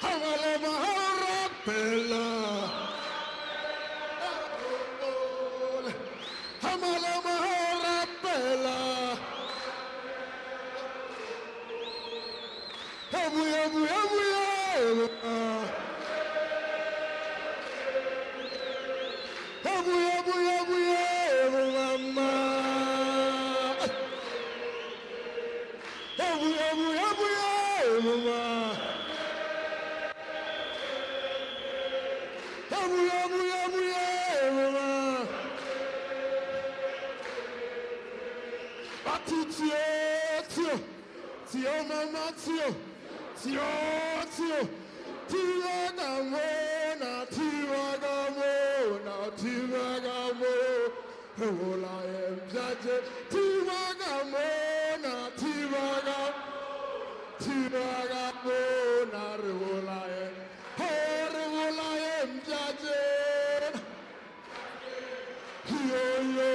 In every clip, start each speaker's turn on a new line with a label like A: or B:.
A: Hamalama Rapella. Hamalama Rapella. Habuya, buya, buya. Habuya, buya, buya, mama. Habuya, buya, buya, mama. Habuya, buya, buya, mama. Atitio, tio, tio, mama, tio, tio, tio, tio, gamona, tio, gamona, tio, gamona. Hola, jaje, tio, gamona, tio, gamona, hola, hola, jaje, yo, yo.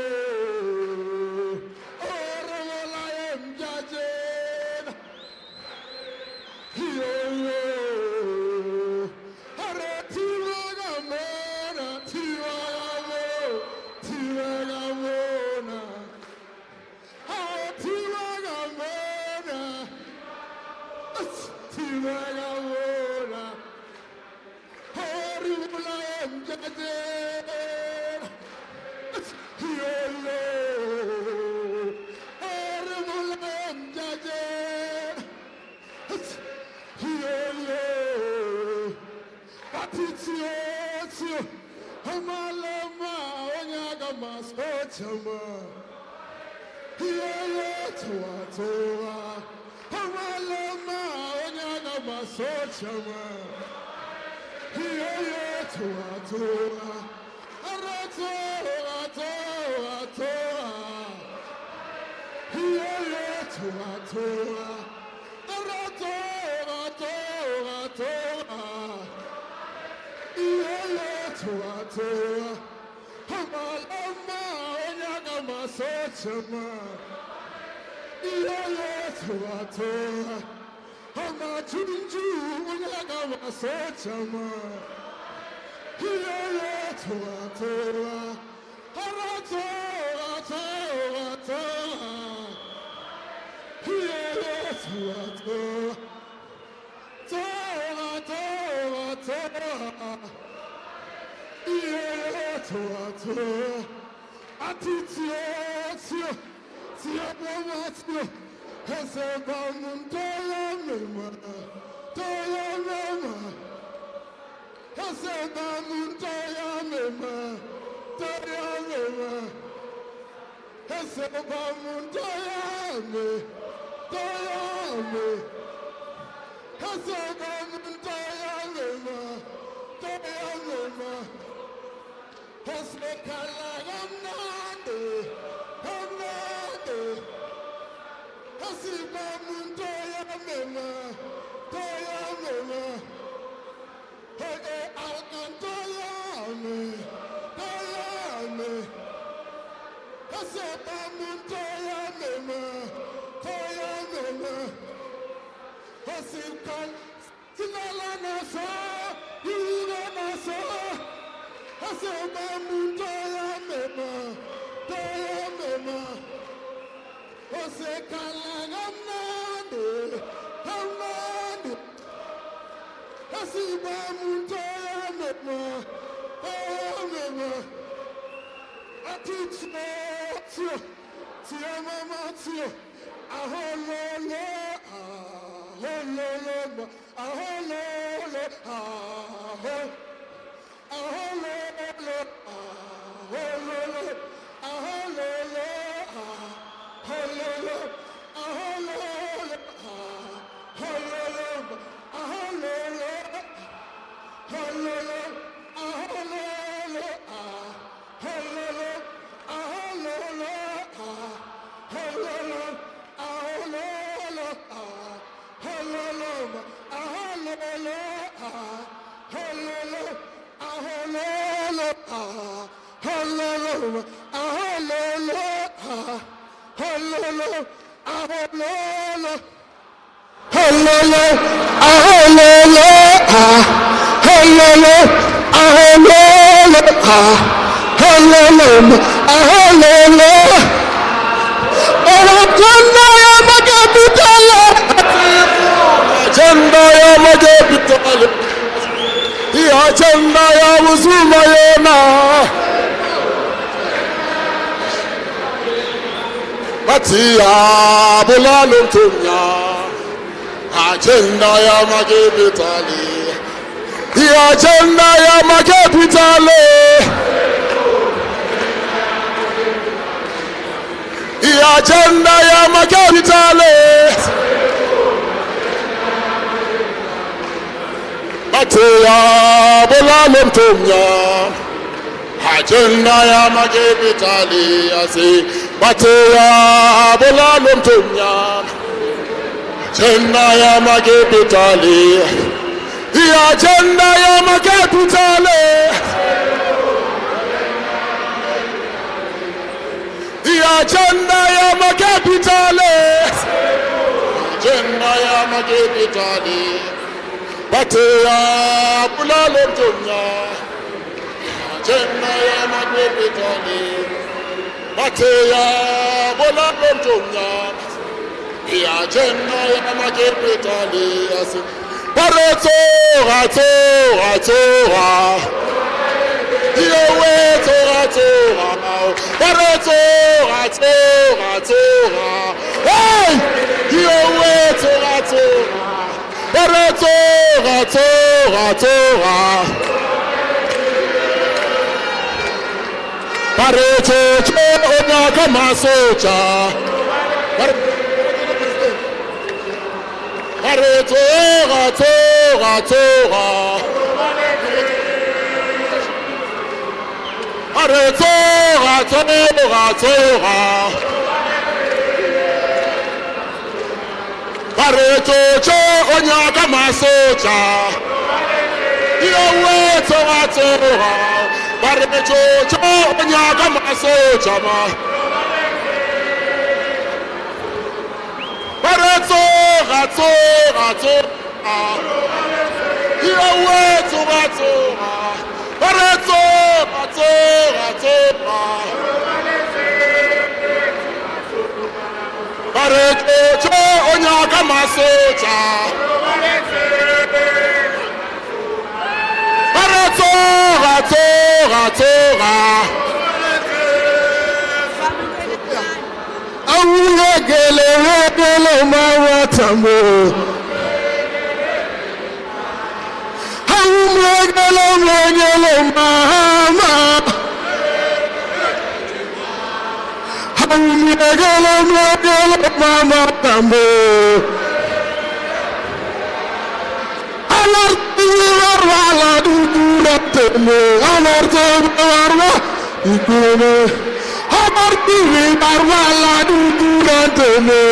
A: Hallelujah, hallelujah, Agenda ya magepitali, agenda ya magepitali, agenda ya magepitali. Batia bulalum tumya, agenda ya magepitali, asi batia bulalum tumya. Agenda ya magepitali, agenda ya magepitali, agenda ya magepitali, agenda ya magepitali, batia bulalum tumya, agenda ya magepitali, batia bulalum tumya. Agenda ya magepitali asi pareto rato Yowe to pareto rato hey Yowe to pareto rato pareto onya kama socha Pareto, cho onyaka masocha. Yowe to Pareto, cho onyaka masocha ma. Pareto, Yowe to Pareto, Pareto, cho onyaka masocha. Pareto, Awugele mawatambo. Awugele mama. Awugele mama tambo. Alarti warwala duduratene. Alarti warwa ikune. Amarti warwala duduratene.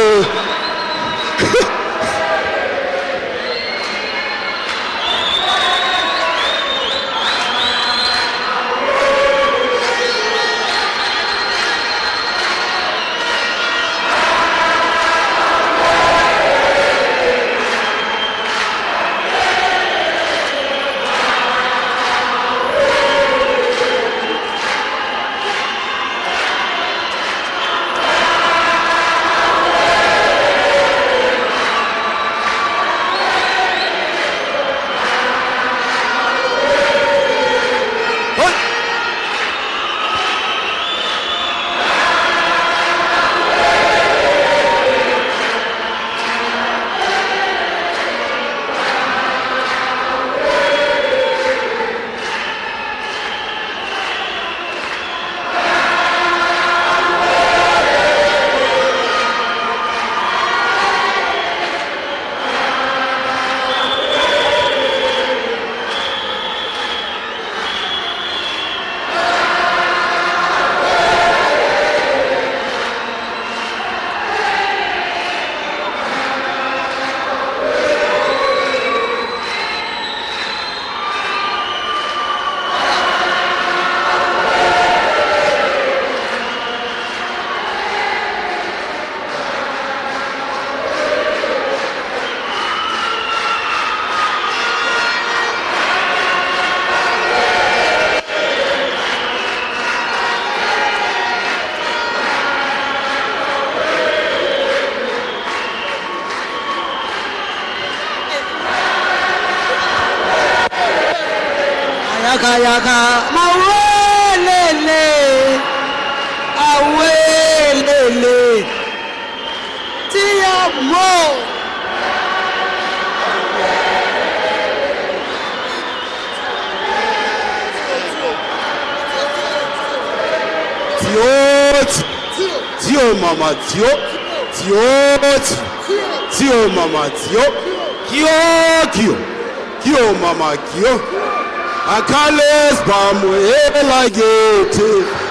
B: yaka yaka mawelele awelele tia mo
A: Tio mama tio mama tio kio mama kio akales bamu elagete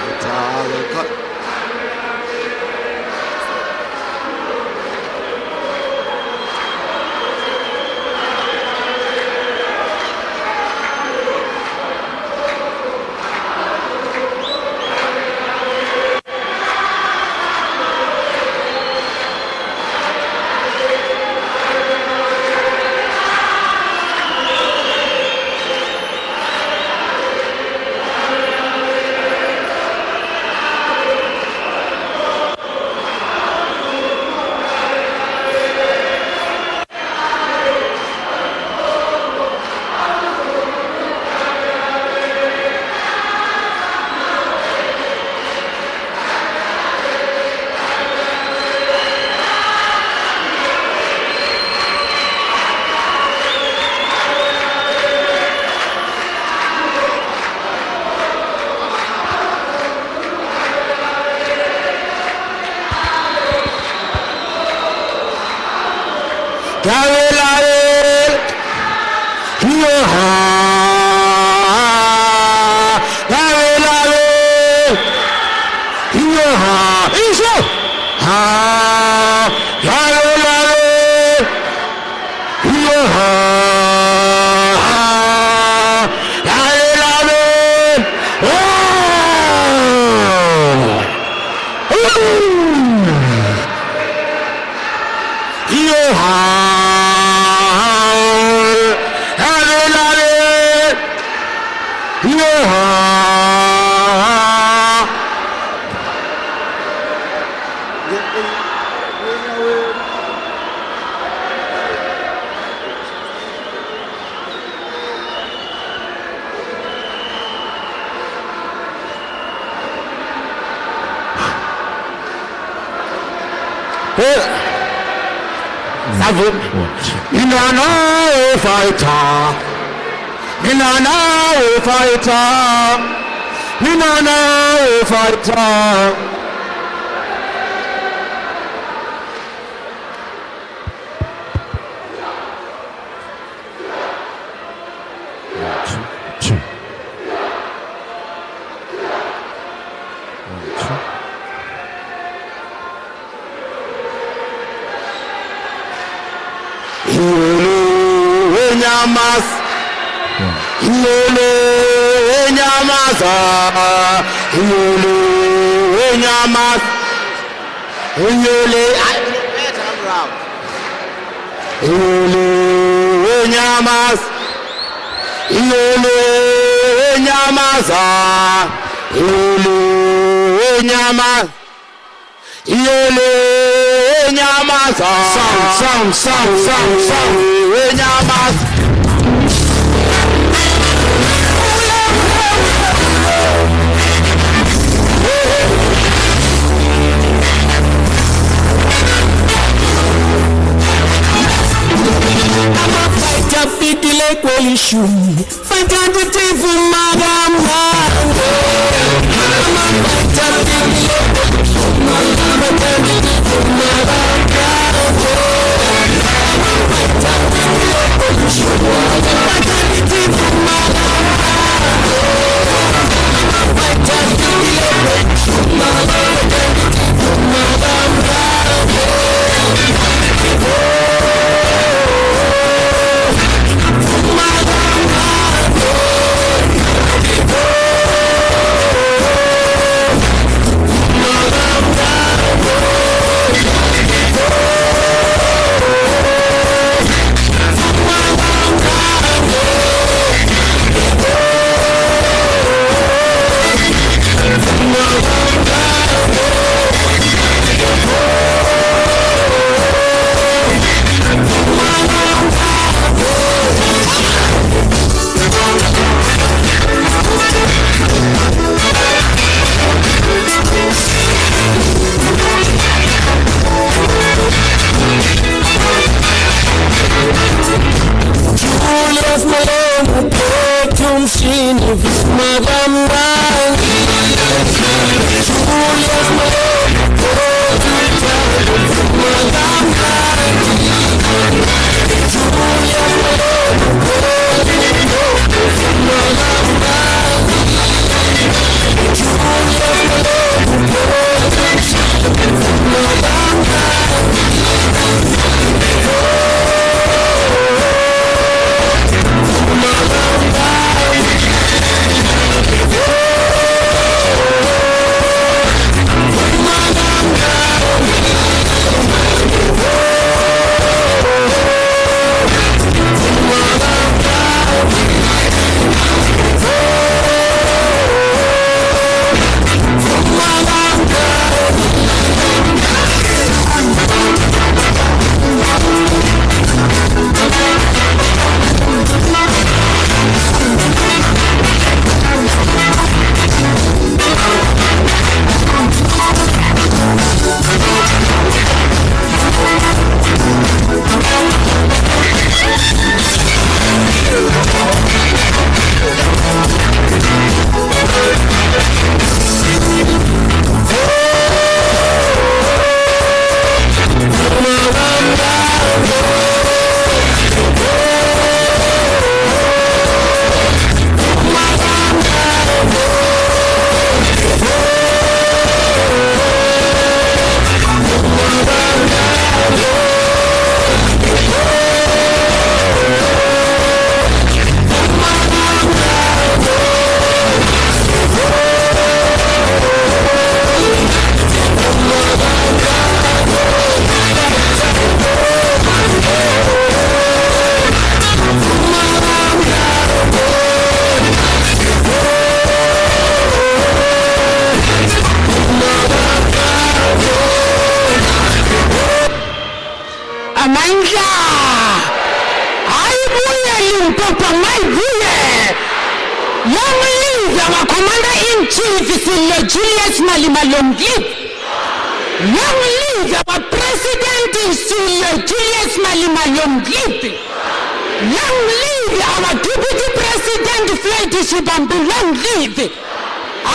A: fighter.
B: Amandla ayibuye Limpopo mayibuye Young leader wa Commander-in-Chief CIC Julius Malema Longleaf. Young leader wa President CIC Julius Malema Longleaf. Young leader our Deputy President Flight Shibambu Longleaf.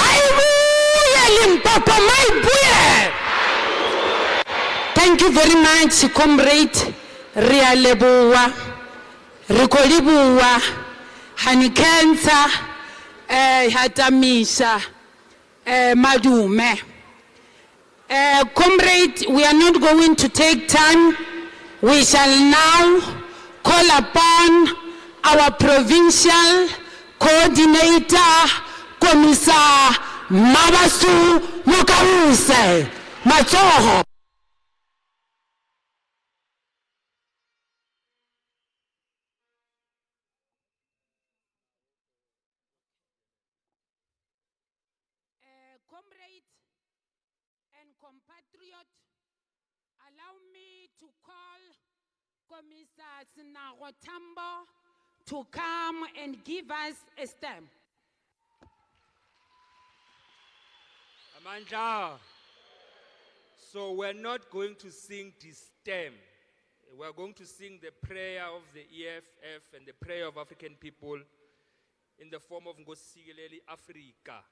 B: Ayibuye Limpopo mayibuye. Thank you very much, comrade. Rialebua, Rikolibua, Hanikensa, Hatamisha, Madume. Comrade, we are not going to take time. We shall now call upon our provincial coordinator, Commissar Mabasu Mukawuse Matoho. Comrade and compatriot, allow me to call Commissar Sinagotambo to come and give us a stamp.
C: Amandla, so we're not going to sing this stem. We're going to sing the prayer of the EFF and the prayer of African people in the form of Ngosikeleli Afrika,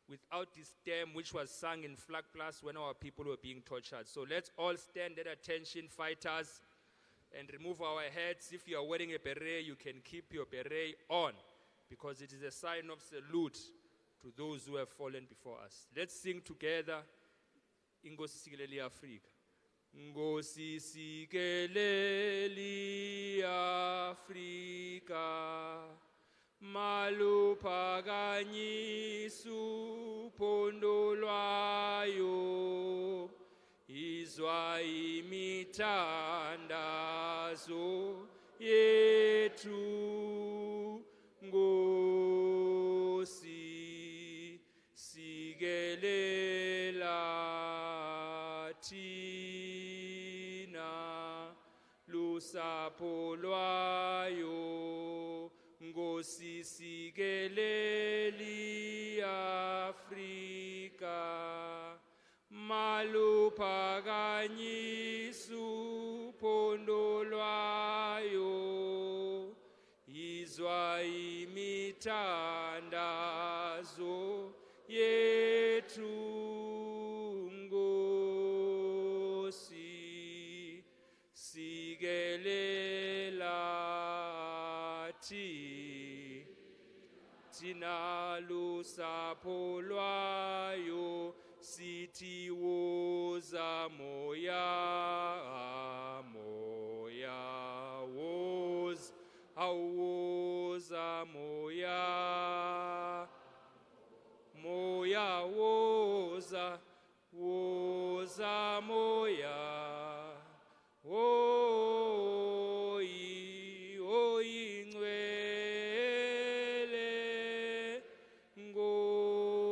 C: without this stem which was sung in Flag Plus when our people were being tortured. So let's all stand at attention, fighters, and remove our hats. If you are wearing a beret, you can keep your beret on, because it is a sign of salute to those who have fallen before us. Let's sing together, Ngosikeleli Afrika. Ngosikeleli Afrika, maluphakanyisa uphondo lwayo, izwa imithandazo yethu. Nkosi sikelela thina lusapho lwayo. Nkosi sikeleli Afrika, maluphakanyisa uphondo lwayo, izwa imithanda yethu Nkosi sikelela thina lusapho lwayo sithi woza moya woza awoza moya woza moya ingcwele Nkosi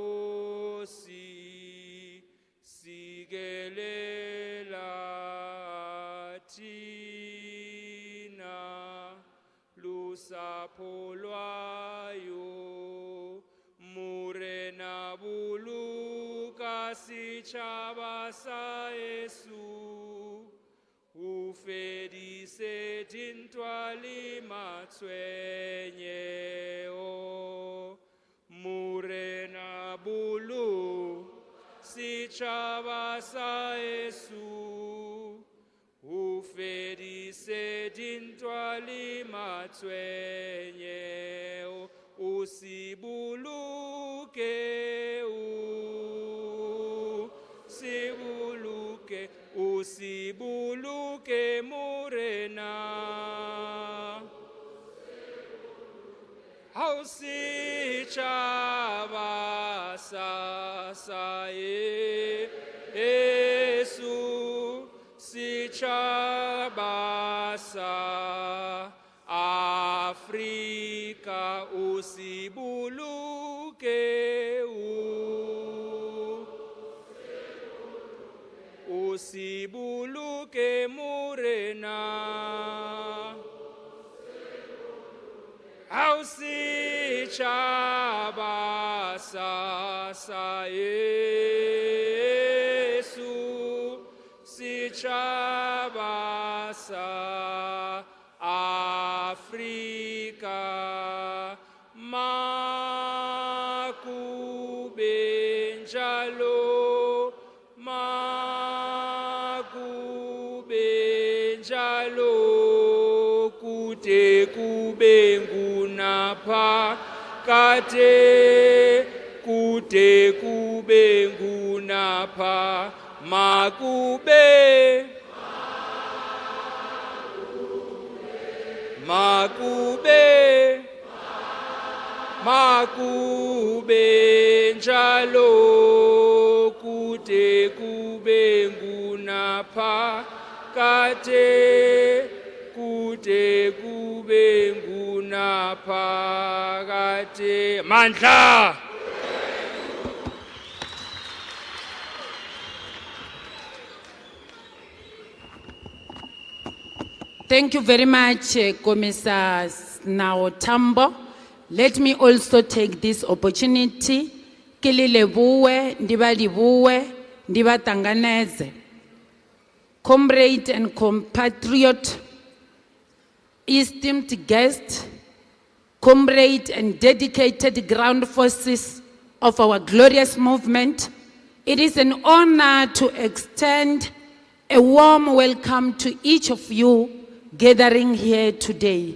C: sikelela thina lusapho lwayo murena buluka sitjhaba sa Yesu ufedise dintwa le matshwenyeo murena bulu sitjhaba sa Yesu ufedise dintwa le matshwenyeo usibuluke murena hausitjhaba sa Yesu sitjhaba sa Afrika usibuluke murena hausitjhaba sa Yesu sitjhaba sa Afrika makube njalo kude kube ngunaphakade kude kube ngunapha makube njalo kude kube ngunaphakade kude kube ngunaphakade mandla.
B: Thank you very much, Commissar Tambo. Let me also take this opportunity. Kililebuwe, ndibalibuwe, ndibatanganeze. Comrade and compatriot, esteemed guest, comrade and dedicated ground forces of our glorious movement, it is an honor to extend a warm welcome to each of you gathering here today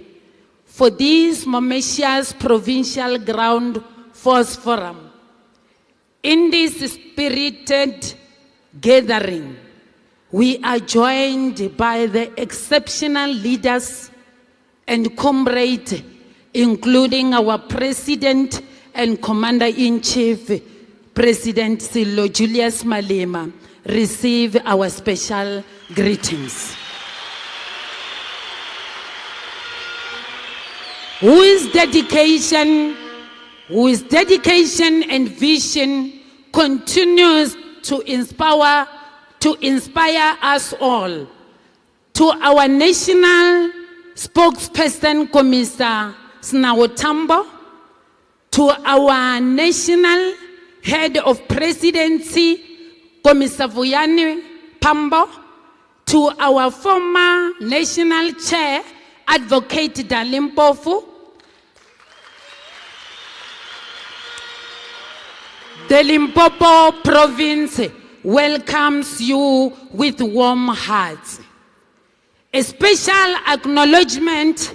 B: for this momentous provincial ground force forum. In this spirited gathering, we are joined by the exceptional leaders and comrades, including our President and Commander-in-Chief, President CIC Julius Malema. Receive our special greetings. Whose dedication and vision continues to inspire us all. To our national spokesperson, Commissar Tambo, to our national head of presidency, Commissar Pambo, to our former national chair, Advocate Limpopo, The Limpopo province welcomes you with warm hearts. A special acknowledgement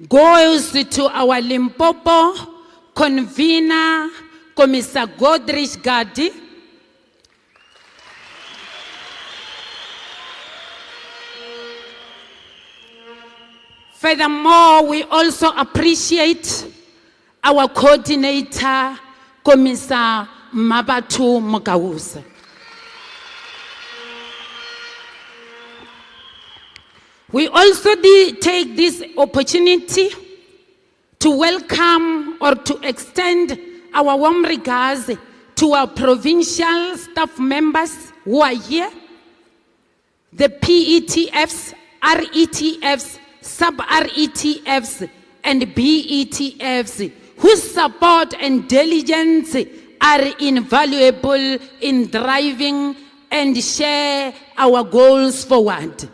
B: goes to our Limpopo convener, Commissar Godrich Gadi. Furthermore, we also appreciate our coordinator, Commissar Mabatu Mokausa. We also take this opportunity to welcome or to extend our warm regards to our provincial staff members who are here, the PETFs, RETFs, sub-RETFs, and BETFs, whose support and diligence are invaluable in driving and share our goals forward.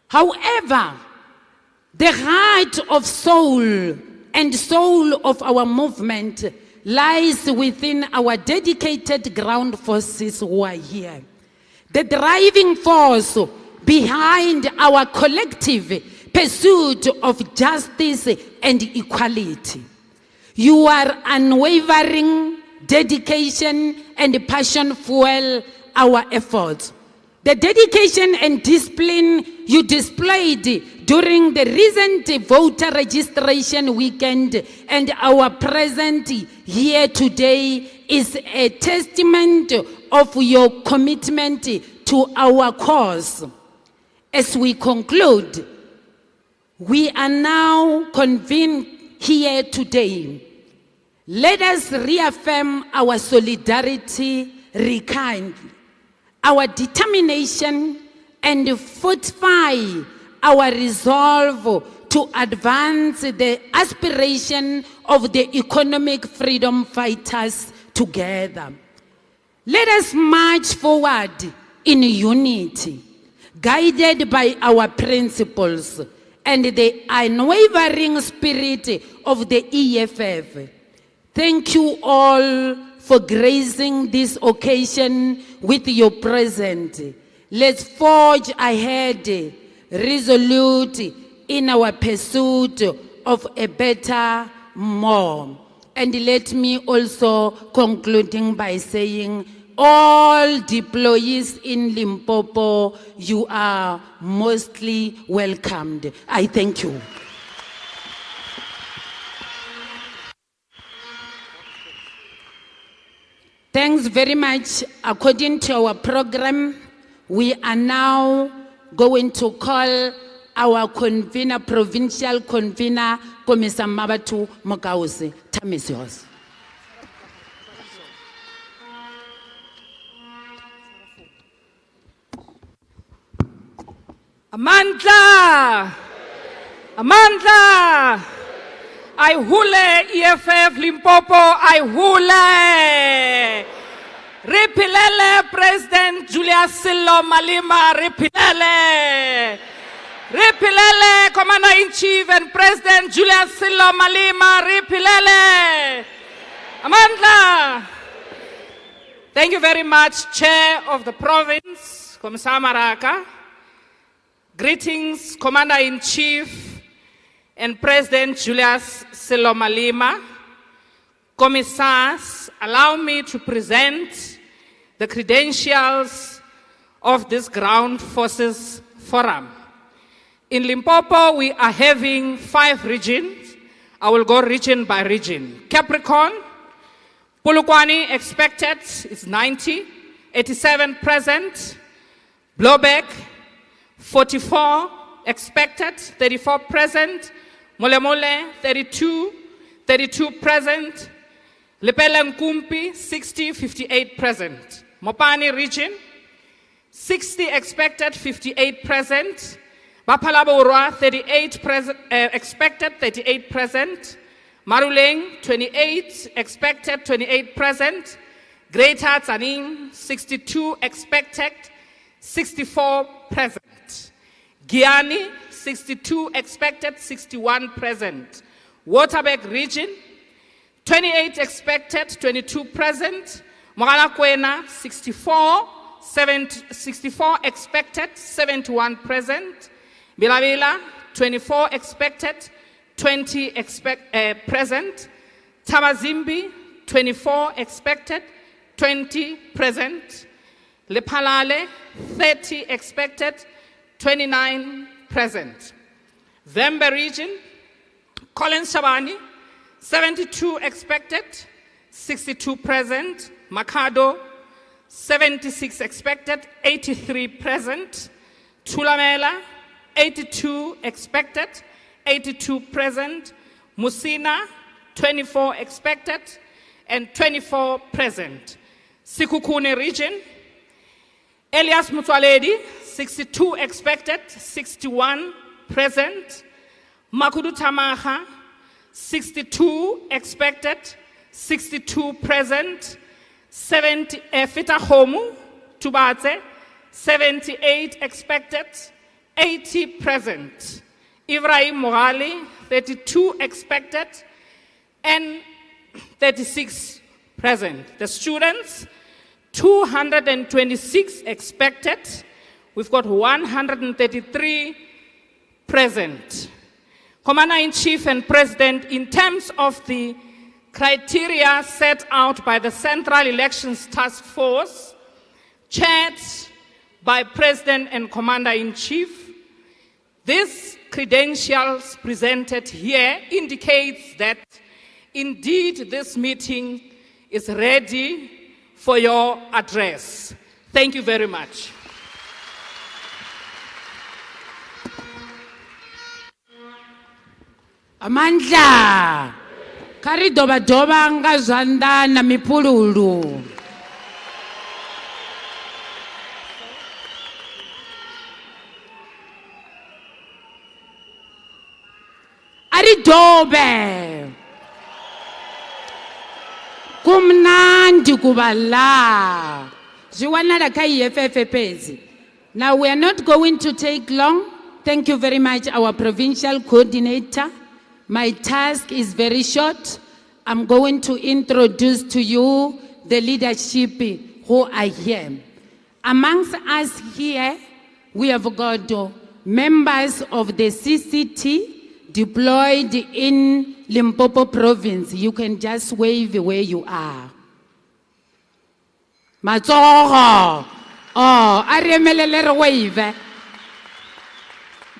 B: However, the heart of soul and soul of our movement lies within our dedicated ground forces who are here. The driving force behind our collective pursuit of justice and equality. Your unwavering dedication and passion fuel our efforts. The dedication and discipline you displayed during the recent voter registration weekend and our present here today is a testament of your commitment to our cause. As we conclude, we are now convened here today. Let us reaffirm our solidarity, rekindle our determination, and fortify our resolve to advance the aspiration of the economic freedom fighters together. Let us march forward in unity, guided by our principles and the unwavering spirit of the EFF. Thank you all for gracing this occasion with your presence. Let's forge ahead, resolute in our pursuit of a better, more. And let me also concluding by saying, all deployees in Limpopo, you are mostly welcomed. I thank you. Thanks very much. According to our program, we are now going to call our convener, provincial convener, Commissar Mabatu Mokausi. Time is yours.
D: Amandla! Amandla! I hule EFF Limpopo, I hule! Ripilele President Julius Malema, Ripilele! Ripilele Commander-in-Chief and President Julius Malema, Ripilele! Amandla! Thank you very much, Chair of the Province, Commissar Maraka. Greetings, Commander-in-Chief and President Julius Malema. Commissars, allow me to present the credentials of this Ground Forces Forum. In Limpopo, we are having 5 regions. I will go region by region. Capricorn, Polokwane expected is 90, 87 present. Blowback, 44 expected, 34 present. Molemole, 32 present. Lepela Nkumpi, 60, 58 present. Mopani region, 60 expected, 58 present. Bapalaborwa, 38 expected, 38 present. Maruleng, 28 expected, 28 present. Greater Tsaning, 62 expected, 64 present. Giani, 62 expected, 61 present. Waterberg region, 28 expected, 22 present. Mogalakwena, 64 expected, 71 present. Bilabila, 24 expected, 20 present. Tamazimbi, 24 expected, 20 present. Lephalale, 30 expected, 29 present. Vembe region, Collins Shabani, 72 expected, 62 present. Makado, 76 expected, 83 present. Tulamela, 82 expected, 82 present. Musina, 24 expected, and 24 present. Sikukune region, Elias Mutwaledi, 62 expected, 61 present. Makudu Tamaha, 62 expected, 62 present. 70 Fita Homu, Tubatse, 78 expected, 80 present. Ibrahim Morali, 32 expected, and 36 present. The students, 226 expected. We've got 133 present. Commander-in-Chief and President, in terms of the criteria set out by the Central Elections Task Force, chaired by President and Commander-in-Chief, these credentials presented here indicates that indeed this meeting is ready for your address. Thank you very much.
B: Amandla, kari doba nga zanda na mipululu. Ari dobe. Kumnandi kubala. Jiwana la kai FFPs. Now we are not going to take long. Thank you very much, our provincial coordinator. My task is very short. I'm going to introduce to you the leadership who are here. Amongst us here, we have got members of the CCT deployed in Limpopo province. You can just wave where you are. Matsogo. Oh, I remember wave.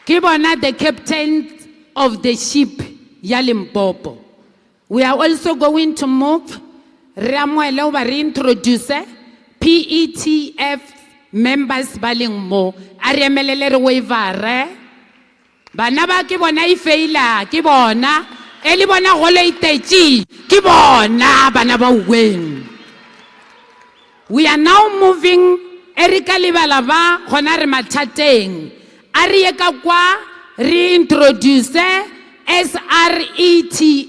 B: Kibona, the captain of the ship, ya Limpopo. We are also going to move Ramuelo reintroduce PETF members balingmo. Aremelele wavare. Banaba kibona ifeila kibona. Elibona gole itechi kibona banaba win. We are now moving Erika Libalaba honare mathateng. Arieka kwa reintroduce SRETF.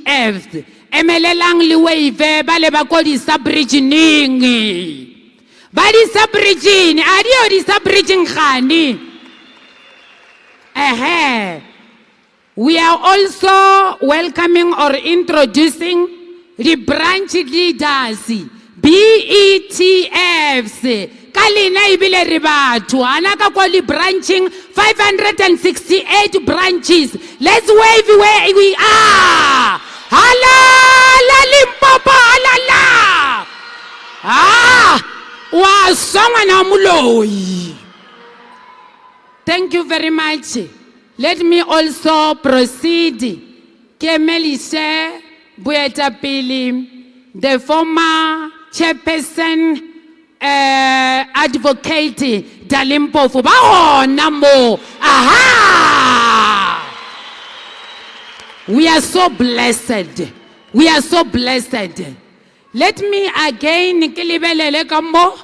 B: Emelelang liwave bale bakodi subregioning. Badi subregion, adio di subregion khani. We are also welcoming or introducing the branch leaders, BETFs. Kalina ibile ribatu, anaka kwali branching 568 branches. Let's wave where we are. Halala Limpopo, halala. Wa songa na muloi. Thank you very much. Let me also proceed. Kemelise Buetapili, the former chairperson, advocate Dalimpofu. Namo. Aha! We are so blessed. We are so blessed. Let me again kilibelele kambo.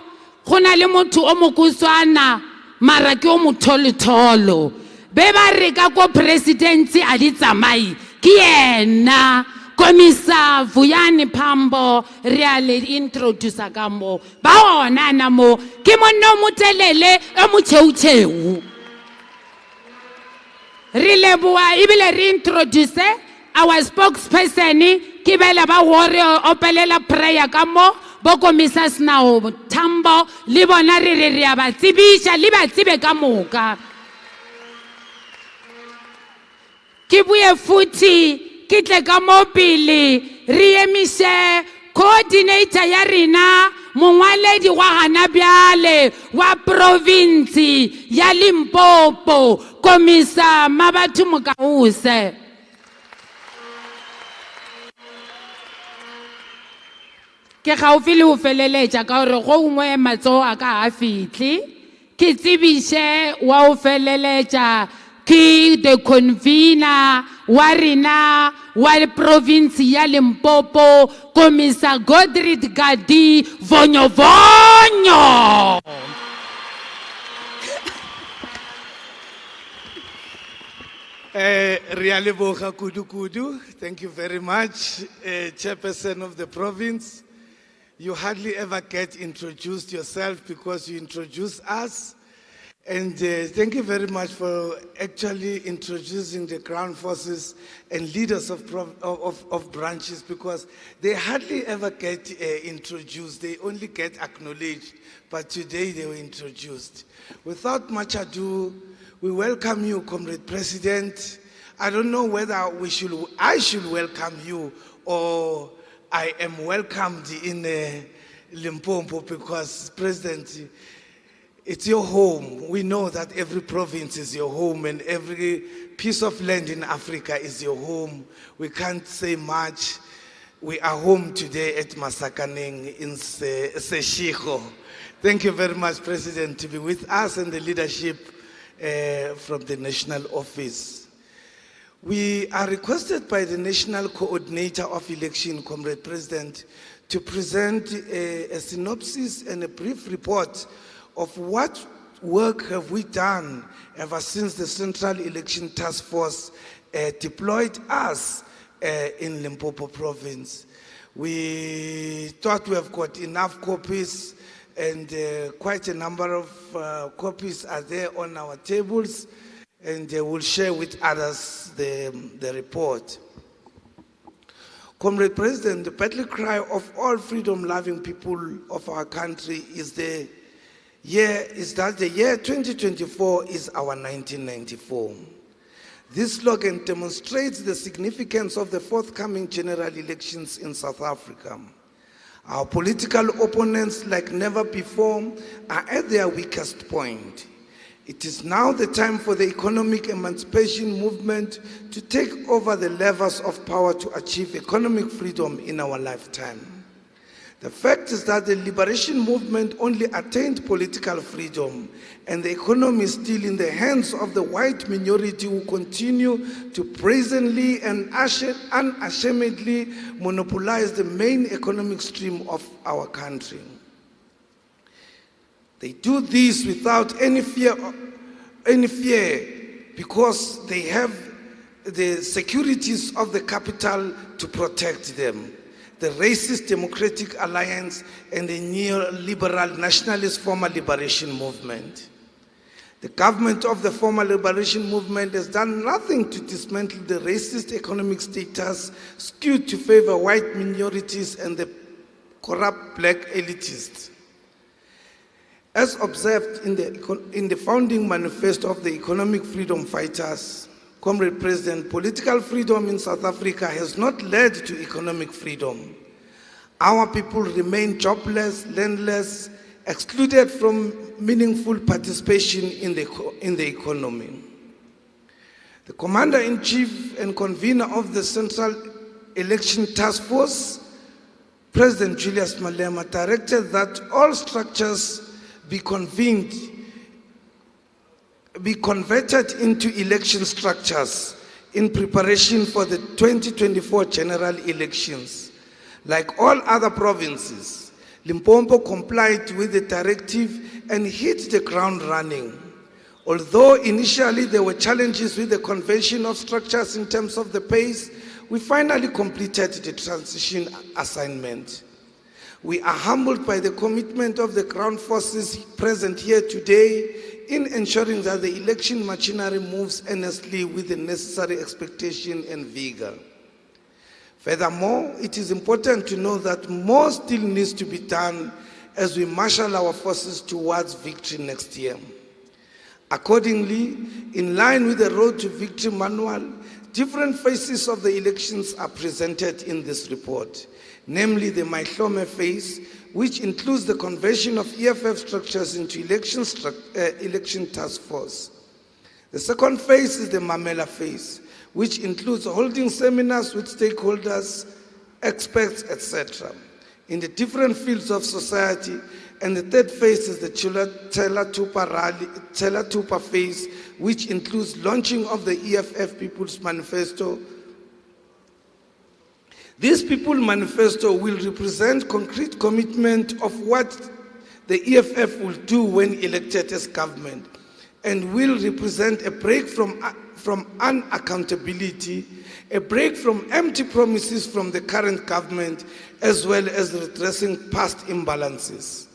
B: Khona le motho o mokuswana mara ke o motholotolo. Beba reka ko presidency a di tsamai. Ke yena Komisa Vuyani Pambo really introduce agambo. Ba ona na mo ke monno motelele e mocheucheu. Rilebua ibile reintroduce our spokesperson Kibela ba warrior opelela prayer kamo bokomisa Snao Tambo le bona re a ba tsebisha le ba tsebe ka moka. Ke buye futhi ke tle ka mo pele re emise coordinator ya rena mongwaledi wa hana bjale wa province ya Limpopo komisa Mabatho Mokause. Ke gaufi le ho feleletša ka gore go ngwe matso a ka a fitli ke tsebishe wa ho feleletša ke the convener wa rena wa province ya Limpopo komisa Godred Gadi Vonyo Vonyo.
E: Rialeboga Kudu Kudu, thank you very much, Chairperson of the province. You hardly ever get introduced yourself because you introduce us. And thank you very much for actually introducing the ground forces and leaders of branches, because they hardly ever get introduced. They only get acknowledged. But today they were introduced. Without much ado, we welcome you, Comrade President. I don't know whether I should welcome you or I am welcomed in Limpopo, because, President, it's your home. We know that every province is your home and every piece of land in Africa is your home. We can't say much. We are home today at Masakaneng in Seshiko. Thank you very much, President, to be with us and the leadership from the national office. We are requested by the National Coordinator of Election, Comrade President, to present a synopsis and a brief report of what work have we done ever since the Central Election Task Force deployed us in Limpopo Province. We thought we have got enough copies, and quite a number of copies are there on our tables, and they will share with others the report. Comrade President, the battle cry of all freedom-loving people of our country is that the year 2024 is our 1994. This slogan demonstrates the significance of the forthcoming general elections in South Africa. Our political opponents, like never before, are at their weakest point. It is now the time for the economic emancipation movement to take over the levers of power to achieve economic freedom in our lifetime. The fact is that the liberation movement only attained political freedom, and the economy is still in the hands of the white minority who continue to brazenly and unashamedly monopolize the main economic stream of our country. They do this without any fear, because they have the securities of the capital to protect them. The racist Democratic Alliance and the neoliberal nationalist former liberation movement. The government of the former liberation movement has done nothing to dismantle the racist economic status skewed to favor white minorities and the corrupt black elitists. As observed in the founding manifesto of the economic freedom fighters, Comrade President, political freedom in South Africa has not led to economic freedom. Our people remain jobless, landless, excluded from meaningful participation in the economy. The Commander-in-Chief and convener of the Central Election Task Force, President Julius Malema, directed that all structures be converted into election structures in preparation for the 2024 general elections. Like all other provinces, Limpopo complied with the directive and hit the ground running. Although initially there were challenges with the convention of structures in terms of the pace, we finally completed the transition assignment. We are humbled by the commitment of the ground forces present here today in ensuring that the election machinery moves earnestly with the necessary expectation and vigor. Furthermore, it is important to know that more still needs to be done as we marshal our forces towards victory next year. Accordingly, in line with the Road to Victory manual, different phases of the elections are presented in this report, namely the Maihlome phase, which includes the conversion of EFF structures into election task force. The second phase is the Mamela phase, which includes holding seminars with stakeholders, experts, etc., in the different fields of society. And the third phase is the Tela Tupa phase, which includes launching of the EFF People's Manifesto. This People Manifesto will represent concrete commitment of what the EFF will do when elected as government, and will represent a break from unaccountability, a break from empty promises from the current government, as well as redressing past imbalances.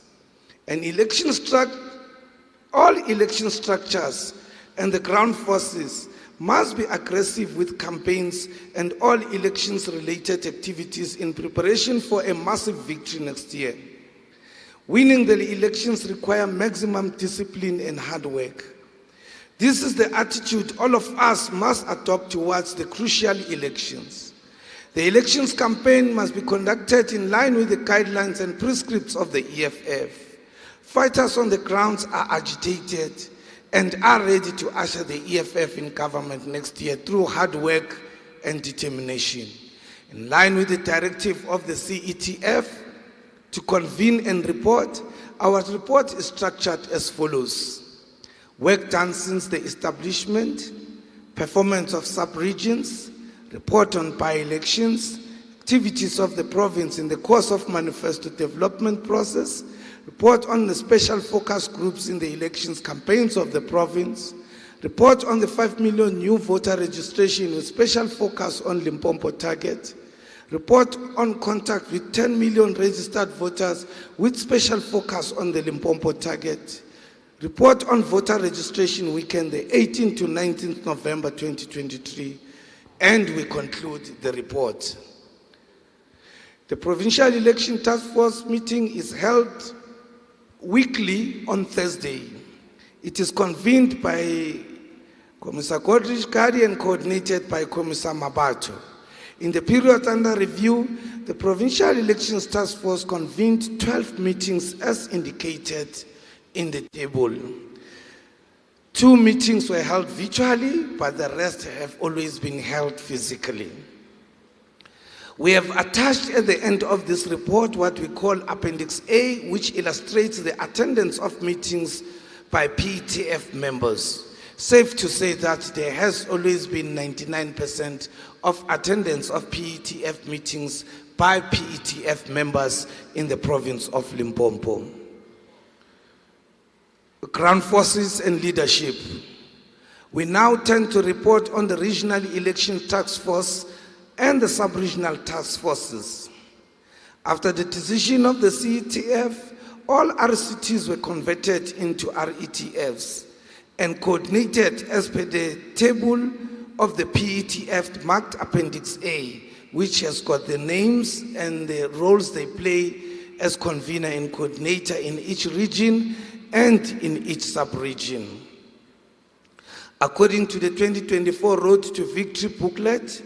E: All election structures and the ground forces must be aggressive with campaigns and all elections-related activities in preparation for a massive victory next year. Winning the elections require maximum discipline and hard work. This is the attitude all of us must adopt towards the crucial elections. The elections campaign must be conducted in line with the guidelines and prescripts of the EFF. Fighters on the grounds are agitated and are ready to usher the EFF in government next year through hard work and determination. In line with the directive of the CETF to convene and report, our report is structured as follows. Work done since the establishment, performance of sub-regions, report on by-elections, activities of the province in the course of manifesto development process, report on the special focus groups in the elections campaigns of the province, report on the 5 million new voter registration with special focus on Limpopo target, report on contact with 10 million registered voters with special focus on the Limpopo target, report on voter registration weekend, the 18th to 19th November 2023, and we conclude the report. The Provincial Election Task Force meeting is held weekly on Thursday. It is convened by Commissar Godrich Kari and coordinated by Commissar Mabato. In the period under review, the Provincial Elections Task Force convened 12 meetings as indicated in the table. 2 meetings were held virtually, but the rest have always been held physically. We have attached at the end of this report what we call Appendix A, which illustrates the attendance of meetings by PETF members. Safe to say that there has always been 99% of attendance of PETF meetings by PETF members in the province of Limpopo. Ground forces and leadership. We now turn to report on the Regional Election Task Force and the sub-regional task forces. After the decision of the CETF, all RCTs were converted into RETFs and coordinated as per the table of the PETF marked Appendix A, which has got the names and the roles they play as convener and coordinator in each region and in each sub-region. According to the 2024 Road to Victory booklet,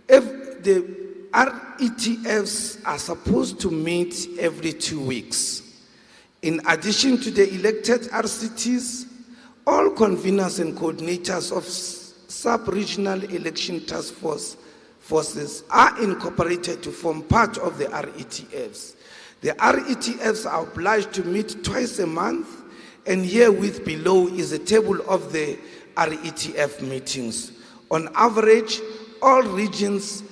E: the RETFs are supposed to meet every 2 weeks. In addition to the elected RCTs, all conveners and coordinators of sub-regional election task forces are incorporated to form part of the RETFs. The RETFs are obliged to meet twice a month, and herewith below is a table of the RETF meetings. On average, all regions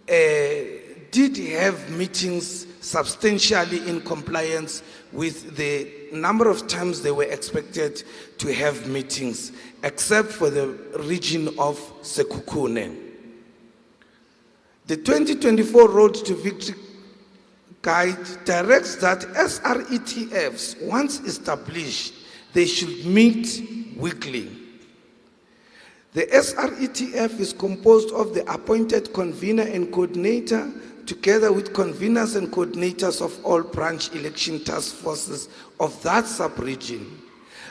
E: did have meetings substantially in compliance with the number of times they were expected to have meetings, except for the region of Sekhukhune. The 2024 Road to Victory Guide directs that as RETFs, once established, they should meet weekly. The SRETF is composed of the appointed convener and coordinator, together with conveners and coordinators of all branch election task forces of that sub-region.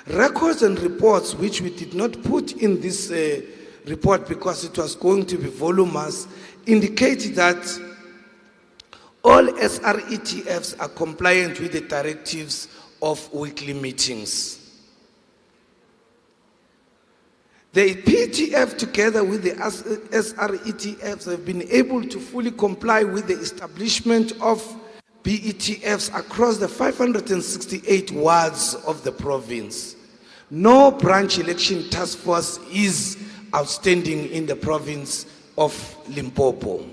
E: Records and reports, which we did not put in this report because it was going to be voluminous, indicate that all SRETFs are compliant with the directives of weekly meetings. The PTF, together with the SRETFs, have been able to fully comply with the establishment of BETFs across the 568 wards of the province. No branch election task force is outstanding in the province of Limpopo.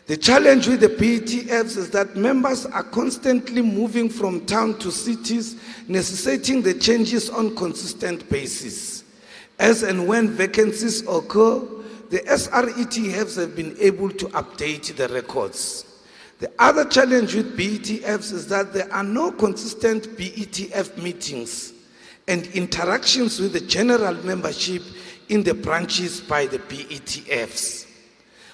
E: The challenge with the BETFs is that members are constantly moving from town to cities, necessitating the changes on consistent basis. As and when vacancies occur, the SRETFs have been able to update the records. The other challenge with BETFs is that there are no consistent BETF meetings and interactions with the general membership in the branches by the BETFs.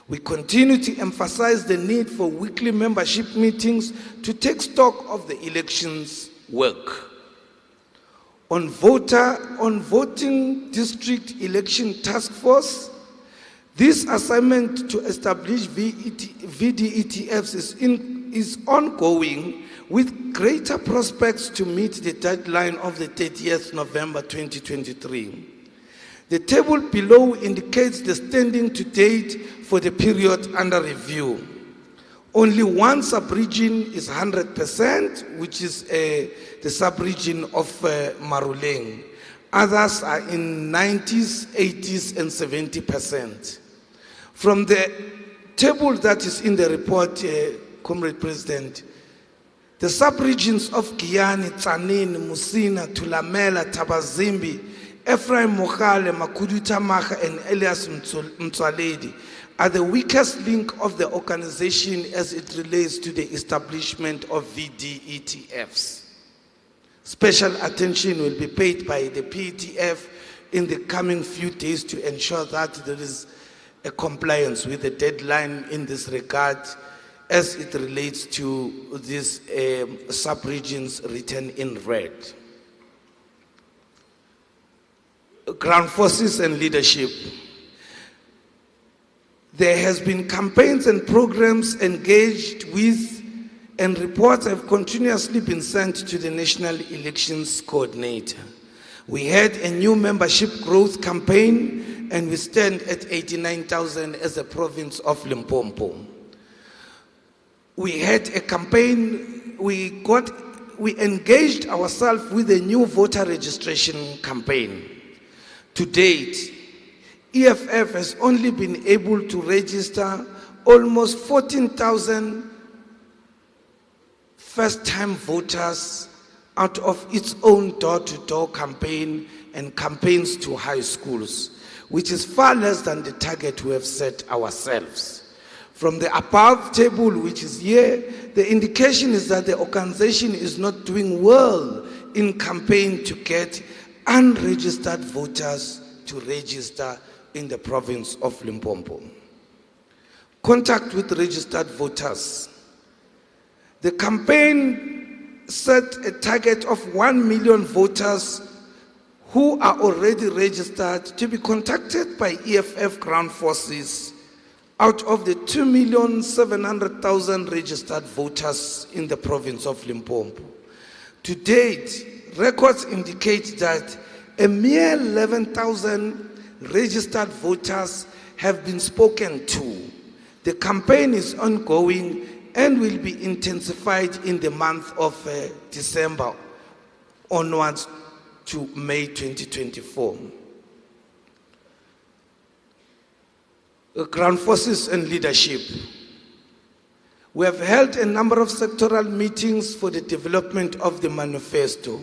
E: We continue to emphasize the need for weekly membership meetings to take stock of the elections work. On voting district election task force, this assignment to establish VDETFs is ongoing with greater prospects to meet the deadline of the 30th November 2023. The table below indicates the standing to date for the period under review. Only one sub-region is 100%, which is the sub-region of Maruleng. Others are in 90s, 80s, and 70%. From the table that is in the report, Comrade President, the sub-regions of Giyani, Tsanin, Musina, Tulamela, Tabazimbi, Ephraim Mokhale, Makuduta Maha, and Elias Mtswaledi are the weakest link of the organization as it relates to the establishment of VDETFs. Special attention will be paid by the PETF in the coming few days to ensure that there is a compliance with the deadline in this regard as it relates to these sub-regions written in red. Ground forces and leadership. There has been campaigns and programs engaged with, and reports have continuously been sent to the National Elections Coordinator. We had a new membership growth campaign, and we stand at 89,000 as a province of Limpopo. We had a campaign, we engaged ourselves with a new voter registration campaign. To date, EFF has only been able to register almost 14,000 first-time voters out of its own door-to-door campaign and campaigns to high schools, which is far less than the target we have set ourselves. From the above table, which is here, the indication is that the organization is not doing well in campaign to get unregistered voters to register in the province of Limpopo. Contact with registered voters. The campaign set a target of 1 million voters who are already registered to be contacted by EFF ground forces out of the 2,700,000 registered voters in the province of Limpopo. To date, records indicate that a mere 11,000 registered voters have been spoken to. The campaign is ongoing and will be intensified in the month of December onwards to May 2024. Ground forces and leadership. We have held a number of sectoral meetings for the development of the manifesto.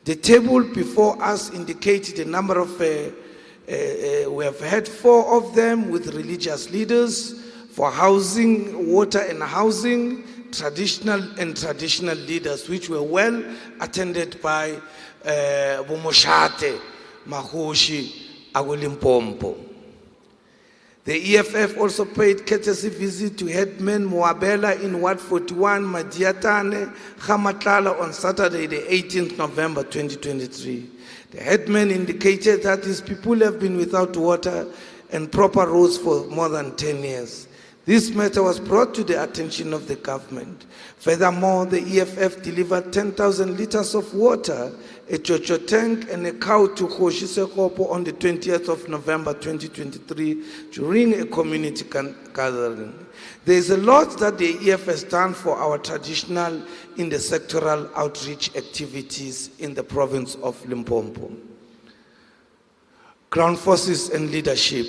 E: The table before us indicates the number of, we have had 4 of them with religious leaders for housing, water and housing, traditional leaders, which were well attended by Bomoshate, Mahoshi, Limpopo. The EFF also paid courtesy visit to Headman Moabela in Ward 41, Madiatane, Khamatlala on Saturday, the 18th November 2023. The headman indicated that his people have been without water and proper roads for more than 10 years. This matter was brought to the attention of the government. Furthermore, the EFF delivered 10,000 liters of water, a chocho tank, and a cow to Koshisekopo on the 20th of November 2023 during a community gathering. There is a lot that the EFF has done for our traditional in the sectoral outreach activities in the province of Limpopo. Ground forces and leadership.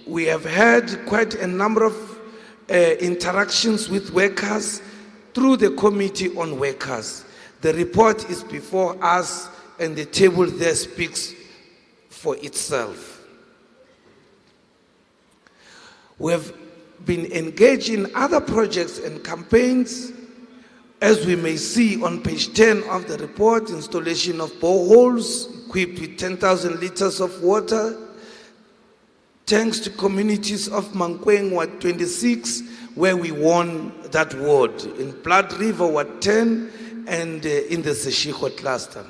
E: We have had quite a number of interactions with workers through the Committee on Workers. The report is before us and the table there speaks for itself. We have been engaged in other projects and campaigns, as we may see on page 10 of the report: installation of boreholes equipped with 10,000 liters of water, thanks to communities of Mankweng, Ward 26, where we won that ward, in Blood River, Ward 10, and in the Seshiko cluster.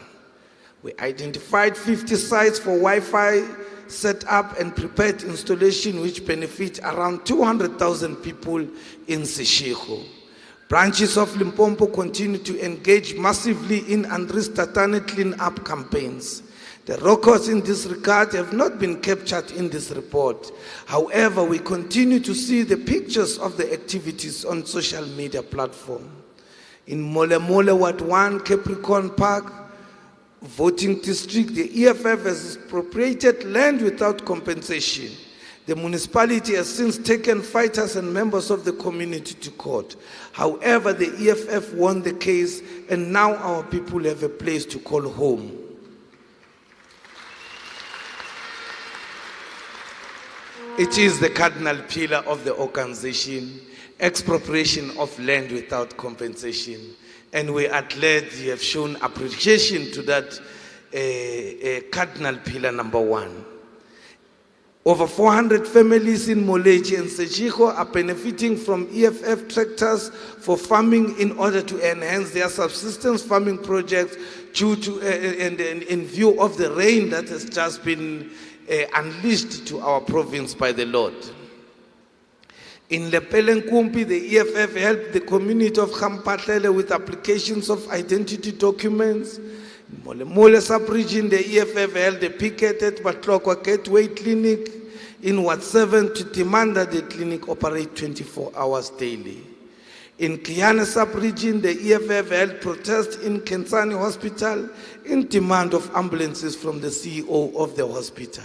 E: We identified 50 sites for Wi-Fi set up and prepared installation, which benefit around 200,000 people in Seshiko. Branches of Limpopo continue to engage massively in Andris-Tatane clean-up campaigns. The records in this regard have not been captured in this report. However, we continue to see the pictures of the activities on social media platforms. In Mole Ward 1, Capricorn Park, voting district, the EFF has expropriated land without compensation. The municipality has since taken fighters and members of the community to court. However, the EFF won the case, and now our people have a place to call home. It is the cardinal pillar of the organization, expropriation of land without compensation. And we are glad you have shown appreciation to that cardinal pillar number 1. Over 400 families in Moleji and Seshiko are benefiting from EFF tractors for farming in order to enhance their subsistence farming projects due to, and in view of the rain that has just been unleashed to our province by the Lord. In Lepelenkumpi, the EFF helped the community of Khampatlele with applications of identity documents. In Mole sub-region, the EFF held a picket at Batlokwa Gateway Clinic in Ward 7 to demand that the clinic operate 24 hours daily. In Kiana sub-region, the EFF held protest in Kensani Hospital in demand of ambulances from the CEO of the hospital.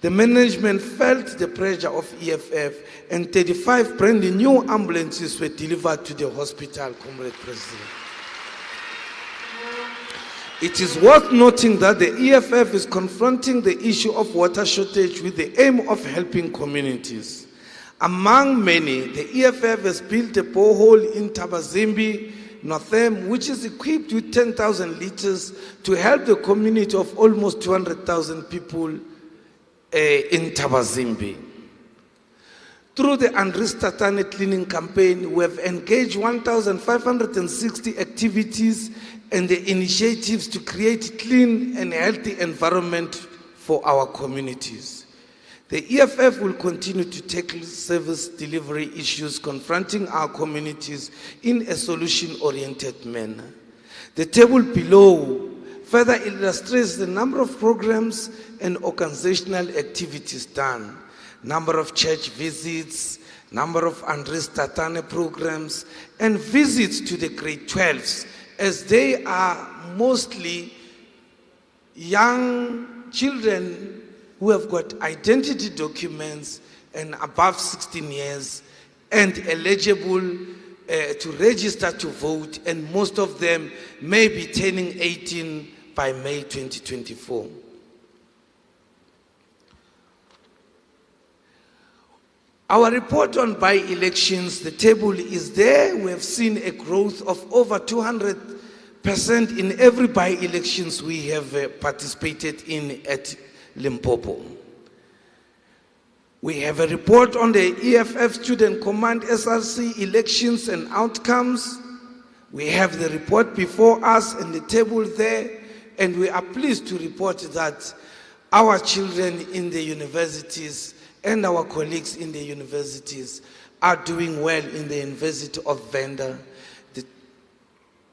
E: The management felt the pressure of EFF, and 35 brand new ambulances were delivered to the hospital, Comrade President. It is worth noting that the EFF is confronting the issue of water shortage with the aim of helping communities. Among many, the EFF has built a borehole in Tabazimbi, Northam, which is equipped with 10,000 liters to help the community of almost 200,000 people in Tabazimbi. Through the Andris-Tatane cleaning campaign, we have engaged 1,560 activities and the initiatives to create clean and healthy environment for our communities. The EFF will continue to tackle service delivery issues confronting our communities in a solution-oriented manner. The table below further illustrates the number of programs and organizational activities done, number of church visits, number of Andris-Tatane programs, and visits to the grade 12s, as they are mostly young children who have got identity documents and above 16 years and eligible to register to vote, and most of them may be turning 18 by May 2024. Our report on by-elections, the table is there. We have seen a growth of over 200% in every by-elections we have participated in at Limpopo. We have a report on the EFF Student Command SRC elections and outcomes. We have the report before us and the table there, and we are pleased to report that our children in the universities and our colleagues in the universities are doing well in the University of Venda, the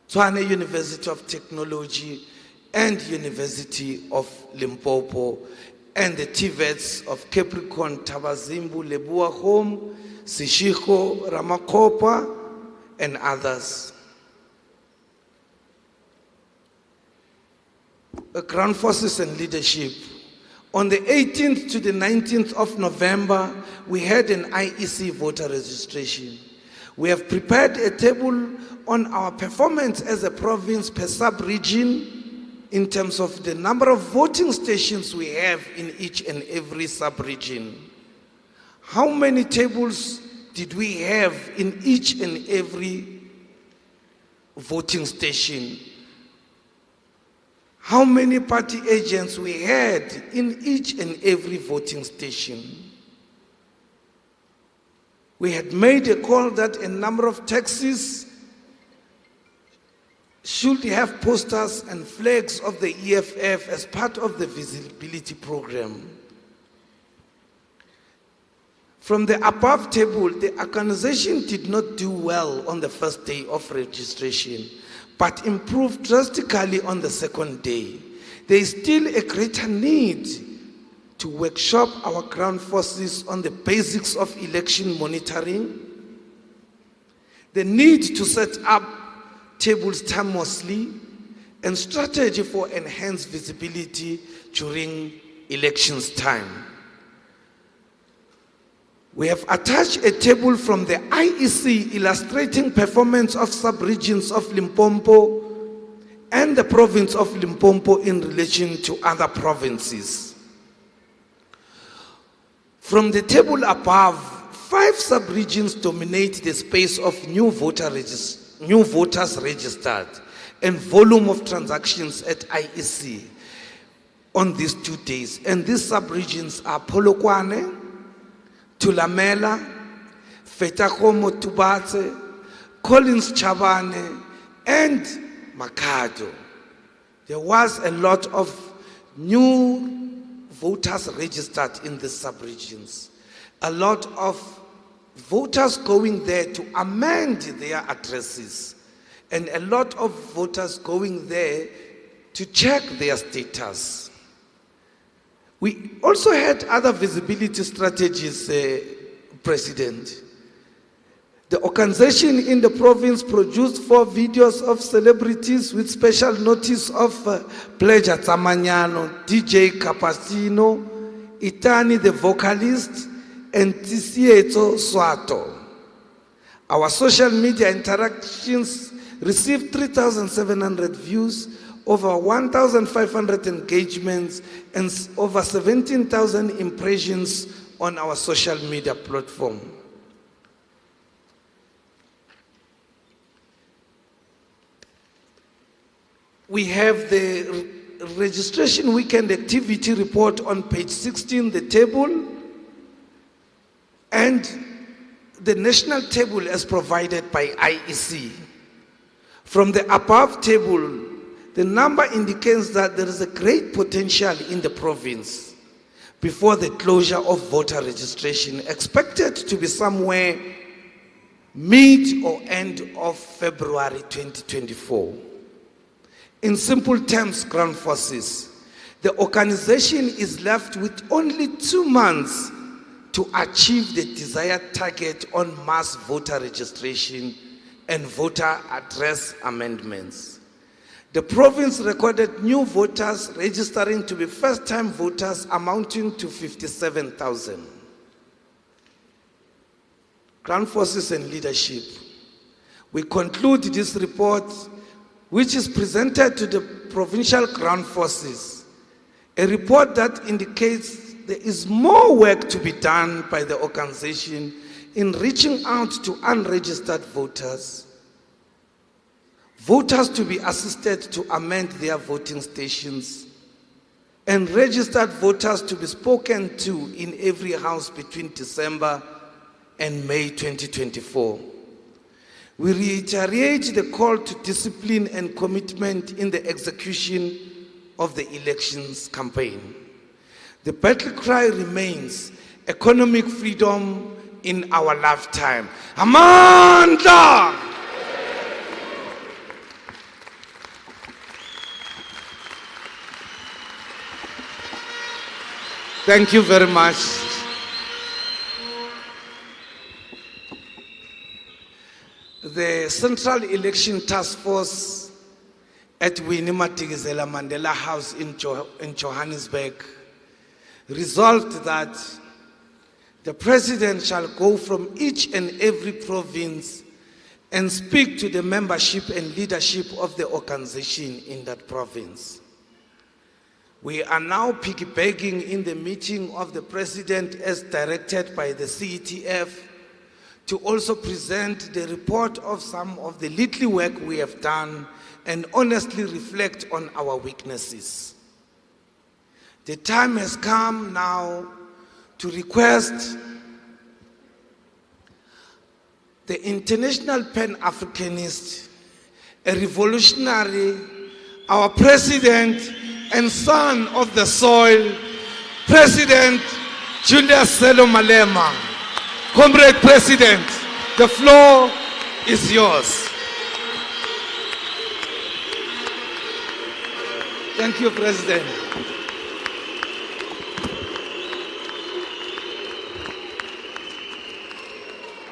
E: Tshwane University of Technology, and University of Limpopo, and the TVETs of Capricorn, Tabazimbu, Lebua Home, Sishiko, Ramakopa, and others. Ground Forces and Leadership. On the 18th to the 19th of November, we had an IEC voter registration. We have prepared a table on our performance as a province per sub-region in terms of the number of voting stations we have in each and every sub-region. How many tables did we have in each and every voting station? How many party agents we had in each and every voting station? We had made a call that a number of taxis should have posters and flags of the EFF as part of the visibility program. From the above table, the organization did not do well on the first day of registration, but improved drastically on the second day. There is still a greater need to workshop our ground forces on the basics of election monitoring, the need to set up tables timelessly, and strategy for enhanced visibility during elections time. We have attached a table from the IEC illustrating performance of sub-regions of Limpopo and the province of Limpopo in relation to other provinces. From the table above, 5 sub-regions dominate the space of new voters registered and volume of transactions at IEC on these 2 days. And these sub-regions are Polokwane, Tulamela, Fetakomo Tubatse, Collins Chabane, and Makado. There was a lot of new voters registered in the sub-regions. A lot of voters going there to amend their addresses, and a lot of voters going there to check their status. We also had other visibility strategies, President. The organization in the province produced 4 videos of celebrities with special notice of Pleasure Tsamanyano, DJ Capacino, Itani the vocalist, and Tisieto Swato. Our social media interactions received 3,700 views, over 1,500 engagements, and over 17,000 impressions on our social media platform. We have the registration weekend activity report on page 16, the table, and the national table as provided by IEC. From the above table, the number indicates that there is a great potential in the province before the closure of voter registration, expected to be somewhere mid or end of February 2024. In simple terms, Ground Forces, the organization is left with only 2 months to achieve the desired target on mass voter registration and voter address amendments. The province recorded new voters registering to be first-time voters amounting to 57,000. Ground Forces and Leadership. We conclude this report, which is presented to the provincial ground forces, a report that indicates there is more work to be done by the organization in reaching out to unregistered voters, voters to be assisted to amend their voting stations, and registered voters to be spoken to in every house between December and May 2024. We reiterate the call to discipline and commitment in the execution of the elections campaign. The battle cry remains economic freedom in our lifetime. Amandla! Thank you very much. The Central Election Task Force at Winnie Madikizela Mandela House in Johannesburg resolved that the president shall go from each and every province and speak to the membership and leadership of the organization in that province. We are now piggybacking in the meeting of the president as directed by the CETF to also present the report of some of the little work we have done and honestly reflect on our weaknesses. The time has come now to request the international Pan-Africanist, a revolutionary, our president and son of the soil, President Julius Malema. Comrade President, the floor is yours. Thank you, President.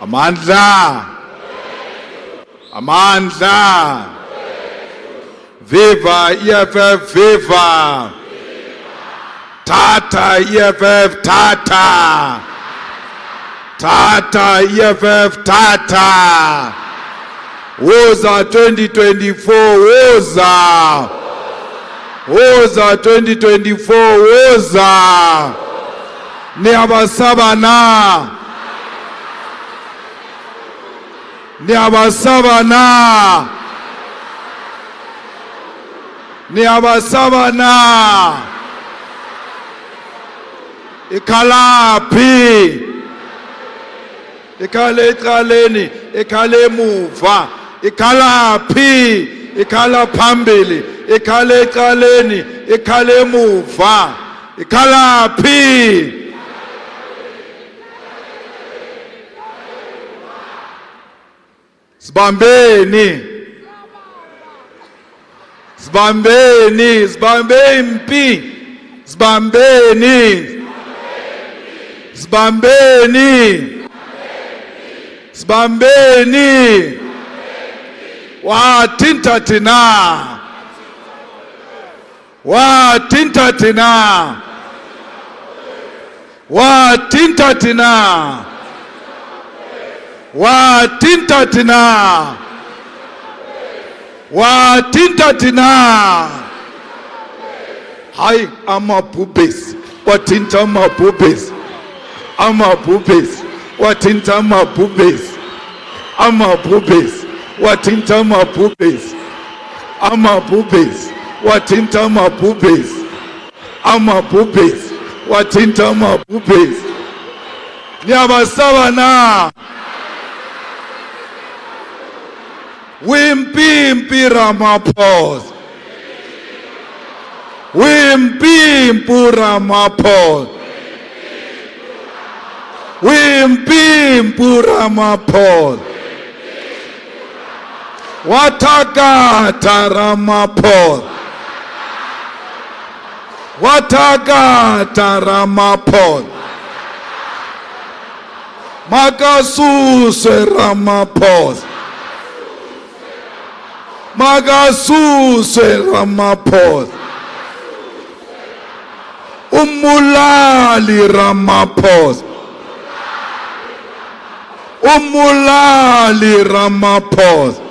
A: Amandla! Amandla! Viva EFF, viva! Tata EFF, tata! Tata EFF, tata! Woza 2024, woza! Woza 2024, woza! Niabasabana! Niabasabana! Niabasabana! Ikalapi! Ikale eqaleni, ikale emuva, ikalaphi, ikala phambili, ikale eqaleni, ikale emuva, ikalaphi. Sibambeni. Sibambeni, sibambe impi. Sibambeni. Sibambeni. Sibambeni. Wathinta thina. Wathinta thina. Wathinta thina. Wathinta thina. Wathinta thina. Hayi amabhubhesi. Wathinta amabhubhesi. Amabhubhesi. Wathinta amabhubhesi. Amabhubhesi. Wathinta amabhubhesi. Amabhubhesi. Wathinta amabhubhesi. Amabhubhesi. Wathinta amabhubhesi. Niyabasaba na. Wimpimpi Ramaphosa. Wimpimpi Ramaphosa. Wimpimpi Ramaphosa. Wathakatha Ramaphosa. Wathakatha Ramaphosa. Makasuswe Ramaphosa. Makasuswe Ramaphosa. Umulali Ramaphosa. Umulali Ramaphosa.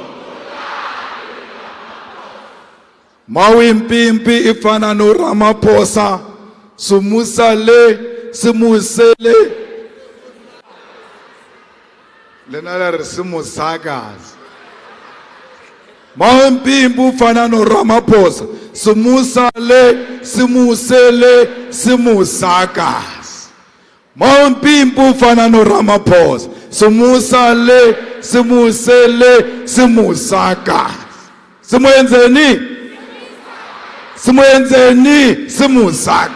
A: Mawimpimpi ifana no Ramaphosa. Sumusale, simusele. Lenala simusagazi. Mawumpimpu ufana no Ramaphosa simusale simusele simusakazi. Mawumpimpu ufana no Ramaphosa simusale simusele simusakazi. Simuyenzeni? Simuyenzeni simusaka.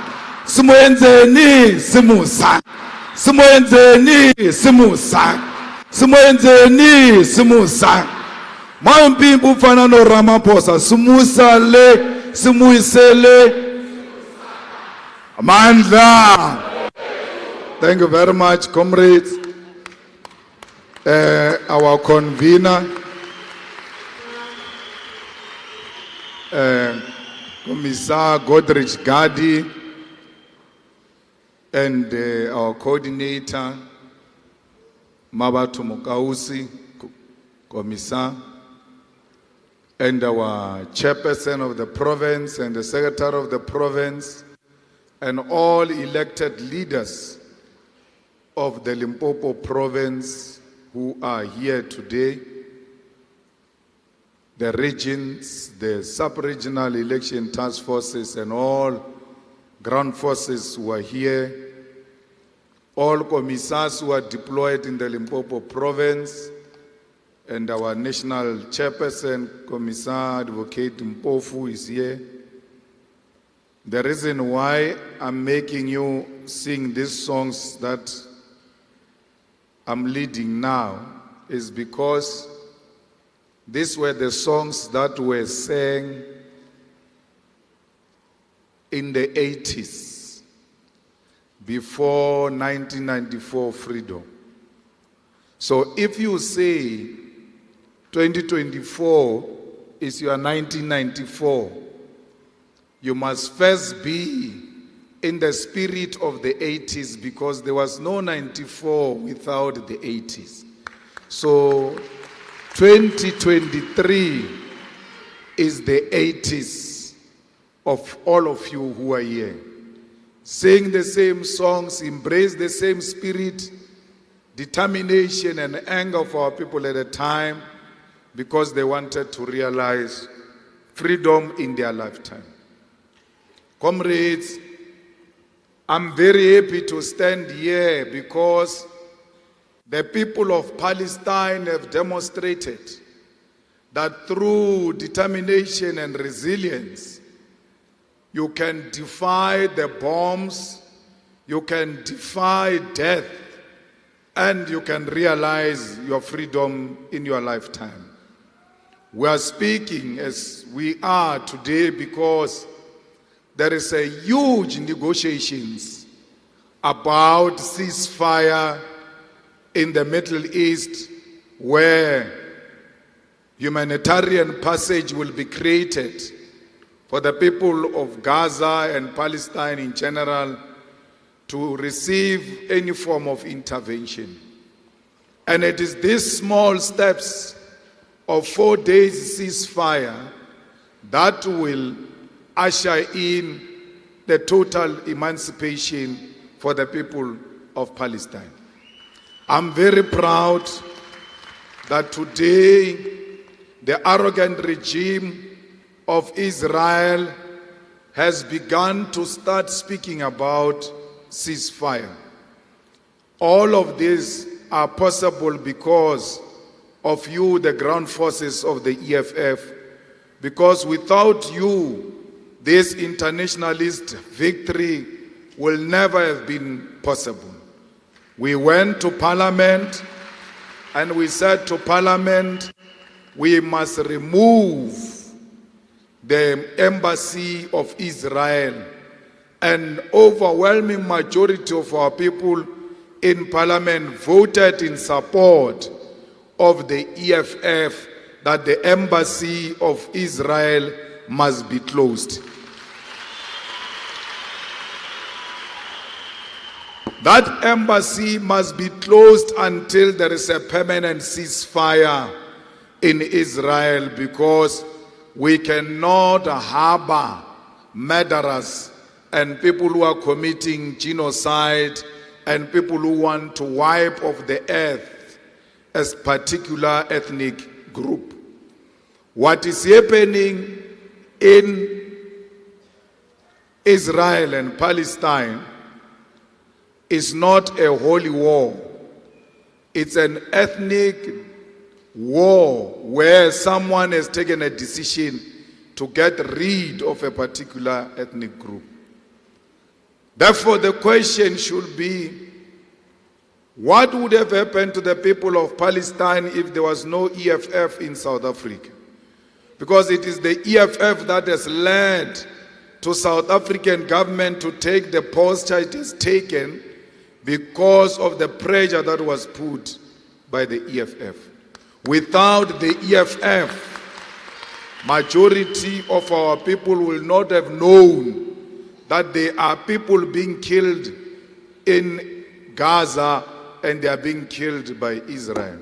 A: Simuyenzeni simusaka. Simuyenzeni simusaka. Simuyenzeni simusaka. Mawumpimpu ufana no Ramaphosa simusale simuyisele amandla. Thank you very much, comrades. Our convener, Commissar Godrich Gadi, and our coordinator, Mabatu Mukausi, Commissar, and our chairperson of the province and the secretary of the province, and all elected leaders of the Limpopo province who are here today, the regions, the sub-regional election task forces, and all ground forces who are here, all commissars who are deployed in the Limpopo province, and our national chairperson, Commissar Advocate Mpofu, is here. The reason why I'm making you sing these songs that I'm leading now is because these were the songs that were sang in the 80s, before 1994 freedom. So if you say 2024 is your 1994, you must first be in the spirit of the 80s, because there was no 94 without the 80s. So 2023 is the 80s of all of you who are here. Sing the same songs, embrace the same spirit, determination and anger of our people at a time, because they wanted to realize freedom in their lifetime. Comrades, I'm very happy to stand here because the people of Palestine have demonstrated that through determination and resilience, you can defy the bombs, you can defy death, and you can realize your freedom in your lifetime. We are speaking as we are today because there is a huge negotiations about ceasefire in the Middle East, where humanitarian passage will be created for the people of Gaza and Palestine in general to receive any form of intervention. And it is these small steps of 4 days ceasefire that will usher in the total emancipation for the people of Palestine. I'm very proud that today the arrogant regime of Israel has begun to start speaking about ceasefire. All of these are possible because of you, the ground forces of the EFF, because without you, this internationalist victory will never have been possible. We went to Parliament and we said to Parliament, we must remove the embassy of Israel. An overwhelming majority of our people in Parliament voted in support of the EFF that the embassy of Israel must be closed. That embassy must be closed until there is a permanent ceasefire in Israel, because we cannot harbor murderers and people who are committing genocide and people who want to wipe off the earth as particular ethnic group. What is happening in Israel and Palestine is not a holy war. It's an ethnic war where someone has taken a decision to get rid of a particular ethnic group. Therefore, the question should be, what would have happened to the people of Palestine if there was no EFF in South Africa? Because it is the EFF that has led to South African government to take the posture it has taken because of the pressure that was put by the EFF. Without the EFF, majority of our people will not have known that there are people being killed in Gaza and they are being killed by Israel.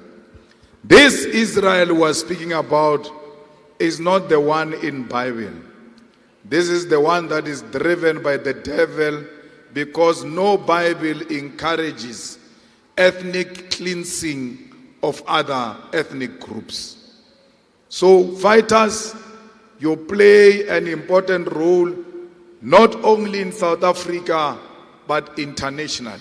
A: This Israel was speaking about is not the one in Bible. This is the one that is driven by the devil, because no Bible encourages ethnic cleansing of other ethnic groups. So fighters, you play an important role not only in South Africa but internationally.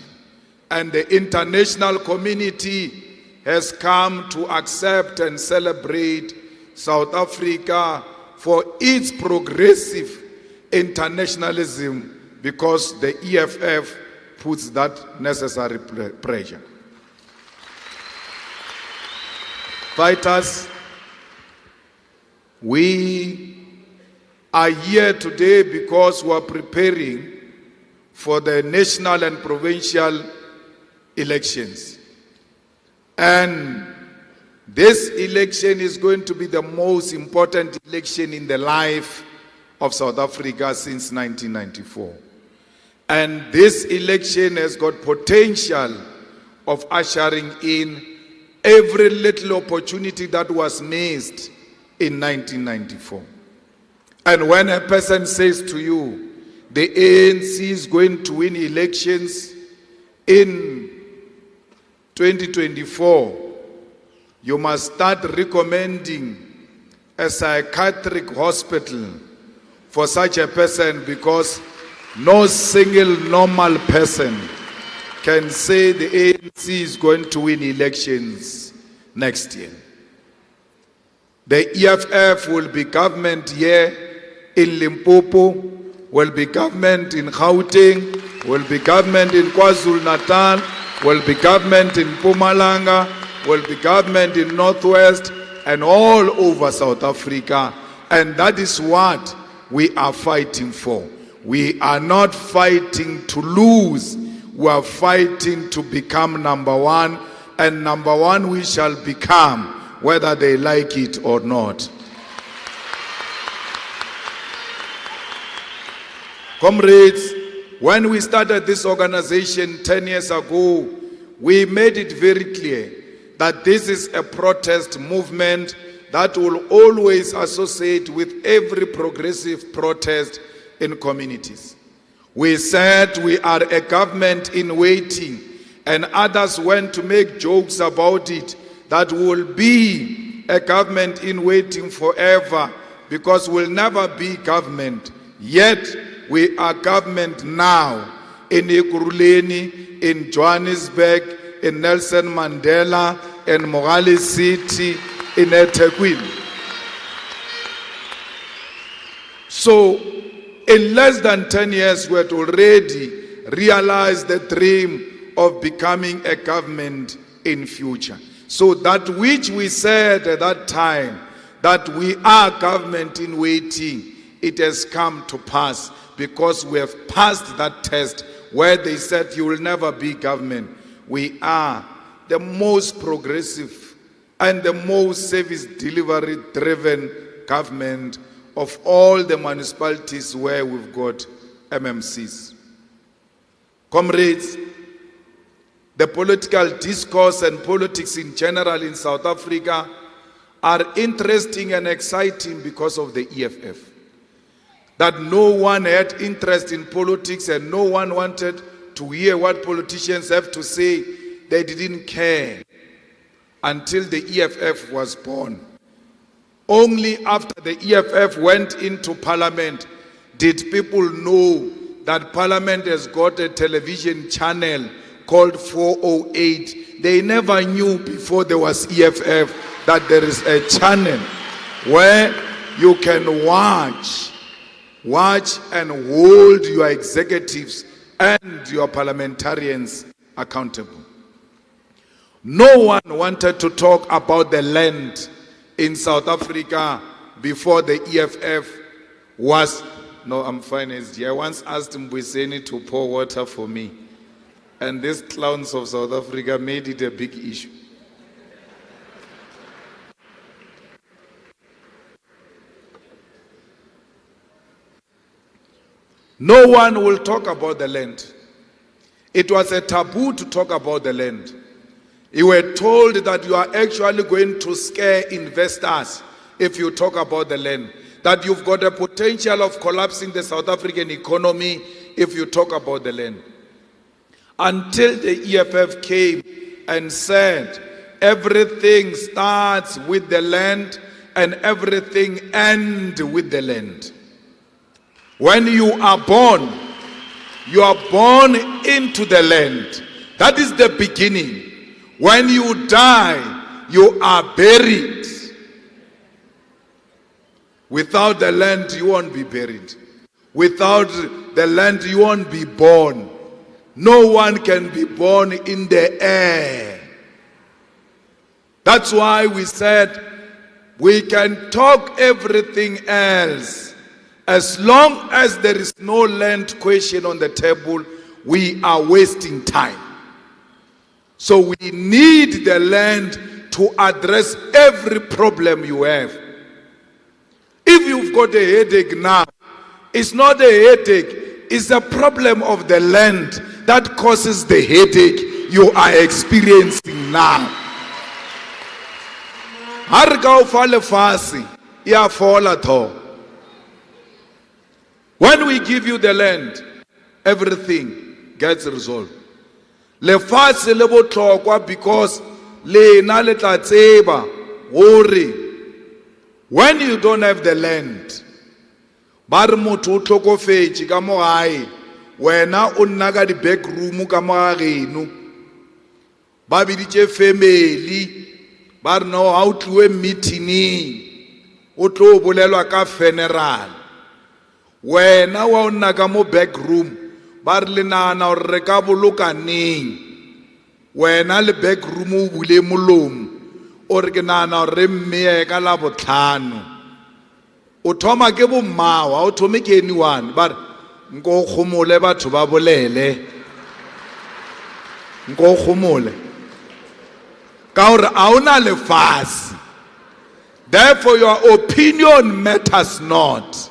A: And the international community has come to accept and celebrate South Africa for its progressive internationalism, because the EFF puts that necessary pressure. Fighters, we are here today because we are preparing for the national and provincial elections. And this election is going to be the most important election in the life of South Africa since 1994. And this election has got potential of ushering in every little opportunity that was missed in 1994. And when a person says to you, the ANC is going to win elections in 2024, you must start recommending a psychiatric hospital for such a person, because no single normal person can say the ANC is going to win elections next year. The EFF will be government here in Limpopo, will be government in Gauteng, will be government in KwaZulu-Natal, will be government in Mpumalanga, will be government in Northwest and all over South Africa. And that is what we are fighting for. We are not fighting to lose. We are fighting to become number one. And number one we shall become, whether they like it or not. Comrades, when we started this organization 10 years ago, we made it very clear that this is a protest movement that will always associate with every progressive protest in communities. We said we are a government in waiting, and others went to make jokes about it, that will be a government in waiting forever because we'll never be government. Yet we are government now in Ekurhuleni, in Johannesburg, in Nelson Mandela, in Mogale City, in eThekwini. So in less than 10 years, we had already realized the dream of becoming a government in future. So that which we said at that time, that we are government in waiting, it has come to pass, because we have passed that test where they said you will never be government. We are the most progressive and the most service delivery driven government of all the municipalities where we've got MMCs. Comrades, the political discourse and politics in general in South Africa are interesting and exciting because of the EFF. That no one had interest in politics and no one wanted to hear what politicians have to say. They didn't care until the EFF was born. Only after the EFF went into parliament did people know that parliament has got a television channel called 408. They never knew before there was EFF that there is a channel where you can watch and hold your executives and your parliamentarians accountable. No one wanted to talk about the land in South Africa before the EFF was... No, I'm fine. I once asked Mbuyiseni to pour water for me. And these clowns of South Africa made it a big issue. No one will talk about the land. It was a taboo to talk about the land. You were told that you are actually going to scare investors if you talk about the land. That you've got a potential of collapsing the South African economy if you talk about the land. Until the EFF came and said, everything starts with the land and everything ends with the land. When you are born into the land. That is the beginning. When you die, you are buried. Without the land, you won't be buried. Without the land, you won't be born. No one can be born in the air. That's why we said we can talk everything else. As long as there is no land question on the table, we are wasting time. So we need the land to address every problem you have. If you've got a headache now, it's not a headache, it's a problem of the land that causes the headache you are experiencing now. When we give you the land, everything gets resolved. Lefatshe le botlhokwa because lena le tla tseba gore when you don't have the land, ba re motho o tlhokofetse ka mo gae, wena o nna ka di back room ka mo ga geno, ba biditše family, ba re no ha o tliwe meeting o tlo bolelwa ka funeral. Wena wa o nna ka mo back room, ba re le nagana gore re ka boloka neng. Wena le back room o bule molomo o re ke nagana gore re mmeye ka la botlhano. O thoma ke bommawa, o thome ke anyone, ba re nko kgomole batho ba bolele, nko kgomole ka gore a o na lefase. Therefore your opinion matters not.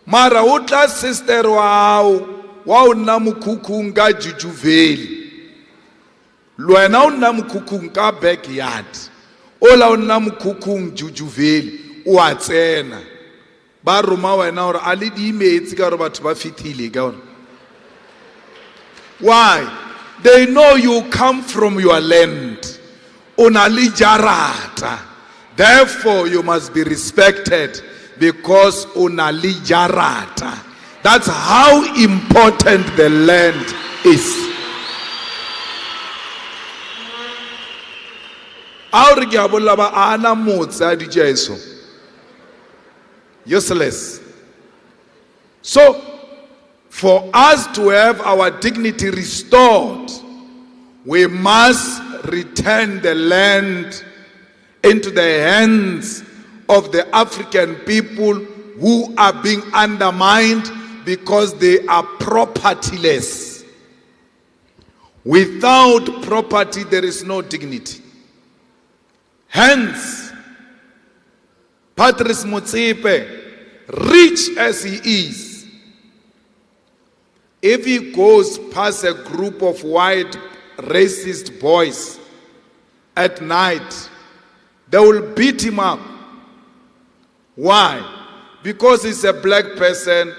A: Mara o tla sister wa o nna mokhukhung ka Jujuveli, lwena o nna mokhukhung ka backyard, ola o nna mokhukhung Jujuveli o a tsena, ba roma wena gore a le di metsi ka gore batho ba fitile ka gore. Why? They know you come from your land. Ona le jarata. Therefore you must be respected because una le jarata. That's how important the land is. Useless. So, for us to have our dignity restored, we must return the land into the hands of the African people who are being undermined because they are propertyless. Without property, there is no dignity. Hence, Patrice Motsepe, rich as he is, if he goes past a group of white racist boys at night, they will beat him up. Why? Because he's a black person,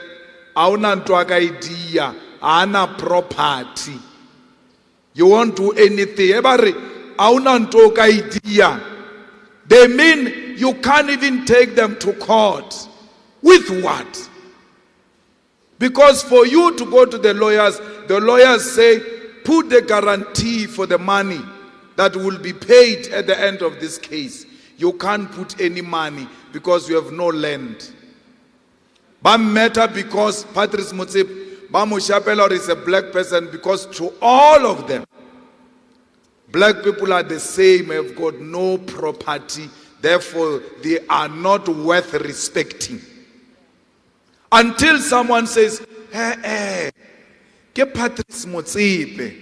A: hauna idea, hana property. You won't do anything. Hauna idea. They mean you can't even take them to court. With what? Because for you to go to the lawyers say, put the guarantee for the money that will be paid at the end of this case. You can't put any money because you have no land. But matter because Patrice Motsepe, Bamushapelor is a black person, because to all of them, black people are the same, have got no property, therefore they are not worth respecting. Until someone says, ke Patrice Motsepe,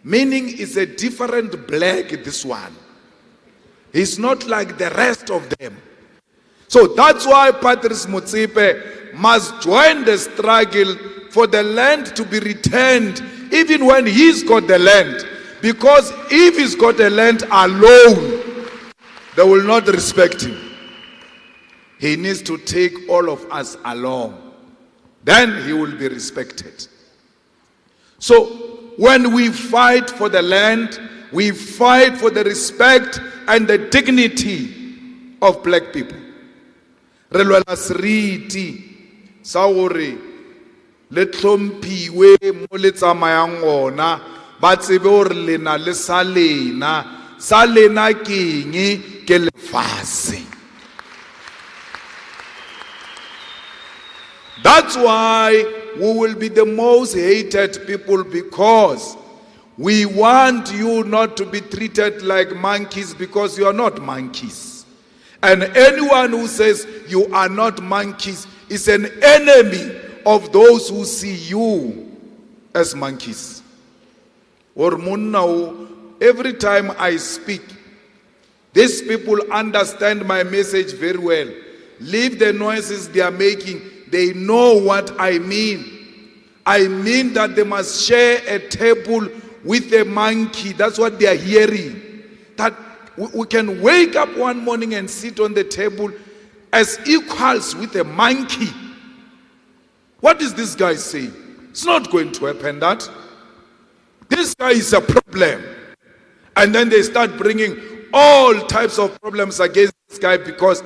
A: meaning it's a different black, this one. He's not like the rest of them. So that's why Patrice Motsepe must join the struggle for the land to be returned, even when he's got the land. Because if he's got the land alone, they will not respect him. He needs to take all of us along. Then he will be respected. So when we fight for the land, we fight for the respect and the dignity of black people. Re lwela seriti sa gore le tlhomphiwe mo le tsamayang gona, ba tsebe gore lena le sa lena keng ke lefase. That's why we will be the most hated people, because we want you not to be treated like monkeys, because you are not monkeys. And anyone who says you are not monkeys is an enemy of those who see you as monkeys. Or every time I speak, these people understand my message very well. Leave the noises they are making. They know what I mean. I mean that they must share a table with a monkey. That's what they are hearing. That we can wake up one morning and sit on the table as equals with a monkey. What is this guy saying? It's not going to happen, that. This guy is a problem. And then they start bringing all types of problems against this guy, because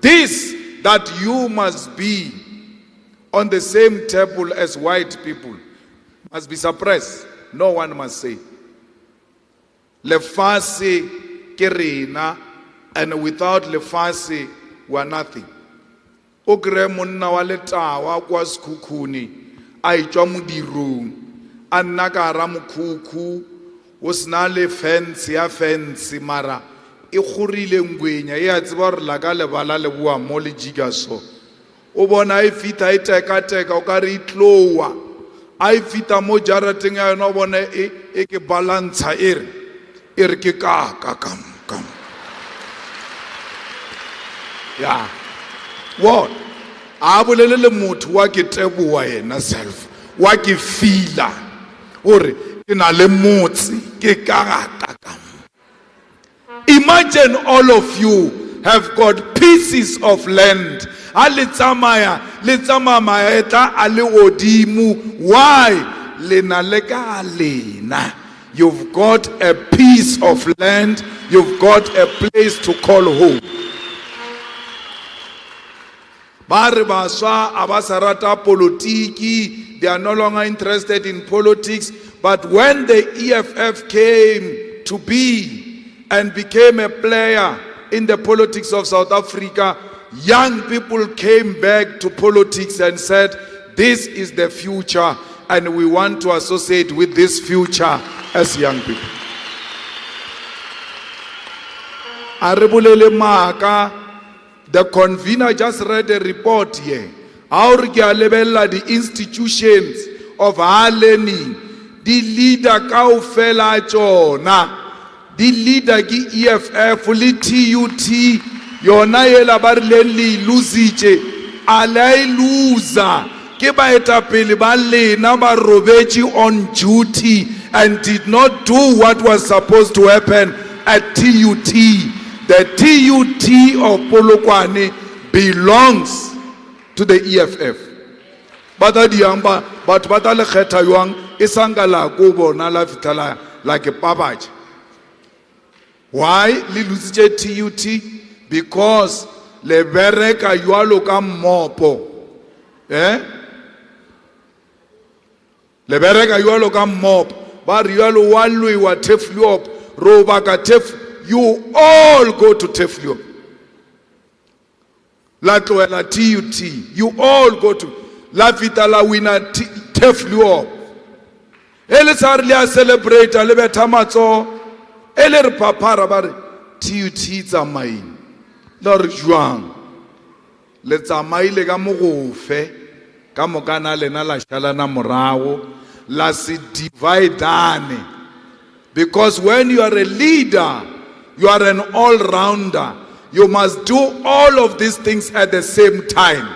A: this, that you must be on the same table as white people, must be suppressed. No one must say. Lefase ke rena, and without lefase we are nothing. O kre monna wa letawa kwa sekhukhuni a itswa modirong a nna ka hara mokhukhu o sena le fence ya fence, mara e kgorile ngwenya e a tseba gore la ka lebala le bua mo le jika so. O bona e fita e teka o ka re itlowa a e fita mo jarateng ya yona, o bona e ke balantsha e re ke ka kam. Yeah. What? A bolele le motho wa ke teboa yena self, wa ke fila ore ke na le motse ke ka kam. Imagine all of you have got pieces of land. Ale tsamaya maeta ale odimu. Why? Lena leka lena. You've got a piece of land. You've got a place to call home. Bare baswa abasarata politiki. They are no longer interested in politics. But when the EFF came to be and became a player in the politics of South Africa, young people came back to politics and said, this is the future, and we want to associate with this future as young people. Arebulele Maka, the convener just read a report here. How the institutions of our learning, the leader kaofela chona, the leader ki EFF, li TUT, yona yela barileli luzije, alai luza, ke ba etapele ba lena ba robetši on duty and did not do what was supposed to happen at TUT. The TUT of Polokwane belongs to the EFF. But batale kheta yuang isangala kubo na la fitala like a babaj. Why? TUT. because le bereka jwalo ka mmopo. Le bereka jwalo ka mmopo. Ba re jwalo wa lwewa Tefliop, roba ka you all go to Tefliop. La tloela TUT, you all go to La Vita La Wina Tefliop. Ele sarlia celebrate le betamato ele re papara ba re TUT tsamai la re jwang le tsamaile ka mogofe ka mokana lena la shalana morago la se divideane, because when you are a leader, you are an all-rounder. You must do all of these things at the same time.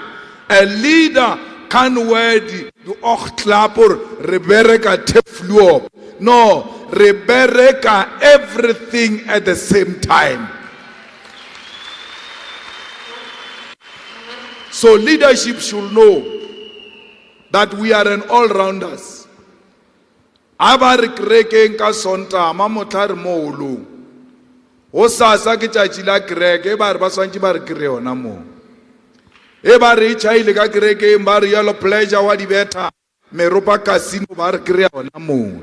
A: A leader can't wear the ochlapor rebereka tefluop. No, rebereka everything at the same time. So leadership should know that we are an all-rounders. Abari kreke nka sonta mamotlar molu. O sasa ke tšatši la kereke ba re ba swantše ba re kere yona mo. E ba re tšhaile ka kerekeng ba re yalo pleasure wa dibeta meropa casino ba re kere yona mo.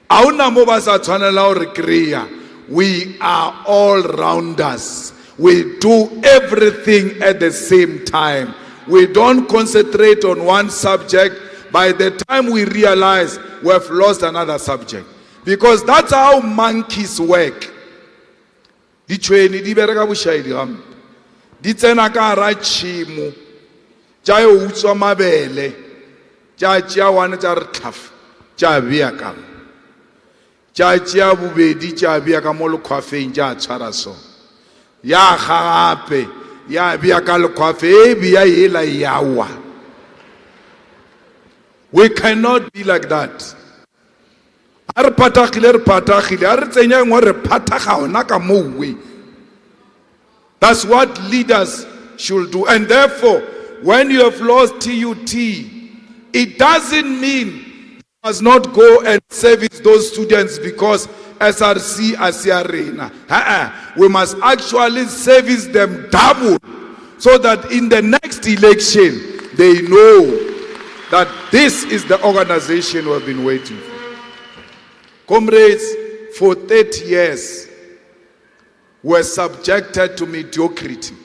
A: A ona mo ba sa tshwanela go re kere. We are all rounders. We do everything at the same time. We don't concentrate on one subject. By the time we realize we have lost another subject. Because that's how monkeys work. Di tšhweni di bereka bošaedi gampe, di tsena ka hara tšhimo tša yo utswa mabele, tša tšea one tša re tlhafa tša bea ka tša tšea bobedi tša bea ka mo lekhwafeng tša tshwara so ya gape ya bea ka lekhwafe e bea yela yawa. We cannot be like that. That's what leaders should do. And therefore, when you have lost TUT, it doesn't mean you must not go and service those students because SRC Asiarena. We must actually service them double so that in the next election, they know that this is the organization we have been waiting for. Comrades, for 30 years, were subjected to mediocrity.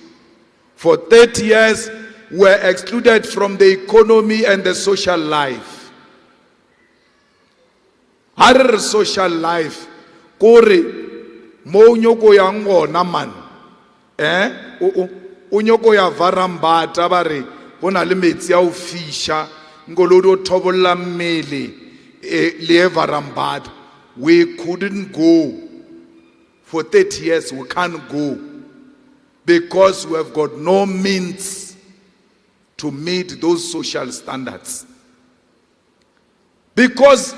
A: For 30 years, were excluded from the economy and the social life. Our social life, kore mo nyoko ya ngona man, unyoko ya varambata bare, bona le metsi ya ofisha, ngolodo tobola mmele le varambata. We couldn't go. For 30 years, we can't go because we have got no means to meet those social standards. Because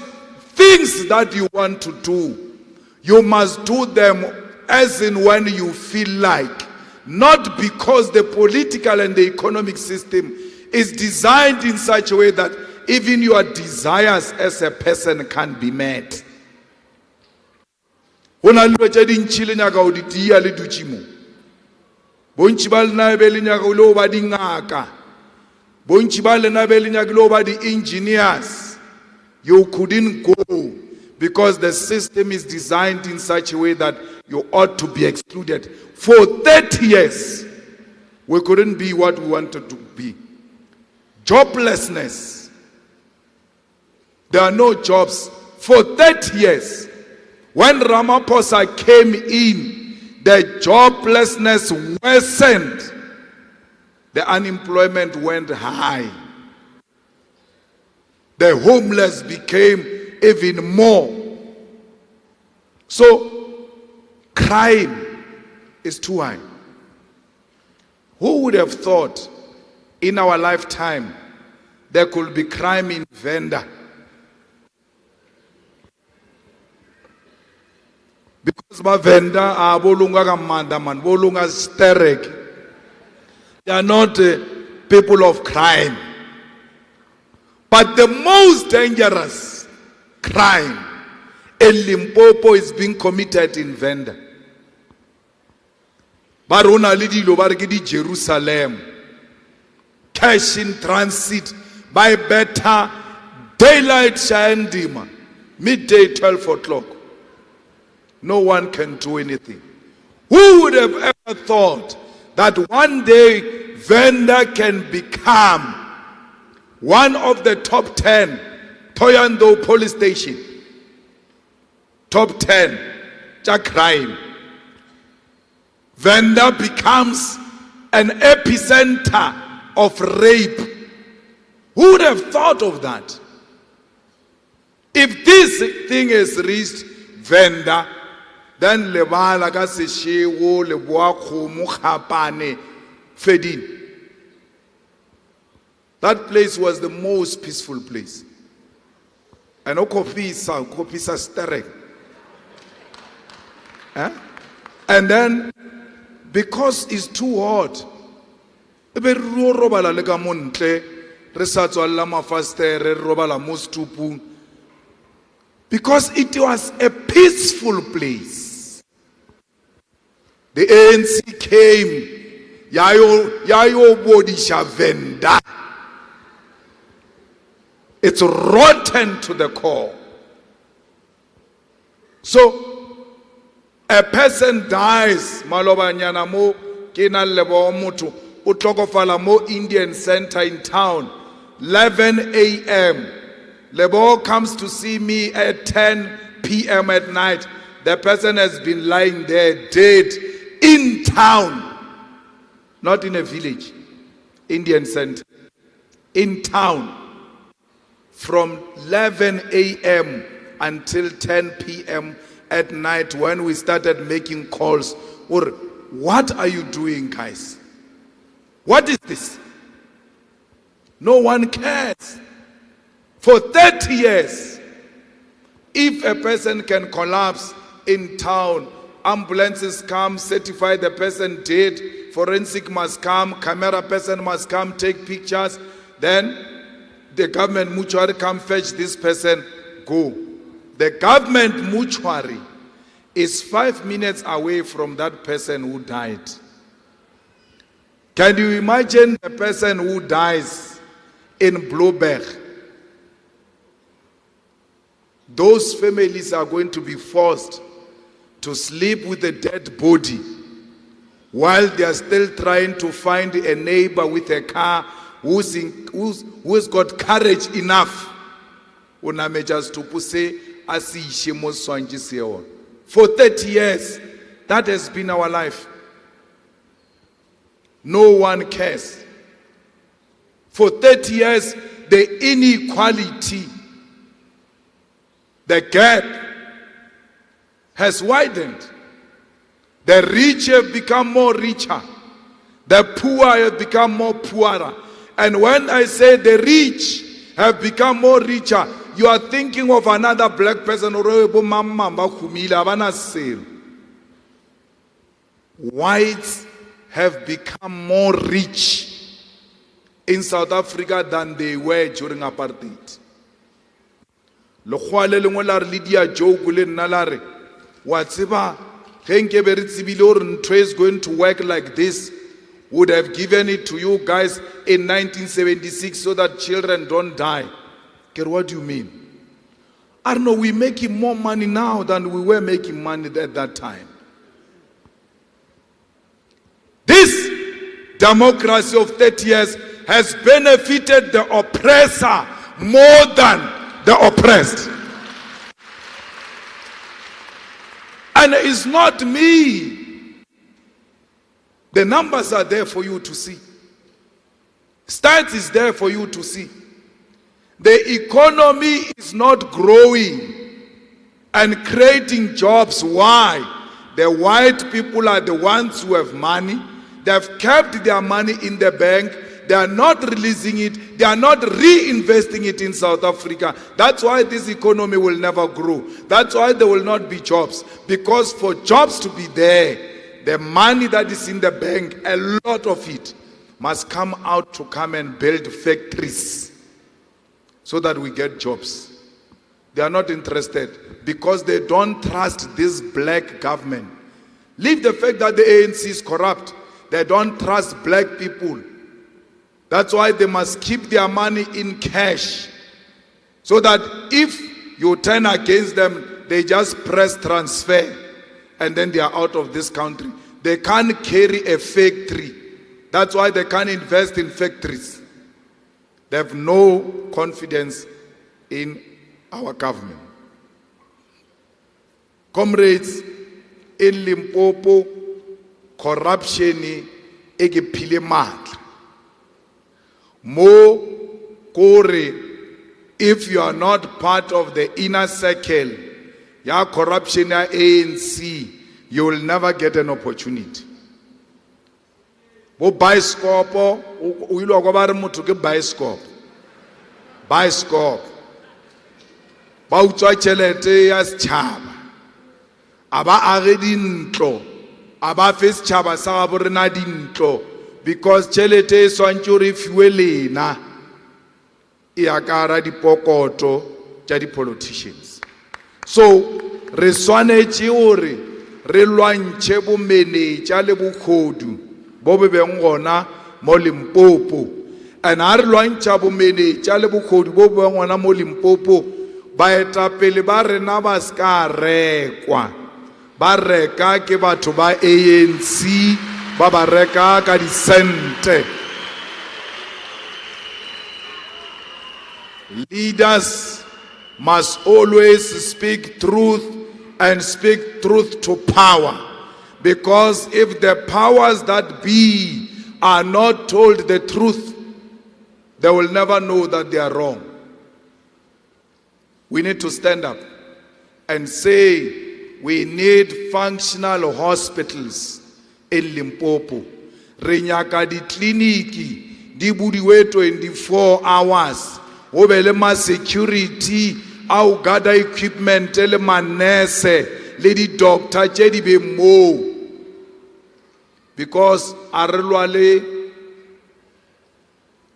A: things that you want to do, you must do them as in when you feel like, not because the political and the economic system is designed in such a way that even your desires as a person can be met. Hona le tše dintšhi nyaka o di tia le dutše mo. Bontši ba lena be le nyaka o ba dingaka. Bontši ba lena be le nyaka o ba di-engineers. You couldn't go because the system is designed in such a way that you ought to be excluded. For 30 years, we couldn't be what we wanted to be. Joblessness. There are no jobs. For 30 years, when Ramaphosa came in, the joblessness worsened. The unemployment went high. The homeless became even more. So, crime is too high. Who would have thought in our lifetime there could be crime in Venda? Because my Venda are bolunga gamanda man, bolunga sterek. They are not people of crime. But the most dangerous crime in Limpopo is being committed in Venda. ba rona le dilo ba re ke di Jerusalem, cash in transit, by better daylight shandima, midday 12 o'clock. No one can do anything. Who would have ever thought that one day Venda can become one of the top 10, Thohoyandou police station, top 10, crime. Venda becomes an epicenter of rape. Who would have thought of that? If this thing has reached Venda, then lebala ka seshego le boa kgomo kgapane fedin. That place was the most peaceful place. And Okopisa stirring. And then, because it's too hot, ebe re robala le ka montle, re sa tswalla mafastere, re robala mo stupung. Because it was a peaceful place. The ANC came, yayo bodisha Venda. It's rotten to the core. So, a person dies, maloba nyana mo, kina lebo mutu, utlokofala mo Indian center in town, 11 a.m. Lebo comes to see me at 10 p.m. at night. The person has been lying there dead in town, not in a village, Indian center, in town. From 11 a.m. until 10 p.m. at night when we started making calls. Or, what are you doing, guys? What is this? No one cares. For 30 years, if a person can collapse in town, ambulances come, certify the person dead, forensic must come, camera person must come, take pictures, then the government mortuary come fetch this person, go. The government mortuary is 5 minutes away from that person who died. Can you imagine the person who dies in Blueberg? Those families are going to be forced to sleep with a dead body while they are still trying to find a neighbor with a car who's got courage enough. For 30 years, that has been our life. No one cares. For 30 years, the inequality, the gap has widened. The rich have become more richer. The poor have become more poorer. And when I say the rich have become more richer, you are thinking of another black person. Whites have become more rich in South Africa than they were during apartheid. Is going to work like this, would have given it to you guys in 1976 so that children don't die. What do you mean? I don't know, we're making more money now than we were making money at that time. This democracy of 30 years has benefited the oppressor more than the oppressed. And it's not me. The numbers are there for you to see. Stats is there for you to see. The economy is not growing and creating jobs. Why? The white people are the ones who have money. They have kept their money in the bank. They are not releasing it. They are not reinvesting it in South Africa. That's why this economy will never grow. That's why there will not be jobs. Because for jobs to be there, the money that is in the bank, a lot of it, must come out to come and build factories so that we get jobs. They are not interested because they don't trust this black government. Leave the fact that the ANC is corrupt. They don't trust black people. That's why they must keep their money in cash. So that if you turn against them, they just press transfer and then they are out of this country. They can't carry a factory. That's why they can't invest in factories. They have no confidence in our government. Comrades, in Limpopo, corruption is pile matla. Mo kore, if you are not part of the inner circle, ya corruption ya ANC, you will never get an opportunity. Bo bioscope, o ilo go ba re motho ke bioscope. Bioscope. Ba utswa tšhelete ya setšhaba. Aba age dintlo. Aba fe setšhaba sa gabo rena dintlo. Because tšhelete e swantse re fiwe lena. E akara dipokoto tša di-politicians. So, re swanetše gore re lwantšhe bomenetša le bokgodu bo be beng gona mo Limpopo. And ha re lwantšha bomenetša le bokgodu bo be beng gona mo Limpopo, baetapele ba rena ba ska rekwa. Ba reka ke batho ba ANC, ba reka ka disente. Leaders must always speak truth and speak truth to power. Because if the powers that be are not told the truth, they will never know that they are wrong. We need to stand up and say we need functional hospitals in Limpopo. Re nyaka di kliniki di budiwe 24 hours. Go be le ma security, au gada equipment le manese le di doctor tše di be mo. Because a re lwale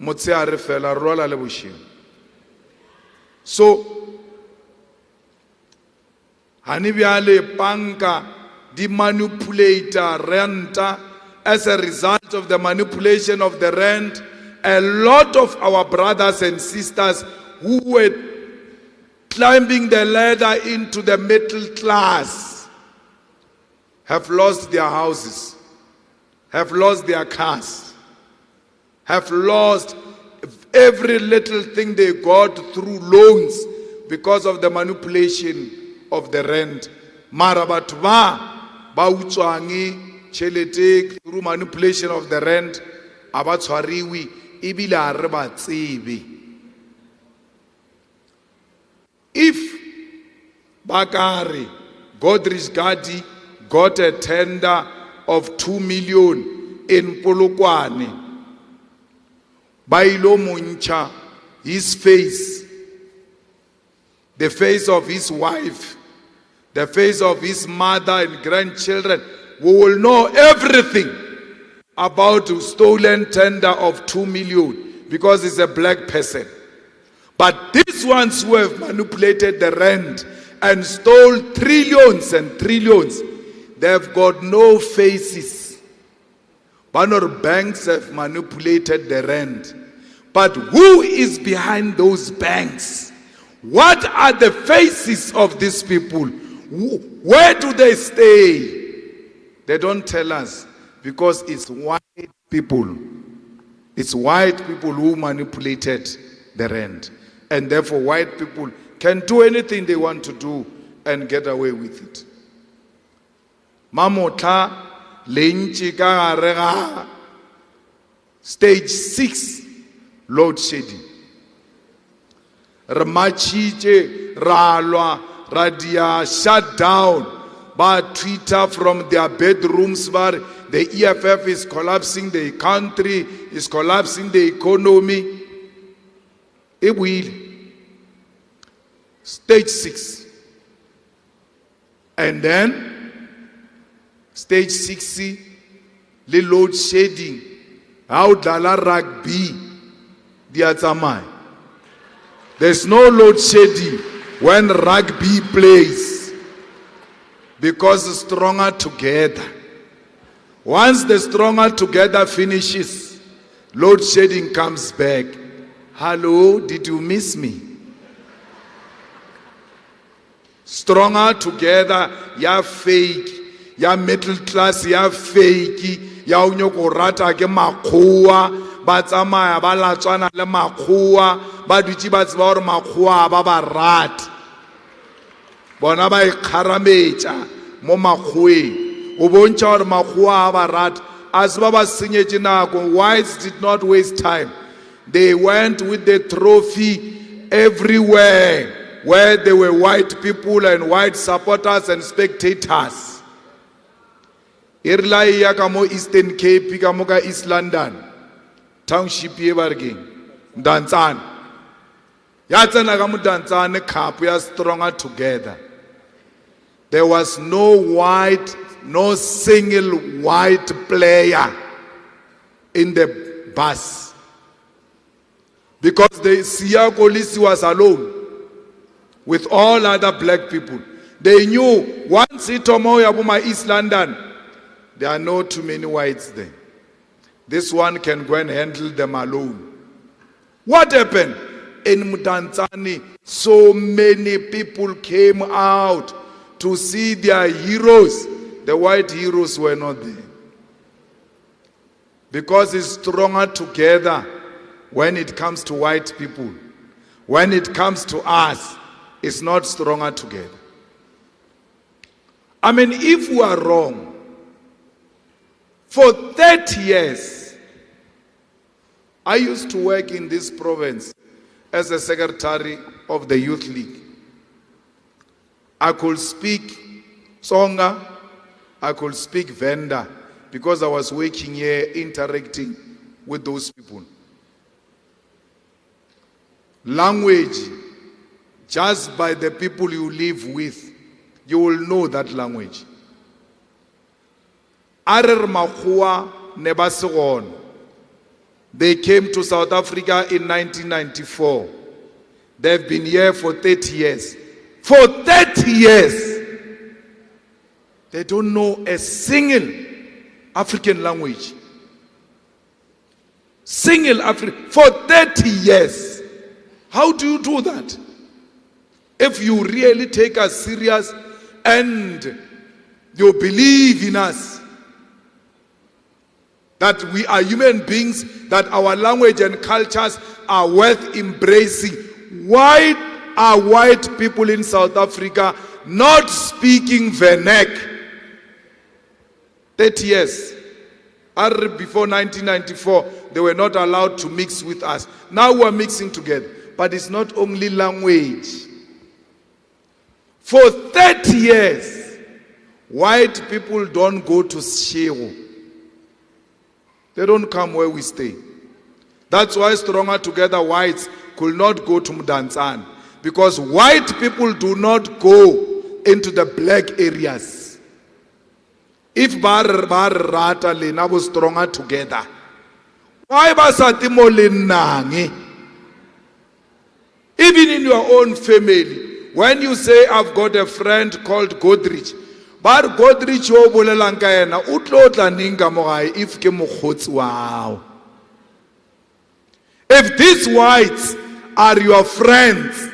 A: motseare fela, re lwala le bošego. So hani bjale banka di manipulata renta. As a result of the manipulation of the rent, a lot of our brothers and sisters who were climbing the ladder into the middle class have lost their houses, have lost their cars, have lost every little thing they got through loans because of the manipulation of the rent. Mara batho ba utswangi tšhelete through manipulation of the rent, aba tshwariwi ebile a re ba tsebe. If Bakari Godrich Gadi got a tender of 2 million in Polokwane, bailo muncha his face, the face of his wife, the face of his mother and grandchildren, we will know everything about the stolen tender of 2 million because he's a black person. But these ones who have manipulated the rent and stole trillions and trillions, they have got no faces. Banner banks have manipulated the rent. But who is behind those banks? What are the faces of these people? Where do they stay? They don't tell us because it's white people. It's white people who manipulated the rent. And therefore white people can do anything they want to do and get away with it. Mamotla lentši ka gare ga stage 6 load shedding. Re matšitše, ra lwa, ra dia shut down. Ba Twitter from their bedrooms, but the EFF is collapsing the country, is collapsing the economy. It will. Stage 6. And then, stage 6, le load shedding. How dala rugby, diatamai. There's no load shedding when rugby plays. Because stronger together. Once the stronger together finishes, load shedding comes back. Hello, did you miss me? Stronger together, ya fake, ya middle class, ya fake, ya unyoko rata ke makhuwa, ba tsamaya ba latswana le makhuwa, ba dutse ba tseba hore makhuwa ba ba rata. Bona ba ikgarametsa mo makhuweng. O bontša hore makhuwa ba rata. As ba ba senyetše nako, whites did not waste time. They went with the trophy everywhere where there were white people and white supporters and spectators. Irla ya ka mo Eastern Cape ka mo ka East London township ye ba re keng Mdantsane ya tsena ka Mdantsane cup ya stronger together. There was no single white player in the bus because the CIC Julius was alone with all other black people. They knew once itomo ya buma East London, there are not too many whites there. This one can go and handle them alone. What happened? In Mdantsane, so many people came out to see their heroes. The white heroes were not there. Because it's stronger together when it comes to white people. When it comes to us, it's not stronger together. I mean, if we are wrong, for 30 years, I used to work in this province as a secretary of the Youth League. I could speak Tsonga, I could speak Venda, because I was working here interacting with those people. Language, just by the people you live with, you will know that language. Arer Makhuwa Nebasegon. They came to South Africa in 1994. They've been here for 30 years. For 30 years! They don't know a single African language. Single African. For 30 years. How do you do that? If you really take us serious and you believe in us, that we are human beings, that our language and cultures are worth embracing. Why are white people in South Africa not speaking vernac? 30 years. Before 1994, they were not allowed to mix with us. Now we are mixing together. But it's not only language. For 30 years, white people don't go to Shego. They don't come where we stay. That's why stronger together whites could not go to Mdantsane. Because white people do not go into the black areas. If bar rata lena was stronger together, why basati molinangi? Even in your own family, when you say I've got a friend called Godrich, but Godrich o bolelang ka ena o tlo tla ninga mo gae if ke mokhotsi wao. If these whites are your friends,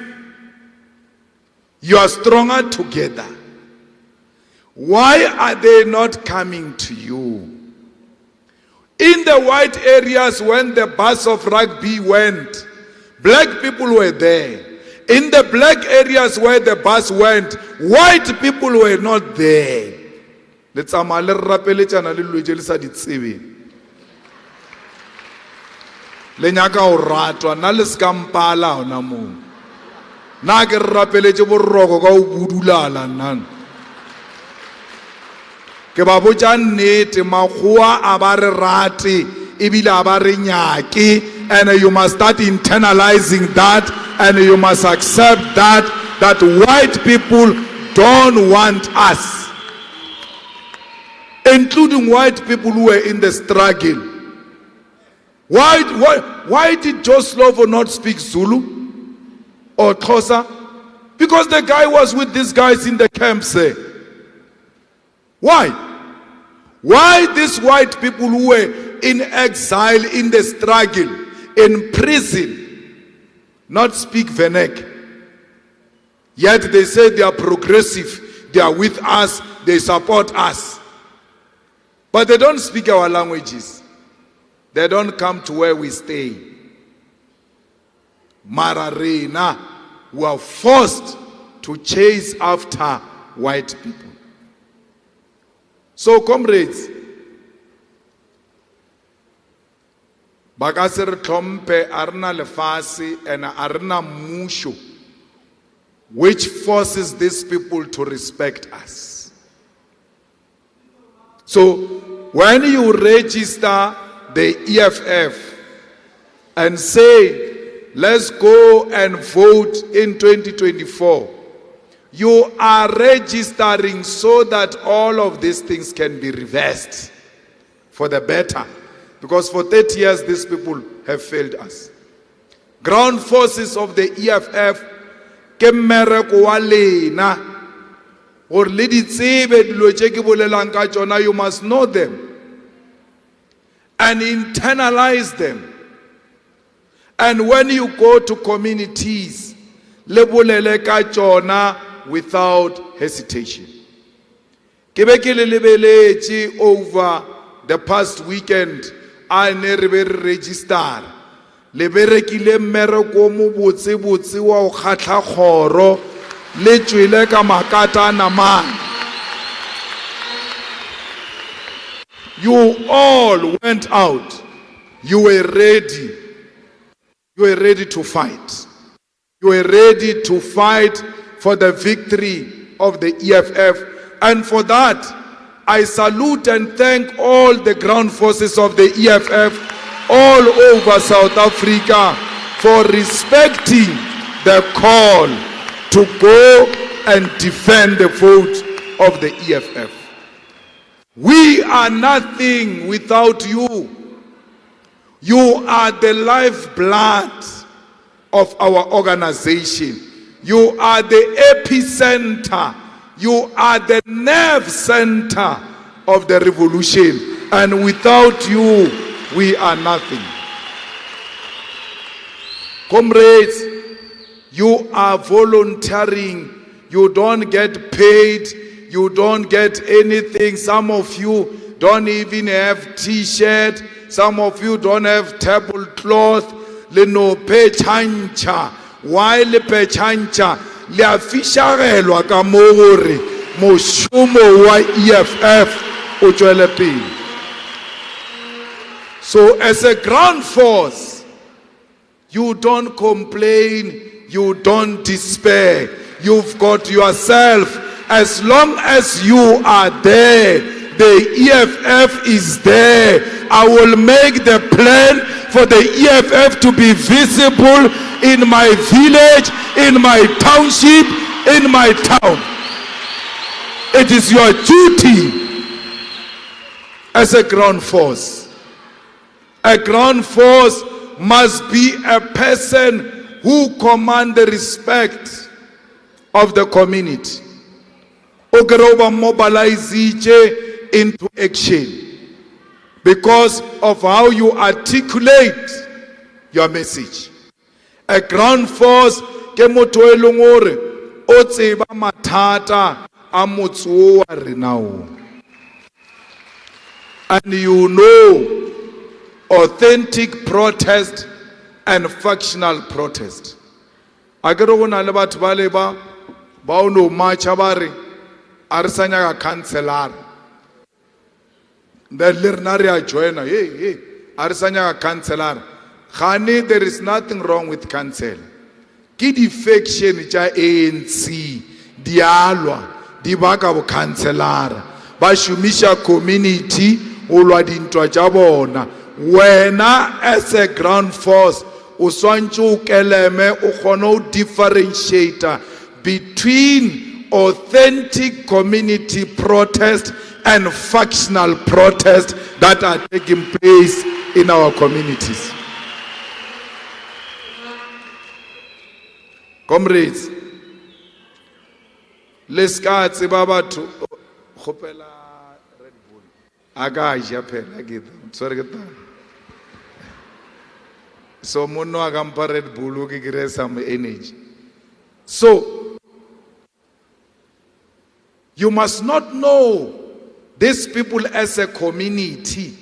A: you are stronger together. Why are they not coming to you? In the white areas, when the bus of rugby went, black people were there. In the black areas where the bus went, white people were not there. Let's lenyaka o ratwa na le skampala ona mo na ke rapeletse boroko ka o budulala nna ke ba botsa nnete makgoa a ba re rate ebile a ba re nyake, and you must start internalizing that, and you must accept that white people don't want us, including white people who were in the struggle. Why did Joe Slovo not speak Zulu or Xhosa? Because the guy was with these guys in the camps there. Why? Why these white people who were in exile, in the struggle, in prison, not speak Venek? Yet they say they are progressive, they are with us, they support us. But they don't speak our languages. They don't come to where we stay. Mararena, we are forced to chase after white people. So, comrades, bakase re tlhompe arna lefase and arna musho which forces these people to respect us. So, when you register the EFF and say, let's go and vote in 2024, you are registering so that all of these things can be reversed for the better. Because for 30 years, these people have failed us. Ground forces of the EFF, ke mmereko wa lena, gore le di tsebe dilo tše ke bolelang ka tšona, you must know them and internalize them. And when you go to communities, le bolele ka tšona without hesitation. Ke be ke le lebeletše over the past weekend, a ne re be re register le berekile mmereko mo botse wa go kgatla kgoro le tšwele ka makata a namane. You all went out. You were ready. You were ready to fight. You were ready to fight for the victory of the EFF. And for that, I salute and thank all the ground forces of the EFF all over South Africa for respecting the call to go and defend the vote of the EFF. We are nothing without you. You are the lifeblood of our organization. You are the epicenter. You are the nerve center of the revolution. And without you, we are nothing. Comrades, you are volunteering. You don't get paid. You don't get anything. Some of you don't even have t-shirt. Some of you don't have tablecloth. Le no pe chancha. Why le pe chancha? Le afisharelwa ka mo gore moshomo wa EFF o tswele pele. So as a ground force, you don't complain, you don't despair. You've got yourself. As long as you are there, the EFF is there. I will make the plan for the EFF to be visible in my village, in my township, in my town. It is your duty as a ground force. A ground force must be a person who commands the respect of the community. Ogeroba mobilize into action because of how you articulate your message. A ground force ke motho e leng gore o tseba mathata a motho wa rena o. And you know authentic protest and factional protest. Akere go na le batho ba le ba o no marcha ba re a re sanya ka councilor. Then le rena re a joina hey a re sanya ka councilor. Khani, there is nothing wrong with council. Ki defection tša ANC dialwa di baka bo councilor ba shumisha community o lwa dintwa tša bona. Wena as a ground force o swantse o keleme o kgone o differentiate between authentic community protest and factional protest that are taking place in our communities. Comrades, let's go tseba batho khopela Aga ja phela ke sorry ke ta. So mono akampa Red Bull ke kire some energy. So you must not know these people as a community.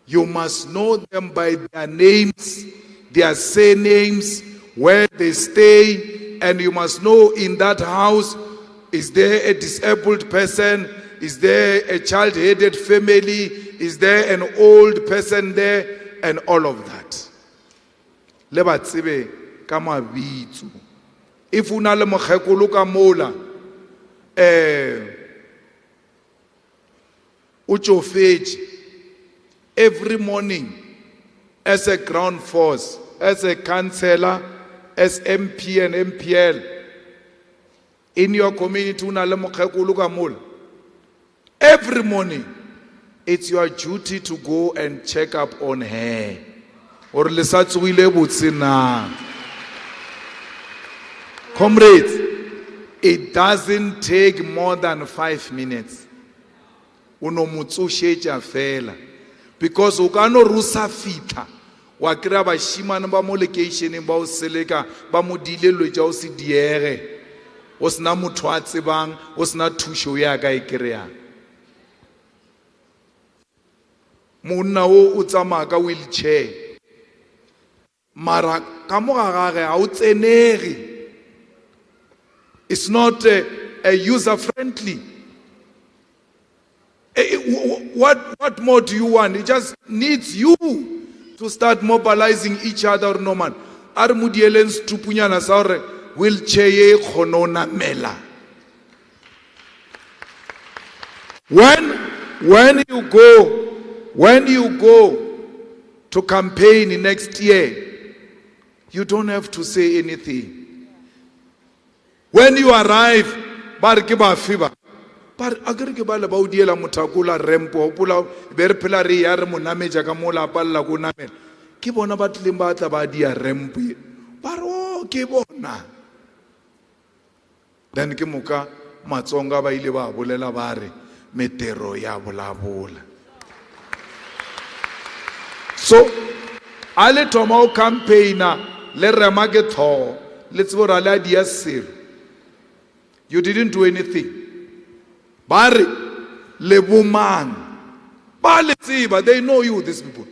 A: You must know them by their names, their surnames, where they stay, and you must know in that house, is there a disabled person? Is there a child-headed family? Is there an old person there? And all of that. Le ba tsebe ka mabitso. If una le mokhekolo ka mola, o tsofetse every morning as a ground force, as a councillor, as MP and MPL in your community, una le mokhekolo ka mola. Every morning, it's your duty to go and check up on her. Or comrades, it doesn't take more than 5 minutes. Because ukano rusa fita wakira ba shimana ba mo location ba o seleka ba mo dilelo ja o se diere o sna motho a tsebang o sna thusho ya ka e kreya. Monna o tsamaya ka wheelchair mara ka mo ga gage a o tsenege. It's not a user friendly. What more do you want? It just needs you to start mobilizing each other. No man ar mudielens tupunyana saure wheelchair ye khonona mela. When you go to campaign next year, you don't have to say anything. When you arrive, bar ke ba fiba bar agere ke ba le ba o diela mothakula rempo pula ber pelari ya re monameja ka mola palla go namela ke bona ba tleng ba tla ba dia rempo bar o ke bona. Then ke moka Matsonga ba ile ba bolela ba re metero ya bolabola. So ale thoma o campaigner le rema ke tho le tsbora la dia sir. You didn't do anything. Bari lebumang. Bali tsiba, they know you, these people.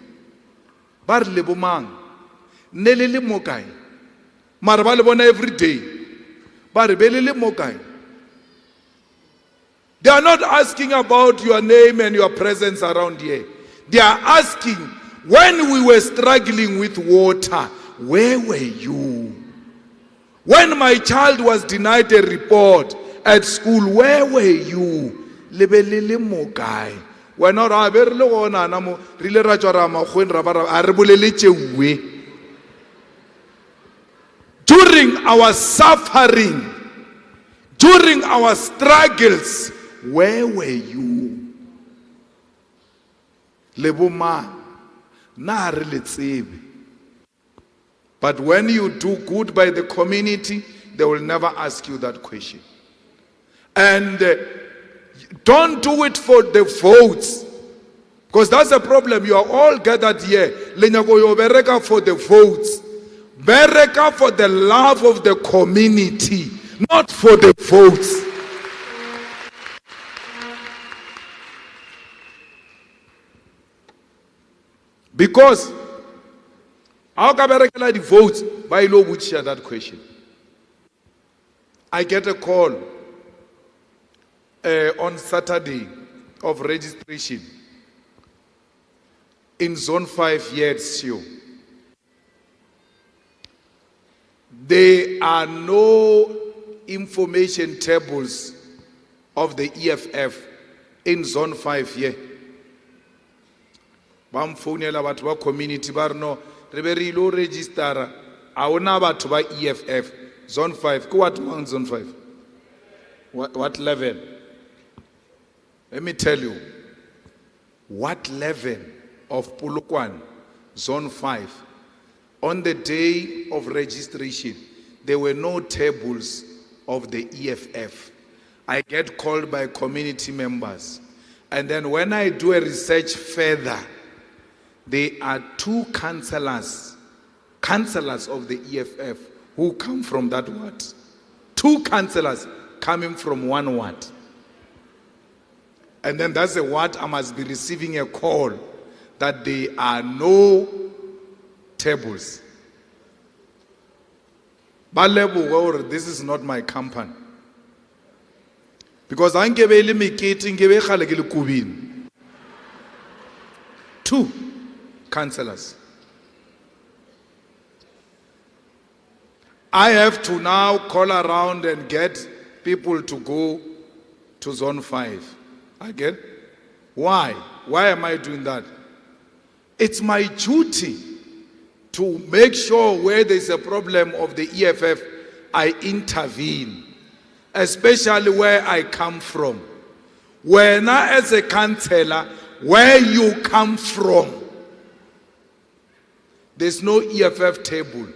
A: Bari lebumang. Nelele mokai. Marabale bona every day. Bari belele mokai. They are not asking about your name and your presence around here. They are asking, when we were struggling with water, where were you? When my child was denied a report at school, where were you? Lebelele mokai. We're not a very low na mo rile rajorama khwen rabara arbolele chewe. During our suffering, during our struggles, where were you? Leboma na re le tsebe. But when you do good by the community, they will never ask you that question. And don't do it for the votes. Because that's the problem. You are all gathered here. Bereka for the votes. Bereka for the love of the community, not for the votes. Because how can I the votes by law would share that question? I get a call on Saturday of registration in Zone 5 here at SIO. There are no information tables of the EFF in Zone 5 here. Bam phone la batho ba community ba reno re be re lo register a ona batho ba EFF Zone 5 ko what one Zone 5 what level? Let me tell you what level of Polokwane Zone 5 on the day of registration there were no tables of the EFF. I get called by community members. And then when I do a research further, there are 2 councillors of the EFF who come from that ward. 2 councillors coming from 1 ward. And then that's a ward I must be receiving a call that there are no tables. Balebo, this is not my company. Because I give a limiting, give a 2 councillors. I have to now call around and get people to go to zone 5. Again? Why? Why am I doing that? It's my duty to make sure where there's a problem of the EFF, I intervene. Especially where I come from. When I, as a councillor, where you come from, there's no EFF table.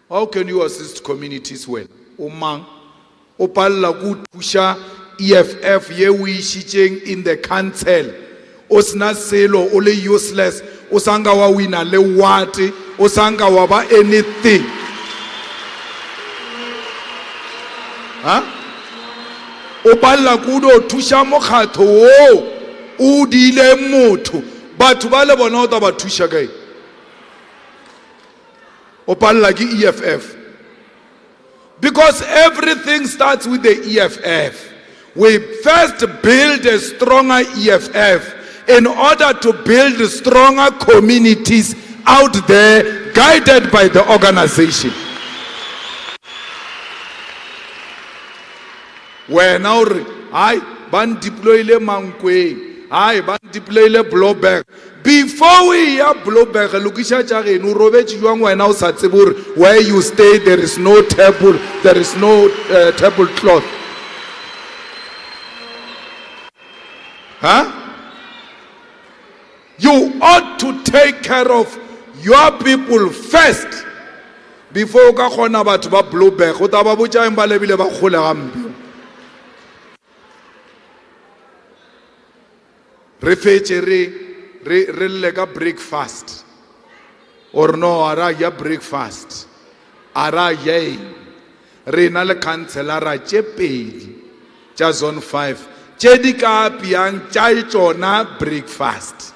A: How can you assist communities well? Omang, opalla good pusha EFF ye wishing in the council. Osna selo ole useless. Osanga wa wina le wati. Osanga wa ba anything. Huh? Opalla kudo tusha mokhato o udile motho. Batho ba le bona o ta ba tusha kae. Opalla ki EFF. Because everything starts with the EFF. We first build a stronger EFF in order to build stronger communities out there guided by the organization. Where now I ban deploy le mankwe, I ban deploy le blowback. Before we have blowback, Lukisha Chari, Nurovech Yuang, now Satsibur, where you stay, there is no table, there is no tablecloth. Huh? You ought to take care of your people first before you can about blowback. Re breakfast or no ara ya breakfast ara ye re na le councillora tše pedi tša zone 5 tše di ka apiang tša tšona breakfast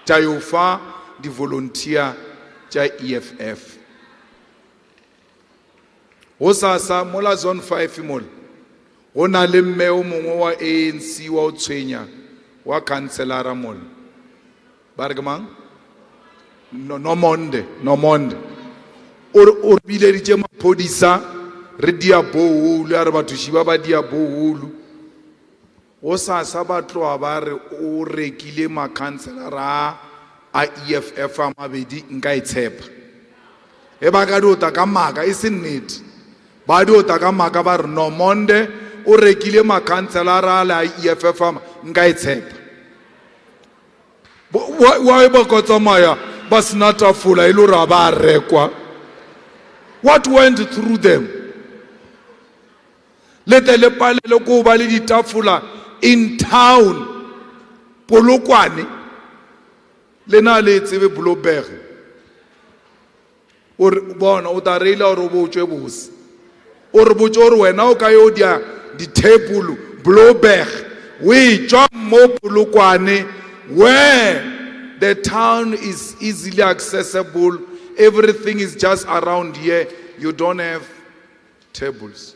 A: tša yo fa di volunteer tša EFF go sasa mola zone 5 mola go na le mme o mongwe wa ANC wa o tshwenya wa councillora mola Bargamang? No monde. Or bile di jema podisa, re dia bohulu, ya re batho shiba ba dia bohulu. O sa batlo a ba re o rekile ma councillora a EFF a mabedi nka itshepa. E ba ka dota ka maka e se nnete. Ba dota ka maka ba re no monde o rekile ma councillora a EFF a nka itshepa. Why bakotsamaya basnata fula ilura ba rekwa? What went through them? Letele palelo ko ba le ditafula in town Polokwane le na le tsebe Blowberg or bona o ta reila o botswe bose o re botse o re wena o ka yo dia di table Blowberg we jump mo Polokwane where the town is easily accessible, everything is just around here, you don't have tables.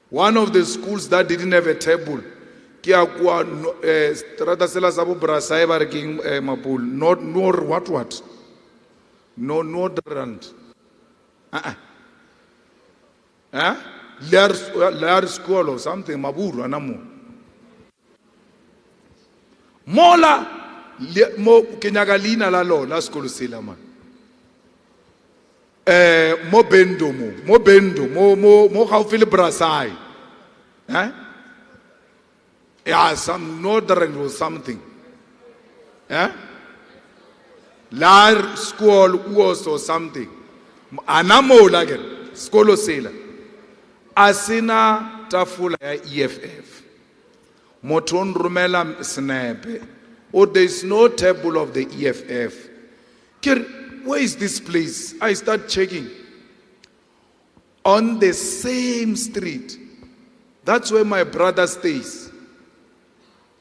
A: One of the schools that didn't have a table, Lear school or something, Maburu, Anamu. Mola mo kenyagalina la lo la skolo sela man mo bendo mo gaufile brasai yeah some northern or something la school was or something anamola ke skolo sela asina tafula ya EFF Moton rumela snipe. Or there is no table of the EFF. Where is this place? I start checking. On the same street. That's where my brother stays.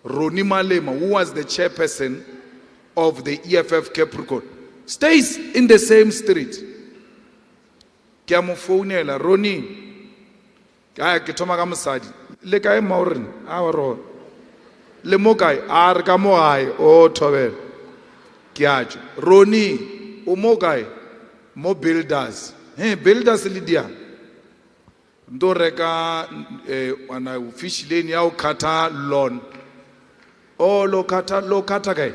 A: Ronnie Malema, who was the chairperson of the EFF Capricorn, stays in the same street. Kiamofonela, Ronnie. Kaya kitoma ka mosadi. Le kae mauren, awaro. Le mo kae, ar ka mo gae, o thobela. Kiajo. Ronnie, o mo kae? Mo builders. Builders le dia. Ndo reka wana fish lane ya ukata lawn. Oh, lo kata kae.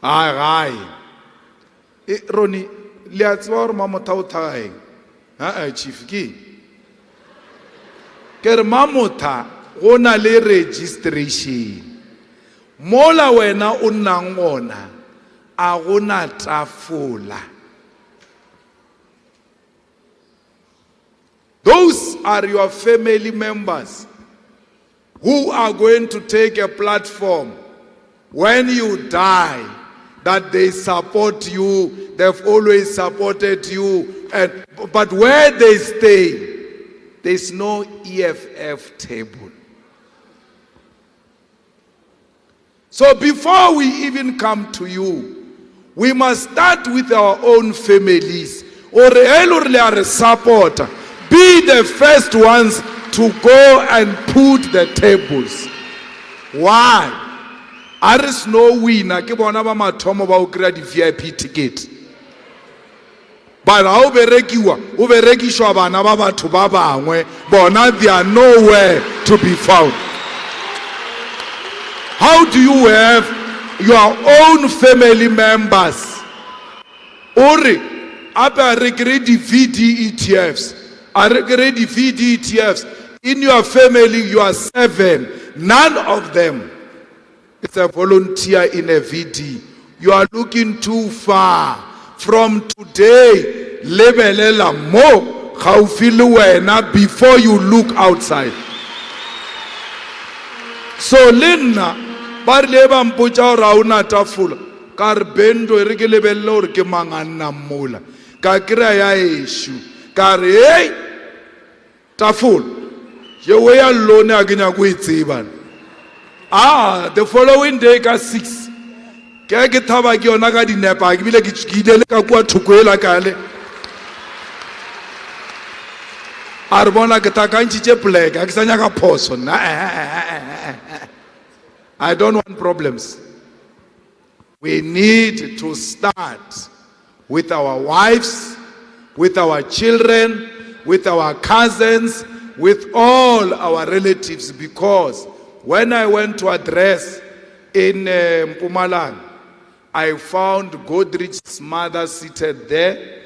A: Ai. Ronnie, le a tseba gore mamotha o thagaeng. Chief ki. Ke re mamotha go na le registration. Mola wena o nnang gona a go na tafola. Those are your family members who are going to take a platform when you die, that they support you, they've always supported you, but where they stay, there's no EFF table. So before we even come to you, we must start with our own families. Or support. Be the first ones to go and put the tables. Why? There is no winner. Ke bona ba mathomo ba o kry di VIP ticket. But how berekishwa bana ba batho ba bangwe, bona they are nowhere to be found. How do you have your own family members? Ori, apa regret the VDETFs. I regret the VDETFs. In your family, you are 7. None of them is a volunteer in a VD. You are looking too far. From today, lebelela mo gaufile wena before you look outside. So lenna ba rile ba mpotsa gore a una tafula ka re bendo re ke lebelele gore ke mang a nna mmola ka kry-a ya eshu ka re hey tafula yewe ya lone a ke nyaka go e tseba. The following day ka 6 ke thaba ke yona ka dinepa ke bile ke ile ka kwa thoko ela kale a re bona ke takantšitše pleka ke sa nyaka phoso nna. I don't want problems. We need to start with our wives, with our children, with our cousins, with all our relatives, because when I went to address in Mpumalanga, I found Godrich's mother seated there,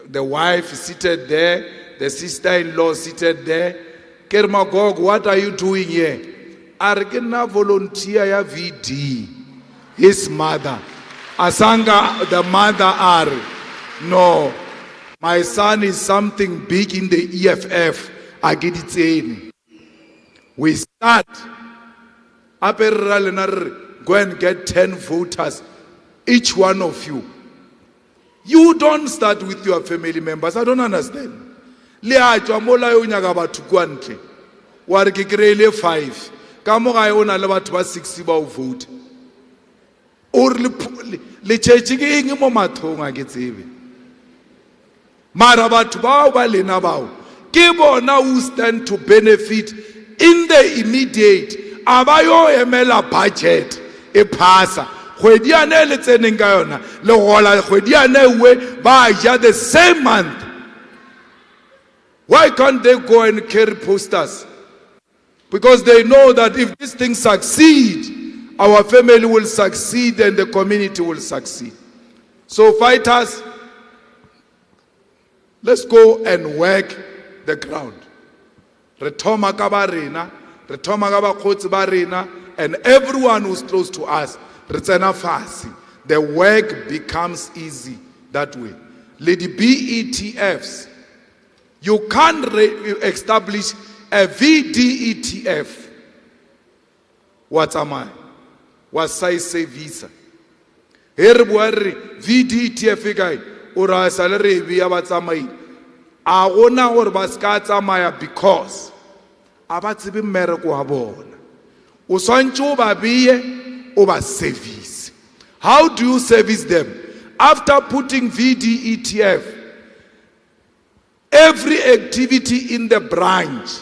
A: the wife seated there, the sister-in-law seated there. Kermagog, what are you doing here? Argena volunteer ya VD. His mother. Asanga, the mother are. No. My son is something big in the EFF. I get it in. We start. Go and get 10 voters. Each one of you. You don't start with your family members. I don't understand. Leacho mola yo nyaga batho kwa ntle. Wa re ke kry-ile 5. Ka mo gae o na le batho ba 60 ba o vote. O re le tšetše ke eng mo mathong a ke tsebe. Mara batho bao ba lena bao ke bona who stand to benefit in the immediate. Aba yo emela budget e phasa. Kgwedi ane le tseneng ka yona le gola kgwedi ane we ba ja the same month. Why can't they go and carry posters? Because they know that if this thing succeed, our family will succeed and the community will succeed. So fighters, let's go and work the ground. Retoma ka ba rena, retoma ka bakgotsi ba rena, and everyone who's close to us, re tsena fase. The work becomes easy that way. Lady BETFs, you can't establish a VDETF wa tsamaya wa CIC visa he re bua re VDTF kae o ra sa le re be ya ba tsamai a gona gore ba ska tsamaya because a ba tsebe mmereko wa bona o swantse o ba beye o ba service. How do you service them? After putting VDETF, every activity in the branch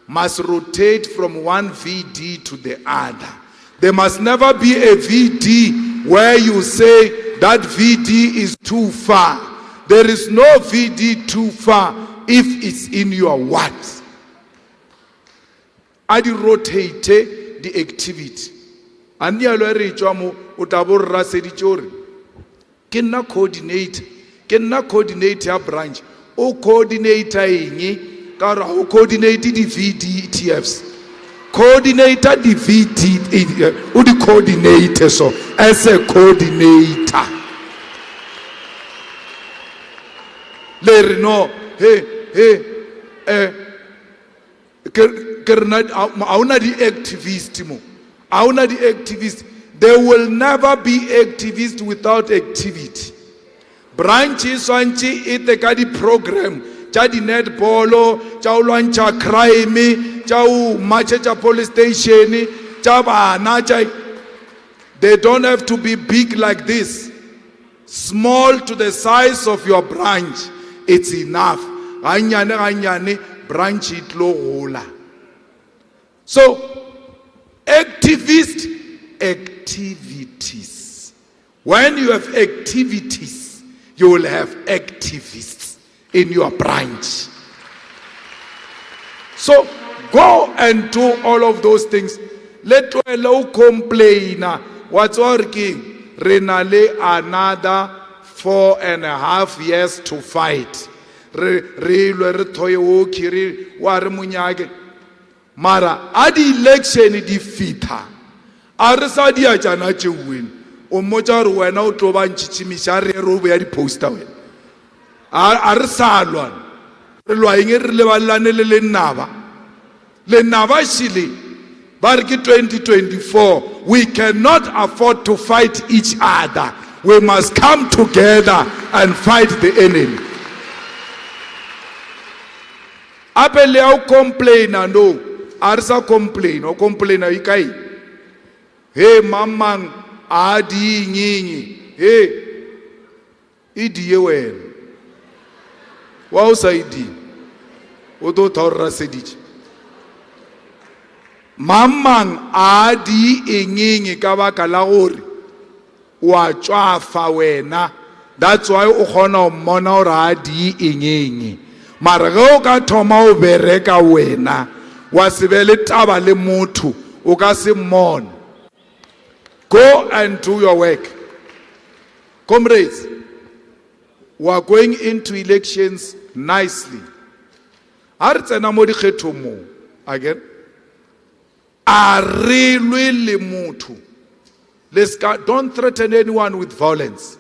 A: must rotate from one VD to the other. There must never be a VD where you say that VD is too far. There is no VD too far if it's in your words. Adi rotate the activity. Andi alo re tswa mo o taborra seditjore. Ke nna coordinator ya branch. O coordinator eng ka ra o coordinate di VDTFs. Coordinator the VD o di coordinator so as a coordinator. Le no auna di activist mo. Auna di activist. There will never be activist without activity. Branches wanchi ite ka di program cha di netball cha ulwancha crime cha march cha police station cha bana cha. They don't have to be big like this. Small to the size of your branch, it's enough. Ganyane branch itlo gola. So activities. When you have activities, you will have activists in your branch. So go and do all of those things. Let allow complain. What's working? Renale another 4.5 years to fight. Mara adi election defeater. Arisa dia jana che win. O moja ro wena o tlo ba ntshitshimisha re ro be ya di poster wena. Arisa lwana. Re lwa eng re le balane le naba. Le naba shili. Barki 2024, we cannot afford to fight each other. We must come together and fight the enemy. Apele au complain no. Arsa complain o complain ikai. Hey mamang adi nyinyi. Hey idi yewen. Wa usaidi. Odo taura sedich. Mamang adi nyinyi ka baka la gore wa tswafa wena. That's why o khona o mona o ra adi nyinyi. Mara go ka thoma o bereka wena. Wasibele taba le motho o ka se mmona. Go and do your work. Comrades, we are going into elections nicely. Artsena mo di kgetho mo again. Arilwe le motho. Don't threaten anyone with violence.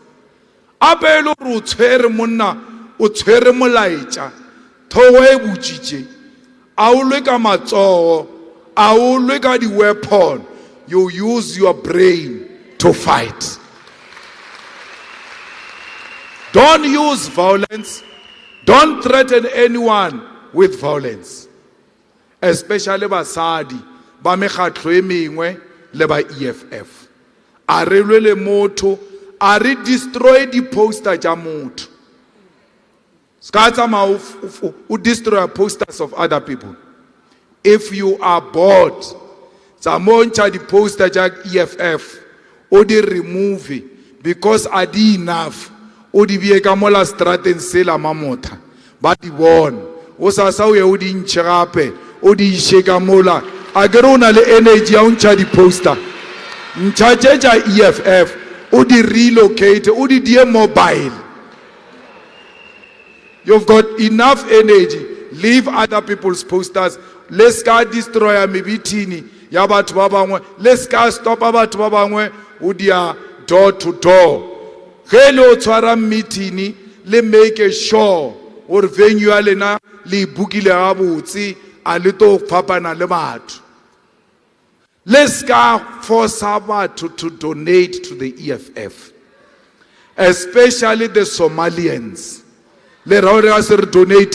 A: Abelo ru tshwere monna o tshwere molaetsa. Thowe e butsitse. Aulwe ka matsogo, aulwe ka di weapon. You use your brain to fight. Don't use violence. Don't threaten anyone with violence. Especially basadi, ba mekgatlo e mengwe le ba EFF. A re lwe le motho, a re destroy di poster tša motho. Skatama who destroy posters of other people. If you are bored, Samoncha the poster jack EFF, or the remove because adi enough, or the Viekamola Straten Sela Mamota, but the one, Osasawe Udin Cherape, Odi Shekamola, Agrona le energy uncha the poster. Nchajeja EFF, Odi relocate, Odi dear mobile. You've got enough energy. Leave other people's posters. Let's go destroy a mibitini. Yabatu babangwe. Let's go stop abatu babangwe. Udia door to door. Hello twara mitini. Le make sure. Or venue alena. Li bugile abutsi. A little papa na le matu. Let's go force batho to donate to the EFF, especially the Somalians. Le donate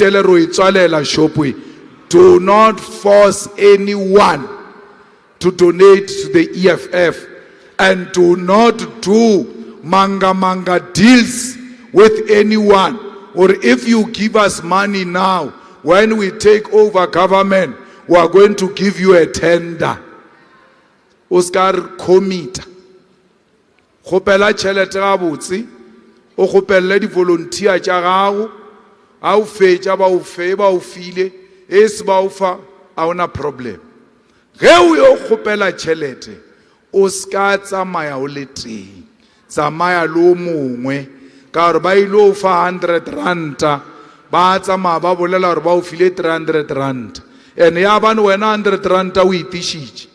A: do not force anyone to donate to the EFF, and do not do manga deals with anyone. Or if you give us money now, when we take over government, we are going to give you a tender. Oscar Komita. Khopela tšhelete gabotse, o khopelle di volunteer tša gago, a o fetša ba o fe ba o file, e se ba o fa a ona problem. Ge o yo khopela tšhelete, o ska tsamaya o le teng, tsamaya le o mongwe, ka gore ba ile o fa 100 ranta, ba tsamaya ba bolela gore ba o file 300 ranta, and ya bane wena 100 ranta o itišitše.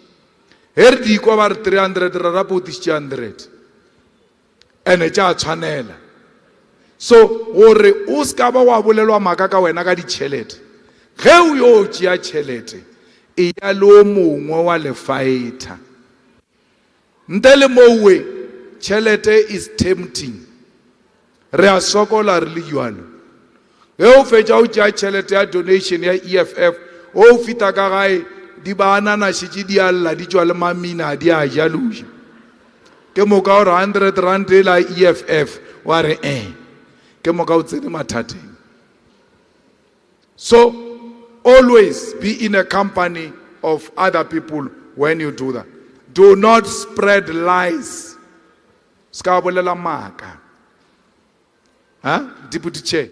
A: Her di kwa ba re 300 ra po tišitše 100, ene tša tshwanela. So gore o ska ba wa bolelwa maka ka wena ka ditšhelete, ge o yo tšea tšhelete e ya le o mongwe wa lefaetha. Ntle le mowe tšhelete is tempting, re a sokola re le jalo. Ge o fetša o tšea tšhelete ya donation ya EFF, o fita ka gae di banana šitše di alla di tšwa le mamina di a jaluša. Ke moka gore 100 rand e la EFF wa re ke moka o tsene mathateng. So always be in a company of other people when you do that. Do not spread lies. Ska bolela maaka. Deputy Chair.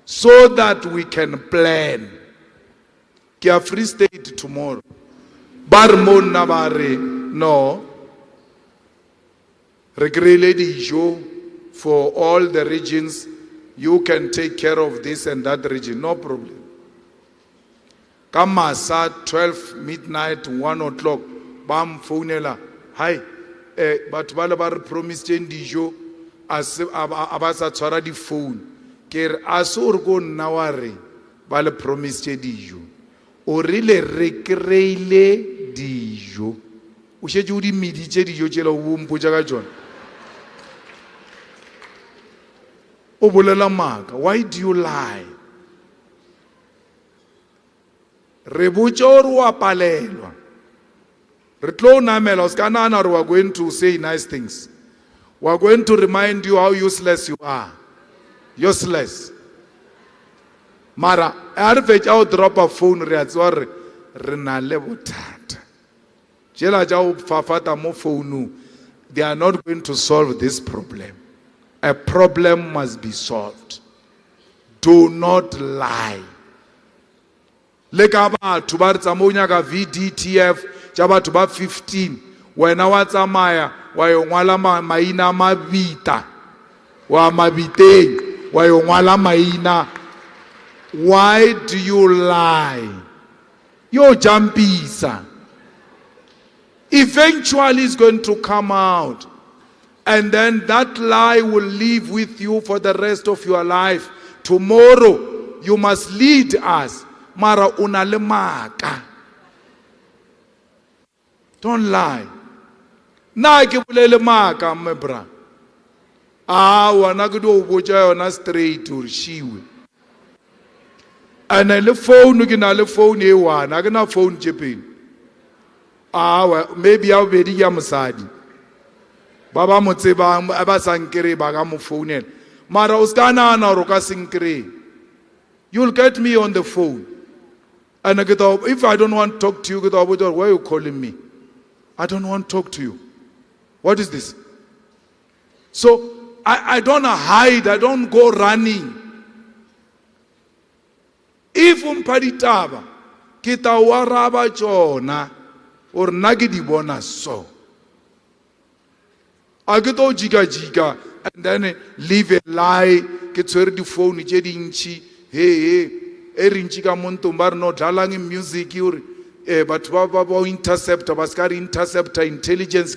A: So that we can plan. Kia Free State tomorrow. Barmon Nabare, no. Regrele dijo for all the regions. You can take care of this and that region, no problem. Kamasa 12 midnight 1 o'clock. Bam phonela. Hi. But balabar promised dijo as abasa tsara di phone. Ker asur go naware bale promise dijo o rile re kreile dijo o shetse o di miditse dijo tšela o bompotša ka tšona o bolela maaka. Why do you lie? Re botše gore o a palelwa, re tlo namela o ska nana gore we are going to say nice things. We are going to remind you how useless you are. Useless. Mara, I fetch out drop a phone re a tswa re na le bothata. Jela ja o fafata mo phone, they are not going to solve this problem. A problem must be solved. Do not lie. Le ka batho ba re tsamonya ka VDTF tša batho ba 15, wena wa tsamaya wa yo ngwala maina mabita wa mabiteng. Why do you lie? You're jumpisa. Eventually it's going to come out. And then that lie will live with you for the rest of your life. Tomorrow you must lead us. Mara unalemaka. Don't lie. Na ke bolele maka mebra. Wana kudo uboja yona straight or shiwe. And le phone ke na le phone e wana ke na phone jepeng. Maybe I'll be ya mosadi. Baba mo tseba ba sankere ba ka mo phone. Mara uskana na ro ka sinkere. You'll get me on the phone. And if I don't want to talk to you, why are you calling me? I don't want to talk to you. What is this? So I don't hide, I don't go running. If umpaditaba, kita waraba chona, or nagi di bona so. I get all jiga, and then leave a lie, get where the phone, jedinchi, hey, erinchi ka montumbar no dalang music, but baba interceptor, baskari interceptor intelligence.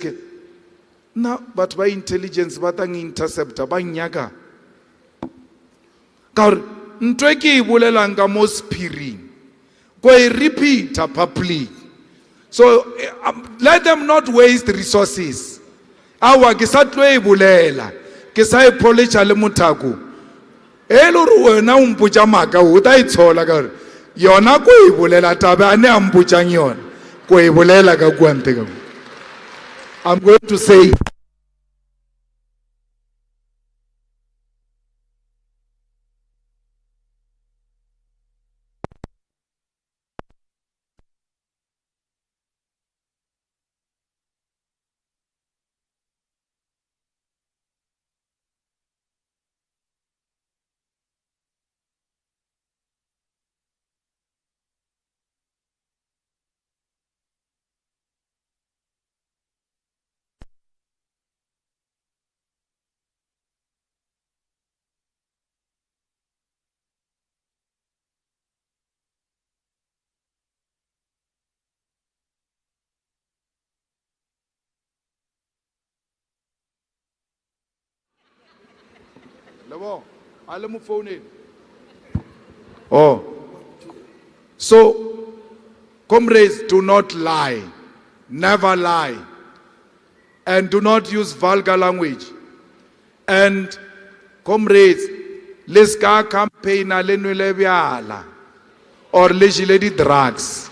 A: na batho ba intelligence ba tang interceptor ba nyaka ka gore ntwe ke e bolelang ka mo sphiring go e repeata public. So let them not waste resources. Awa ke sa tlo e bolela ke sa e policha le mothako e lo re wena o mpotsa maka o ta itshola ka gore yona go e bolela tabe ane a mpotsang yona go e bolela ka kwante ka. I'm going to say oh, so comrades, do not lie, never lie, and do not use vulgar language. And comrades, let's go campaign le nwele byala or le jile di drugs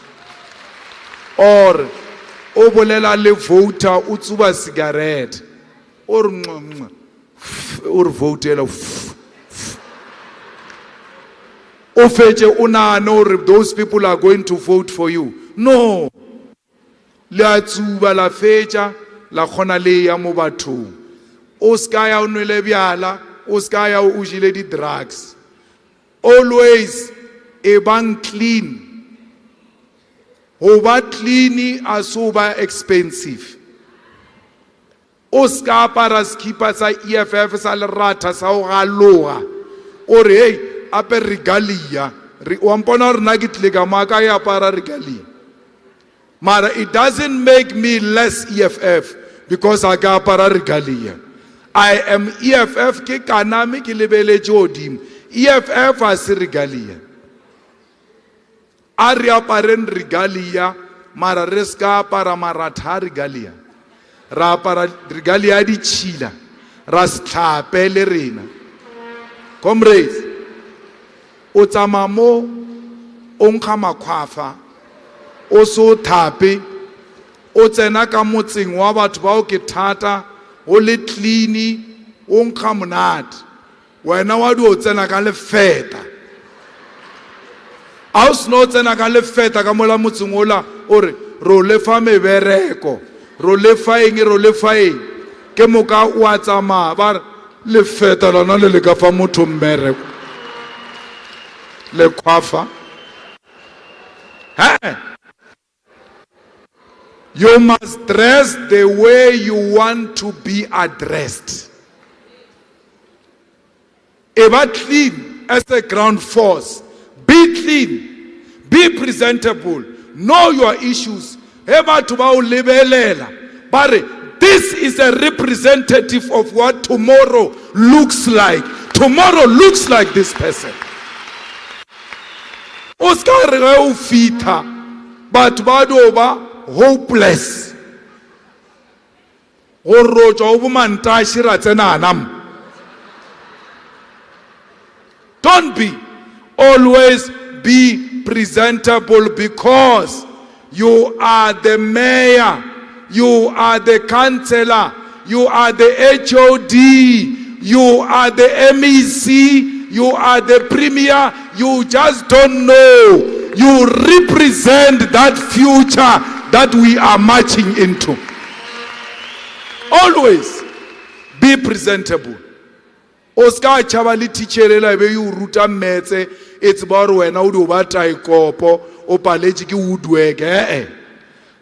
A: or o bolela le voter o tsuba cigarette or vote those people are going to vote for you. No. La tsuba la fecha la khona le ya mo bathong. O ska ya o nwele byala, o ska ya o jile di drugs. Always e bang clean. Ho ba clean aso ba expensive. O ska para skipa sa EFF sa lerata sa o galoga o re hey ape regalia wa mpona re na ke tle ka maka ya para regalia mara it doesn't make me less EFF because I ka para regalia. I am EFF ke kaname ke lebeletse odimo. EFF a se regalia a re aparen regalia mara re ska para maratha regalia ra para regalia di chila ra stlhape le rena. Comrades, o tsama mo o nkga makhwafa o so thape o tsena ka motseng wa batho ba o ke thata o le clean o nkga monate wena wa di o tsena ka lefeta a o sno tsena ka lefeta ka mola motseng ola ore ro lefa mebereko ro lefa eng ke moka wa tsama ba lefeta lona le ka fa motho mbereko le khwafa. You must dress the way you want to be addressed. Eba clean as a ground force. Be clean. Be presentable. Know your issues. Eba tuba ulebelela. But this is a representative of what tomorrow looks like. Tomorrow looks like this person. Oscar Reufita, but Badoba hopeless. Don't be. Always be presentable because you are the mayor, you are the councillor, you are the HOD, you are the MEC, you are the premier, you just don't know. You represent that future that we are marching into. Always be presentable. Oscar Chavali teacherela be you ruta metse it's about when I do what I kopo o paleji ki woodwork ge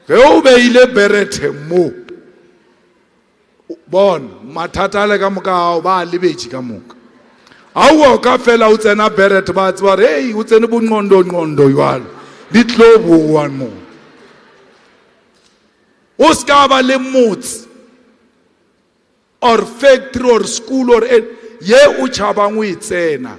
A: o beile berete mo bon matata le ka moka ba lebetsi ka moka awu ka fela o tsena beret ba tswa hey o tsene bonqondo yalo ditlobo one more o ska ba le motse or factory or school or ye o chabang o e tsena.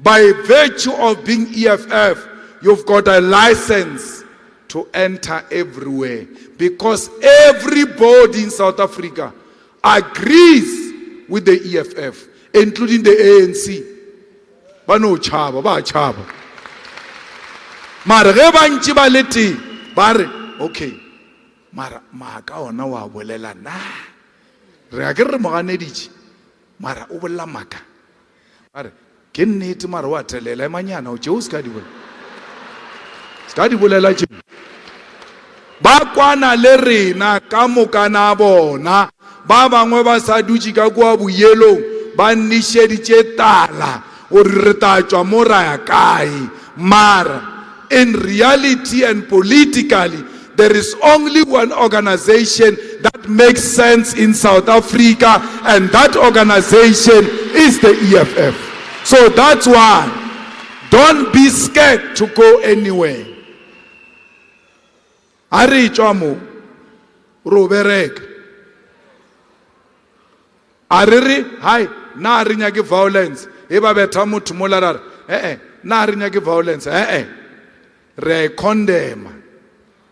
A: By virtue of being EFF, you've got a license to enter everywhere, because everybody in South Africa agrees with the EFF, including the ANC. Bano chaba, ba chaba. Mara ge ba ntse ba lete ba re okay, mara maka ona wa bolela na re a ke re moganeditše mara o bolela maka ba re ke nnete mara wa thelela manyana o tšeo se ka di bolela tše ba kwana le rena ka mokana bona ba bangwe ba sa dutše ka kua boyelong ba nnišeditše tala gore re tla tšwa mo ra ya kae. Mara in reality and politically, there is only one organization that makes sense in South Africa, and that organization is the EFF. So that's why, don't be scared to go anywhere. Ari chamo roberek. Ariri hai na rinya ke violence. Eba betha motho mo larara. Na rinya ke violence. Re condemn.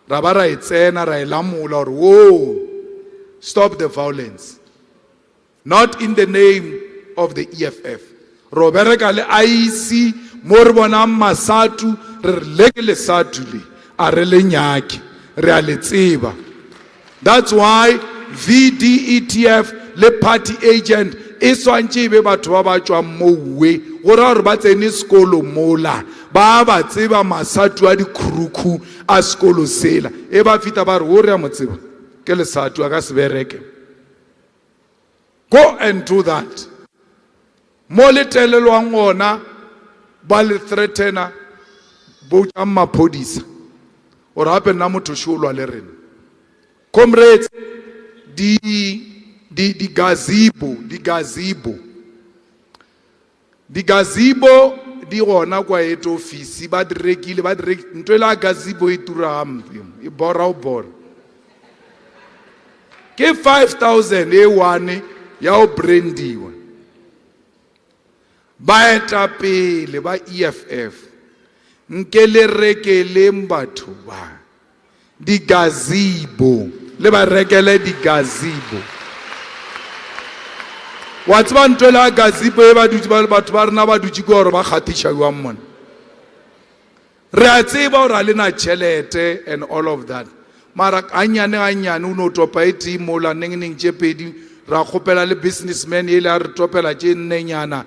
A: Rabara itsena ra ilamula or whoa. Stop the violence. Not in the name of the EFF. Robereka le IEC morbona masatu re legele satuli are le nyaki re a le tseba. That's why VDETF le party agent e swantse be batho ba ba tswa mowe gore ba tsene sekolo mola ba ba tseba masatu a dikhuruku a sekolo sela e ba fita ba re o re a motseba ke le satu a ka se bereke. Go and do that. Mo le telelwang ona ba le threatena bo tsa maphodisa o ra hape na motho shulwa le rena. Comrades, the gazebo di gona kwa et office ba direkile ntwe la gazebo e tura ampe e bora o bora ke 5,000 e one ya o brandiwa ba eta pele ba EFF nke le rekele batho ba di gazebo le ba rekele di gazebo. What's one to la gazebo e ba dutse ba batho ba rena ba dutse go re ba khatisha wa mmona re a tseba o ra le na chelete and all of that, mara anyane uno topa eti mola neng tshepedi ra khopela le businessman ile a re topela tše nnenyana.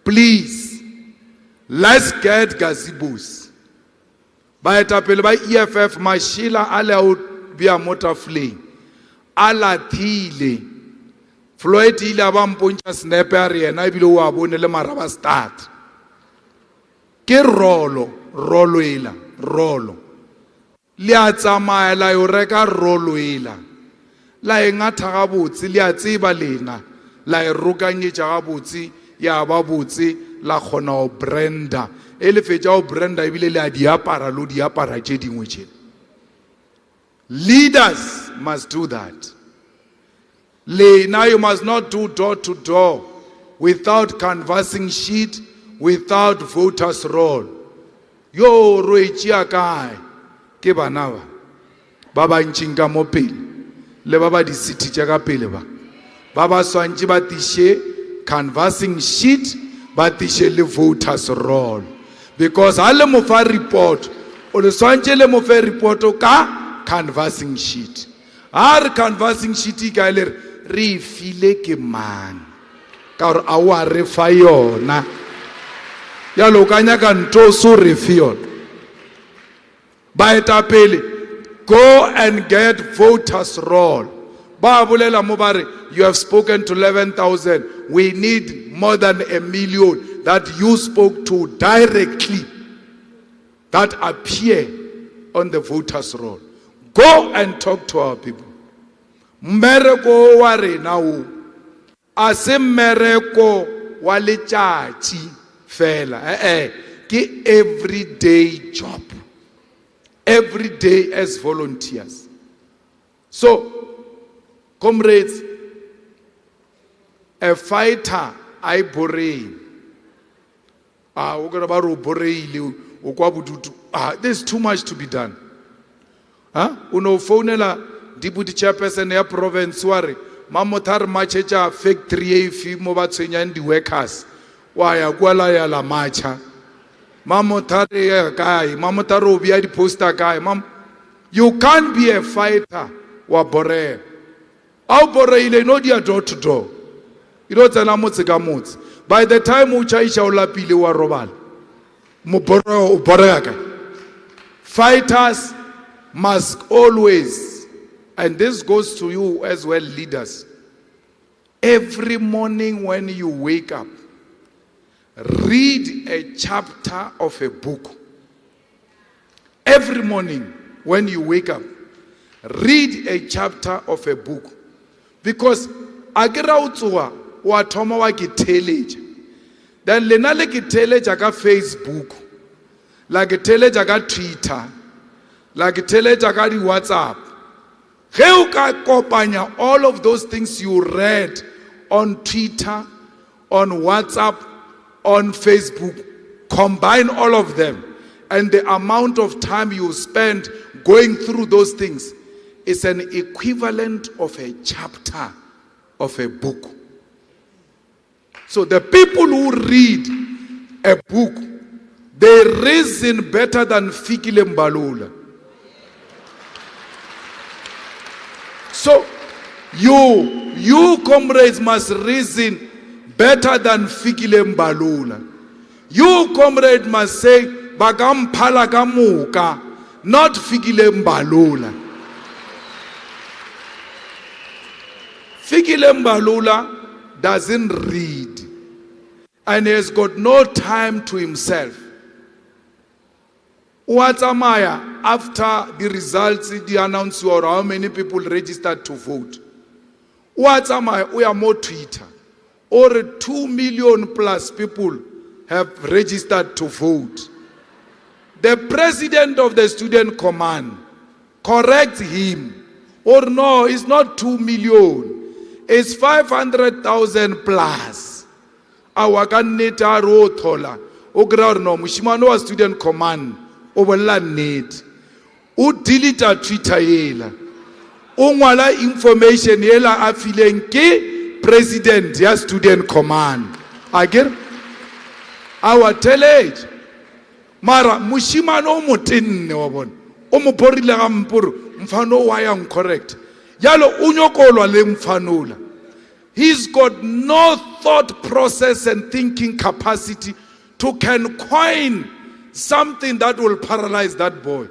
A: Please, let's get gazebos. Ba etapele ba EFF mashila ale o bia motor flee ala thile Floyd ile a ba mpontša sniper yena ebile o a bone le maraba start ke rolo le a tsamaya la yo reka rolo ela la e ngatha gabotse le a tseba lena la e rokanyetša gabotse ya ba botse la kgona o brenda e le fetša o brenda ebile le a diapara lo diapara tše dingwe tše. Leaders must do that. Now you must not do door to door without canvassing sheet, without voters roll. Yo roichia kai ke bana ba ba ntšhinka mo pele le ba ba di city tša ka pele ba ba swantše ba tiše canvassing sheet ba tiše le voters roll, because ha le mo fa report o le swantše le mo fa report ka canvassing sheet. Har canvassing sheet ka le re file ke man ka gore a wa re fa yona ya lo ka nyaka nto so re fiona ba eta pele go and get voters roll ba bolela mo ba re you have spoken to 11,000, we need more than 1 million that you spoke to directly that appear on the voters roll. Go and talk to our people. Mmereko wa rena o a se mmereko wa letšatši fela ke everyday job, every day as volunteers. So Comrades, a fighter, I borei. There's too much to be done. Unofonela deputy chairperson ya province ware mamothar machecha factory efi mo ba tsenyang di workers wa ya kwala ya la macha mamothar ya kai mamothar o bia di poster kai you can't be a fighter wa bore au bore ile no dia door to door ilo tsena motse ka motse by the time o chaisha o lapile wa robala mo bore o bore ka fighters must always, and this goes to you as well, leaders, every morning when you wake up, read a chapter of a book. Every morning when you wake up, read a chapter of a book. Because agira utsuwa wa thoma wa kiteleja. Then lena le kiteleja ka Facebook, la kiteleja ka Twitter, like Telegram, WhatsApp. All of those things you read on Twitter, on WhatsApp, on Facebook, combine all of them, and the amount of time you spend going through those things is an equivalent of a chapter of a book. So the people who read a book, they reason better than Fikile Mbalula. So, you comrades must reason better than Fikile Mbalula. You comrades must say, Bagampala Gamuka, not Fikile Mbalula. Fikile Mbalula doesn't read and has got no time to himself. Watamaya, after the results, the announce or how many people registered to vote. Watamaya, we are more Twitter. Or 2 million plus people have registered to vote. The president of the student command corrects him. Or no, it's not 2 million. It's 500,000 plus. Our candidate Thola. Ogra no, Mushimano was student command. Overla need u delete Twitter yela u ngwala information yela a fileng ke president ya student command again our tellage mara mushimano motenne wa bona o mo borile ga mporo mfano wa yang correct yalo unyokolwa le mfanola. He's got no thought process and thinking capacity to can coin something that will paralyze that boy.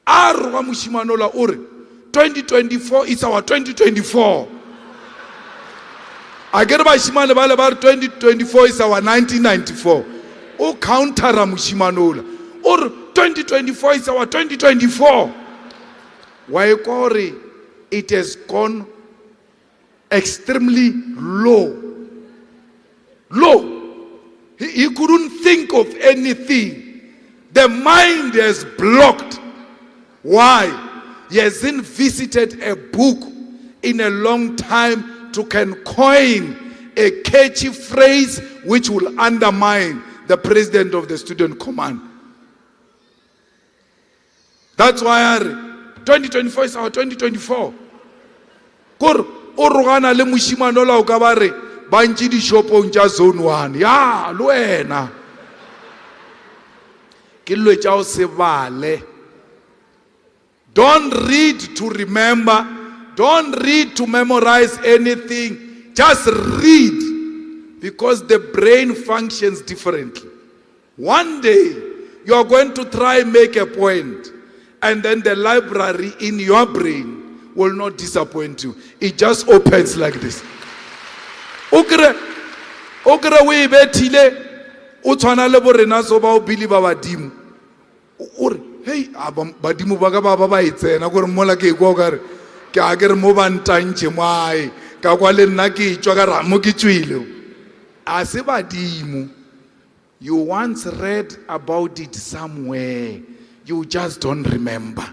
A: Arwa mushimanola uri 2024 is our 2024. Agere ba shimane bale ba 2024 is our 1994. O countera mushimanola uri 2024 is our 2024. Why kore it has gone extremely low. He couldn't think of anything. The mind is blocked. Why? He hasn't visited a book in a long time to can coin a catchy phrase which will undermine the president of the student command. That's why 2024 is our 2024. Kor orugana le mushimanola ukabare banchi di shopong cha zone 1 ya luena kilwe chao sebale. Don't read to remember, don't read to memorize anything, just read, because the brain functions differently. One day you are going to try make a point, and then the library in your brain will not disappoint you. It just opens like this. Okre we betile o tshwana le borena so ba o bili ba badimo. Hey, badimo ba ka ba itsena gore mola ke go gare ke a ke re mo ba ntantše mai ka kwa le nna ke tswa ka ramo ke tswile. A se badimo. You once read about it somewhere, you just don't remember.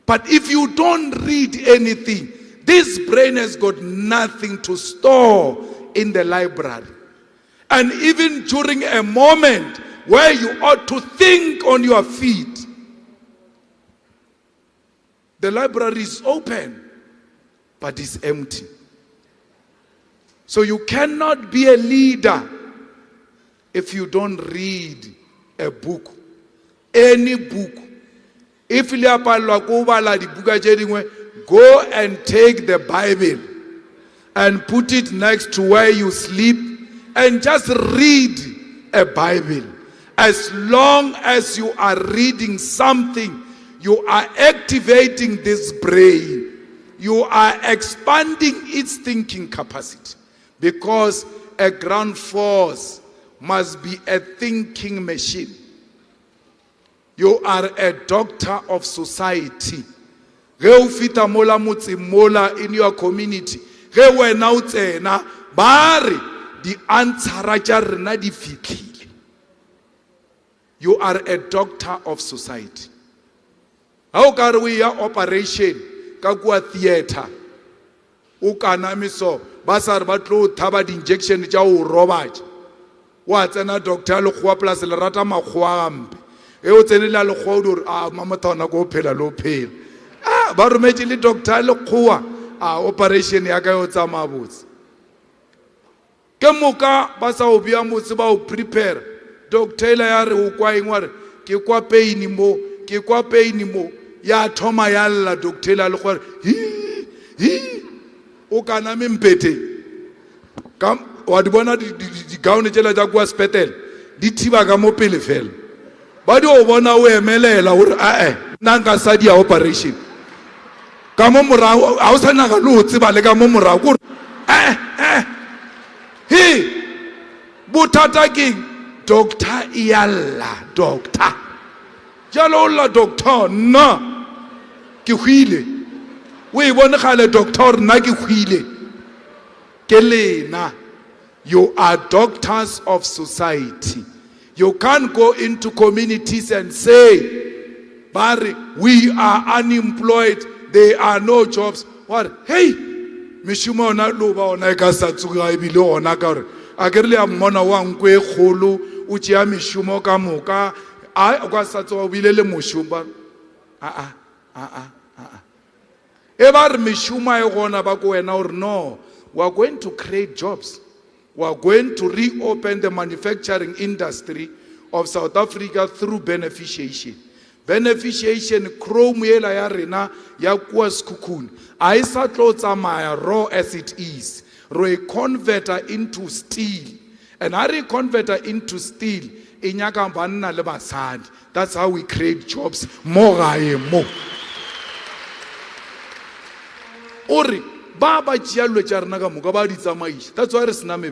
A: But if you don't read anything, This brain has got nothing to store in the library. And even during a moment where you ought to think on your feet, the library is open, but it's empty. So you cannot be a leader if you don't read a book, any book. If you go and take the Bible and put it next to where you sleep and just read a Bible. As long as you are reading something, you are activating this brain. You are expanding its thinking capacity, because a ground force must be a thinking machine. You are a doctor of society. Ge o fita mola motse mola in your community, ge wena o tsena ba re di answera tša rena di fitlhile. You are a doctor of society. Ha o ka re o ya operation ka kua theater, o kana miso ba sa re ba tlo thaba di injection tša o robatša, wa tsena doctor le khoa plus le rata makgoa gampe e o tsenela le khoa o di a mamothona go phela lo phela ba rometse le doctor le khoa operation ya ka yo tsamaya botse ke moka ba sa o bia motse ba o prepare. Doctor ya re o kwa eng wa re ke kwa pain mo ya thoma ya lla doctor le gore hi o kana mempete ka wa di bona di gown tsela tsa kwa hospital di thiba ka mo pele fela ba di o bona o emelela gore nna nka sa dia operation ka mo morago a o sana ga lo tseba le ka mo morago gore bothata king doctor ialla doctor jalo la doctor no ke hwile o e bone gale doctor nna ke hwile ke lena. You are doctors of society. You can't go into communities and say, Barry, we are unemployed, there are no jobs. What? Hey, Mishuma na luba ona ka satsuga ibile ona ka re a ke re le mmona wa nkwe kholo o tšea mishumo ka moka a kwa satsuga ibile le moshumba e ba re mishuma e gona ba ko wena or no, we are going to create jobs. We are going to reopen the manufacturing industry of South Africa through beneficiation. Beneficiation, chrome yela ya rena ya kwa skukun. Aisa tlo tsamaya raw as it is. Re converter into steel. And a re converter into steel, inyaka banna le basadi. That's how we create jobs. Mo gae mo. Ori. That's why there is no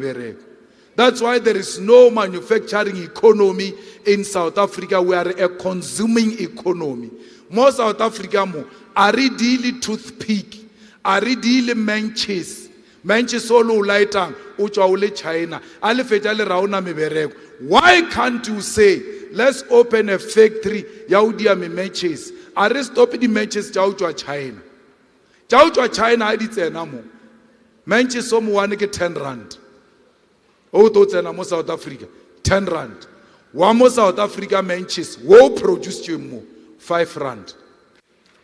A: That's why there is no manufacturing economy in South Africa. We are a consuming economy. More South Africa mo are really toothpick, are really menches solo lighting uchaule China. Ale fetale rauna mebereko. Why can't you say let's open a factory yaudia me menches? Are stop the menches chauchwa China. Chauchwa China adi tsena mo. Menches somo wane ke 10 rand. O to tsena mo South Africa 10 rand. One mo South Africa menches wo produce you mo 5 rand.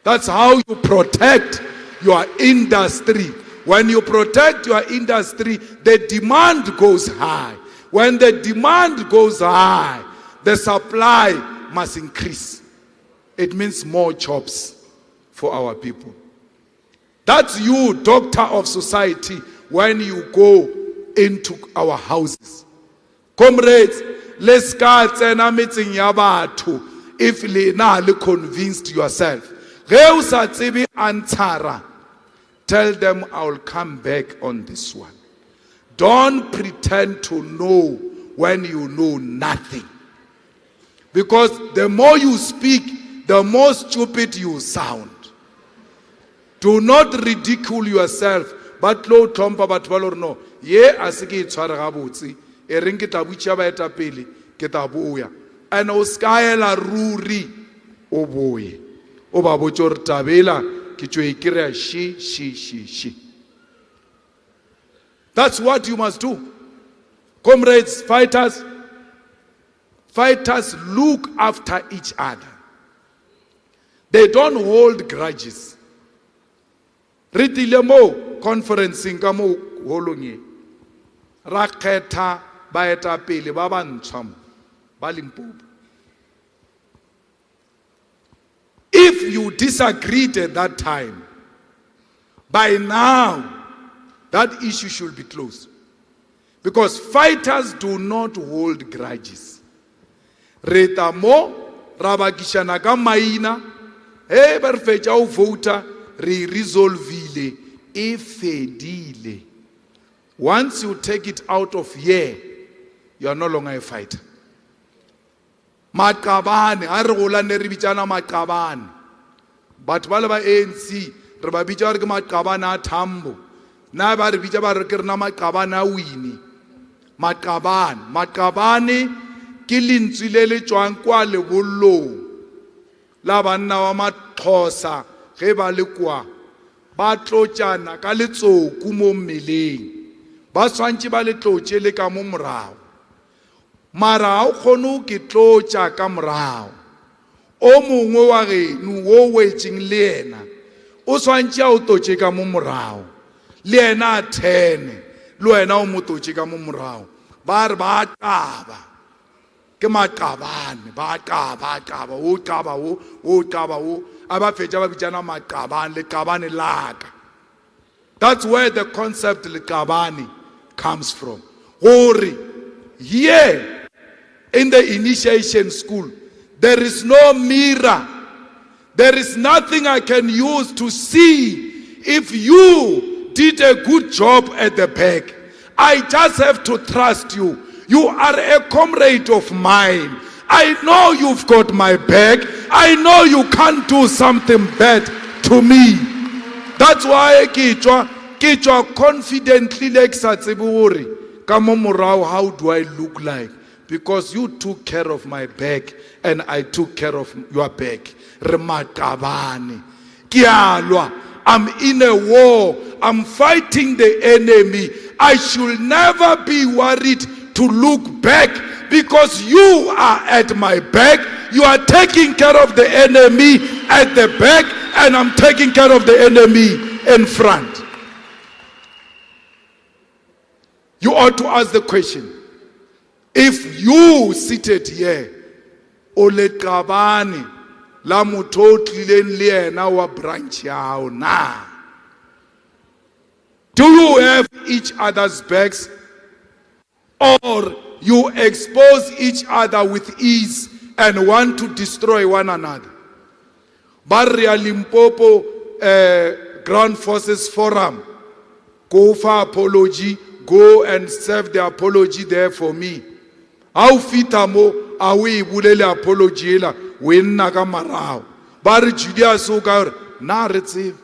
A: That's how you protect your industry. When you protect your industry, the demand goes high. When the demand goes high, the supply must increase. It means more jobs for our people. That's you, doctor of society, when you go into our houses. Comrades, let's start meeting yabathu if le na le convinced yourself. Tell them I will come back on this one. Don't pretend to know when you know nothing. Because the more you speak, the more stupid you sound. Do not ridicule yourself. But lo tompa bat valor no. Ye asiki tswara gabotse. E reng ke tabucha ba eta pele ke tabuya. And o skaela ruri o boye. O ba botjor tabela ke tšo e kry-a she. That's what you must do. Comrades, fighters, look after each other. They don't hold grudges. Re tlile mo conferencing ka mo holong e. Ra kgetha baetapele ba bantshwa mo ba Limpopo. If you disagreed at that time, by now, that issue should be closed. Because fighters do not hold grudges. Reta mo, rabakishana ka maina, ba re fetša o vota, re resolvile, e fedile. Once you take it out of here, you are no longer a fighter. Maqabane, a re gola ne re bitsana maqabane. Batho ba le ba ANC, re ba bitsa re ke maqabane a Tambo. Na ba re bitsa ba re ke rena maqabane a Winnie. Maqabane ke lentswe le le tswang kwa lebollong la banna wa Maxhosa ge ba le kwa ba tlotšana ka letsoku mo mmeleng. Ba swantše ba le tlotše le ka mo morago. Mara ha o kgone ke tlotša ka morago. O mongwe wa geno wo wetšeng le yena o swantše a o totše ka mo morago. Le yena a thene, le wena o mo totše ka mo morago. Ba re ba qaba ke maqabane, ba qaba o qaba o a ba fetša ba bitsana maqabane, le qabane laka. That's where the concept leqabane comes from. Gore here in the initiation school, there is no mirror. There is nothing I can use to see if you did a good job at the back. I just have to trust you. You are a comrade of mine. I know you've got my back. I know you can't do something bad to me. That's why ke tšwa confidently like sa tsebe gore ka mo morao how do I look like? Because you took care of my back and I took care of your back. Re maqabane. Ke a lwa. I'm in a war. I'm fighting the enemy. I should never be worried to look back because you are at my back. You are taking care of the enemy at the back and I'm taking care of the enemy in front. You ought to ask the question, if you seated here, ole qabane la motho o tlileng le yena wa branch yao na, do you have each other's backs or you expose each other with ease and want to destroy one another? Barria Limpopo Ground Forces Forum, go for apology, go and serve the apology there for me. How fitamo awi bulele apology la wenna ka marao. Bari Julius Malema na receive.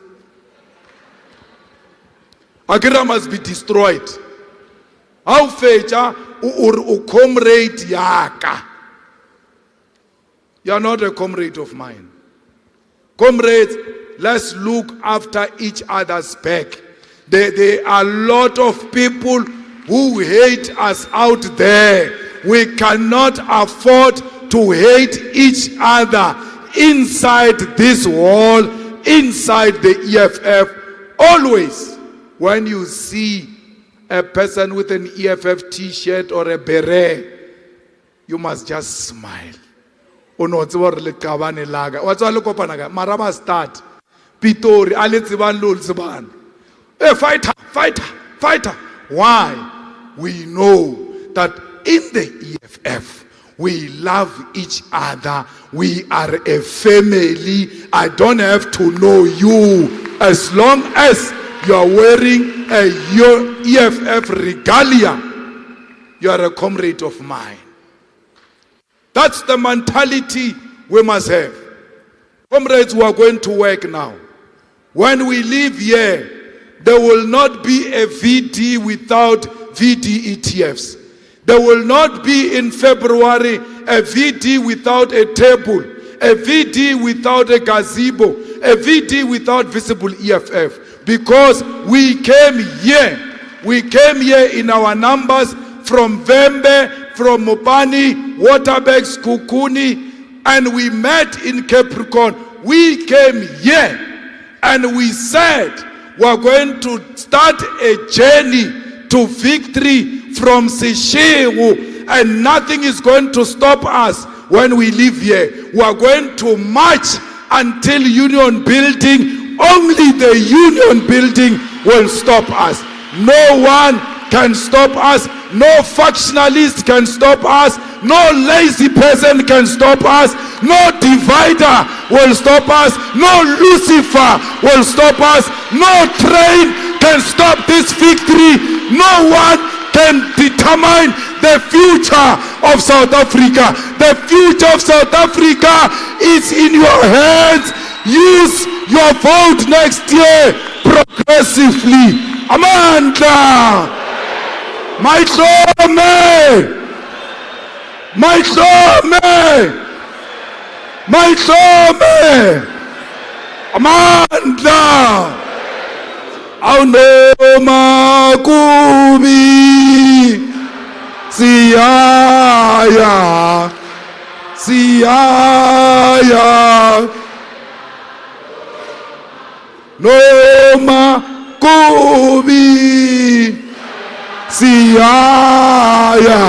A: Agira must be destroyed. How fecha u comrade yaka. You are not a comrade of mine. Comrades, let's look after each other's back. There are a lot of people who hate us out there. We cannot afford to hate each other inside this wall, inside the EFF. Always, when you see a person with an EFF t-shirt or a beret, you must just smile. Maraba start. Pitori, Alitsiban Lulziban. Hey, fighter. Why? We know that in the EFF, we love each other. We are a family. I don't have to know you. As long as you are wearing your EFF regalia, you are a comrade of mine. That's the mentality we must have. Comrades, we are going to work now. When we leave here, there will not be a VD without VD-ETFs. There will not be in February a VD without a table, a VD without a gazebo, a VD without visible EFF, because we came here. We came here in our numbers from Vembe, from Mopani, Waterbergs, Kukuni, and we met in Capricorn. We came here and we said we're going to start a journey to victory from Sishiwu, and nothing is going to stop us when we live here. We are going to march until Union Building. Only the Union Building will stop us. No one can stop us. No factionalist can stop us. No lazy person can stop us. No divider will stop us. No Lucifer will stop us. No train can stop this victory. No one can determine the future of South Africa. The future of South Africa is in your hands. Use your vote next year progressively. Amanda, my Matlome, Amanda, Aunoma Kubi, Siyaya, Noma Kubi, Siyaya,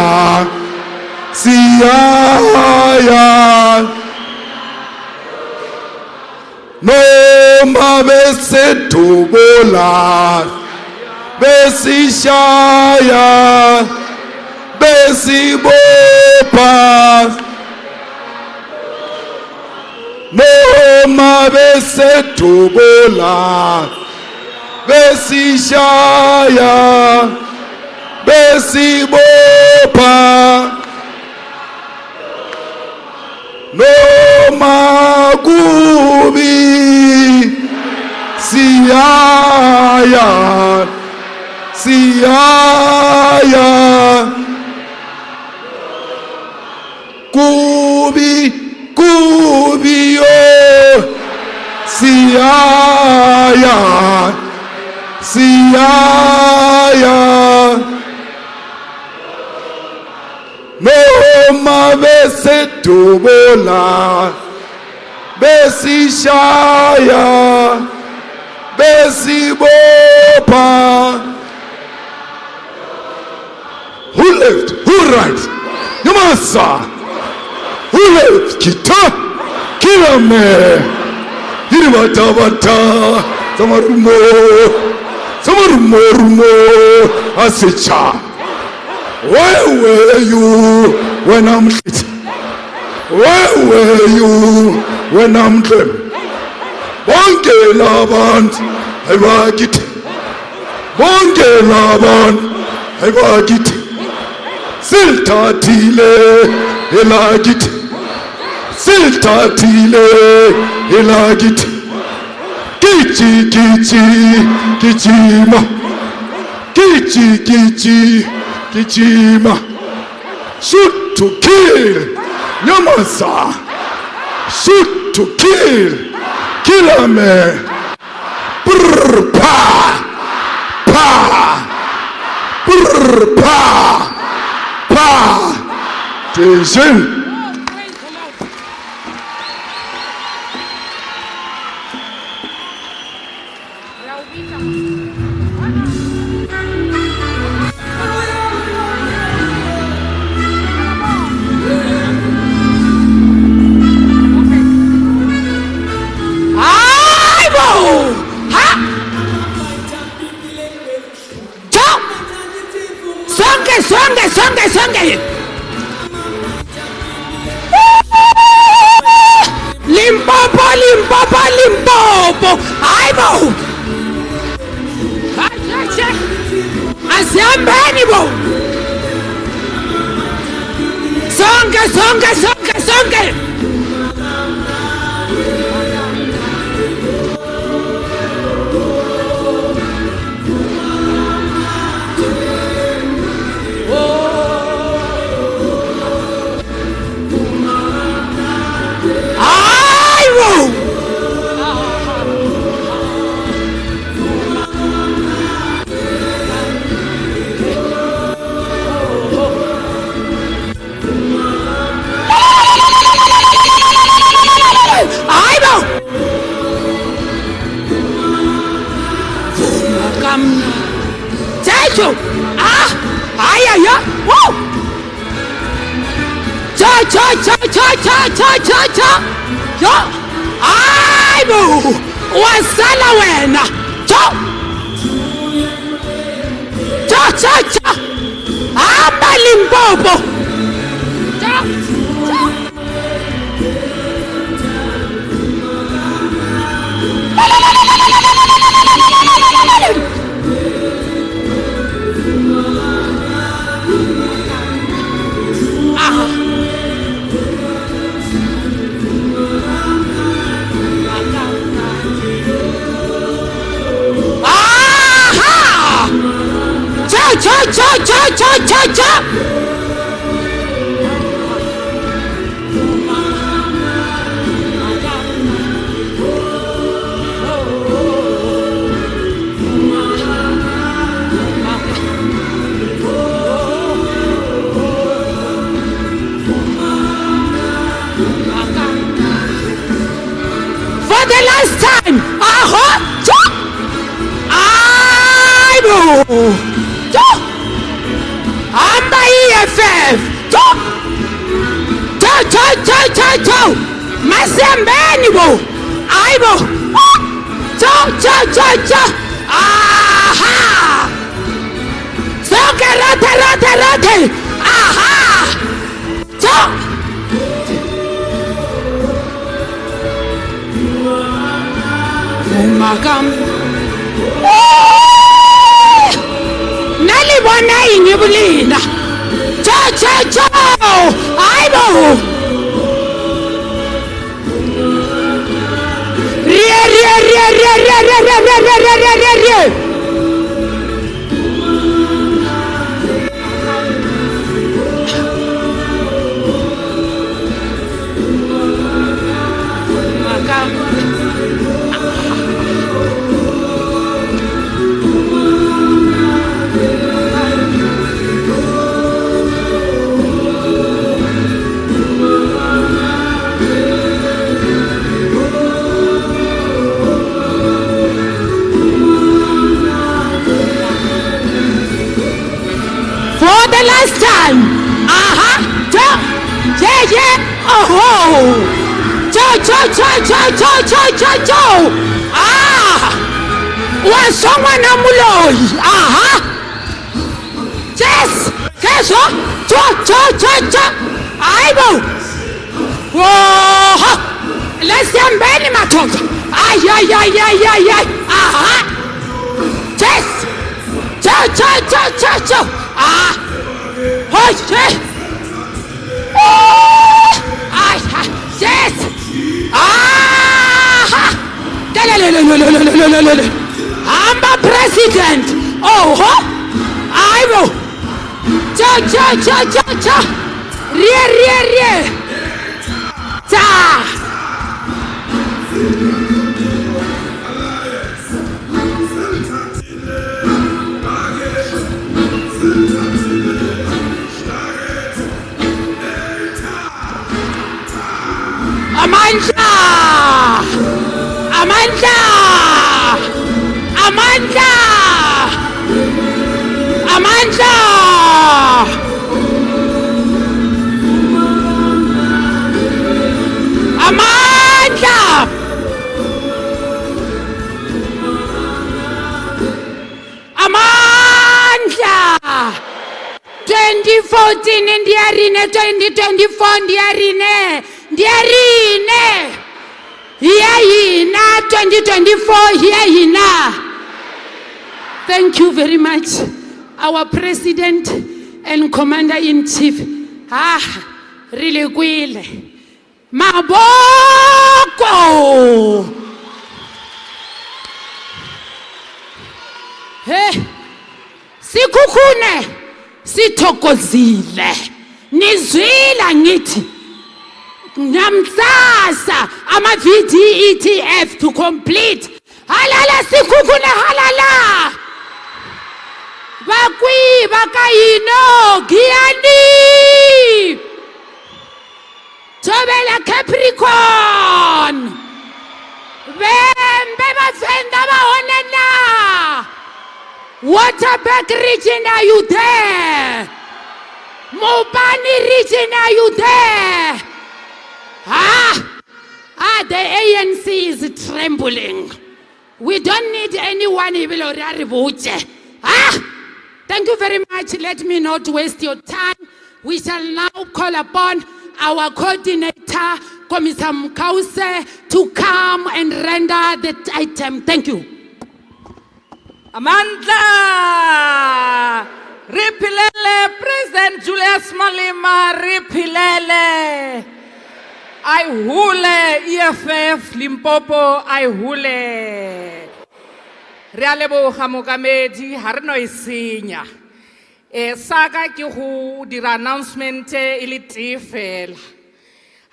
A: Noma besetubola, besishaya, besibopa, Noma besetubola, besishaya, besibopa, Noma kubi, siyaya, kubi yo, siyaya, Noma besetubola, besishaya, besibopa. Who left? Who right? Yamasa. Who left? Kita. Kilame. Hiribata. Samarumo. Asicha. Where were you when I'm late? Where were you when I'm dream? Bonge laband, I wagit. Bonge laband, I wagit. Silta tile, elagit. Silta tile, elagit. Kichima. Kichima. Shoot to kill. Nyamasa. Shoot to kill. Kill me. Brr pa. Brr pa. Jason.
B: Songe. Limpopo. Aibo. Asambeni bo. Songe. Yo, aibo, wasala wena. Amba Limpopo. For the last time, Amba EFF, Masembeni bo, aibo, aha, soke rote, aha, Magam. Nalibona ingibulina. Aibo. Rie. For the last time, wasongwa namuloyi, yes, keso, aibo, let's yambeni matoto, ay, yes, yes, Amba president, aibo, rie, Amanda. Amanda. 2014 ndiarine, 2024 ndiarine. Here 2024 here. Thank you very much, our President and Commander-in-Chief. Really kwile. Maboko. Sikukune, sithokozile. Nizwila ngithi. Namsasa ama VDETF to complete. Halala sikukune halala. Bakwi bakayino giani. Tobela Capricorn. Bembe bafenda bahonena. Waterberg region, are you there? Mopani region, are you there? The ANC is trembling. We don't need anyone. Thank you very much. Let me not waste your time. We shall now call upon our coordinator, Commissar Mkause, to come and render the item. Thank you.
D: Amandla! Ripilele, President Julius Malema, Ripilele. I hule, EFF, Limpopo, I hule. Realebo Hamokamedi, Harno Isinya. Saga ki hu dira announcement ilitifel.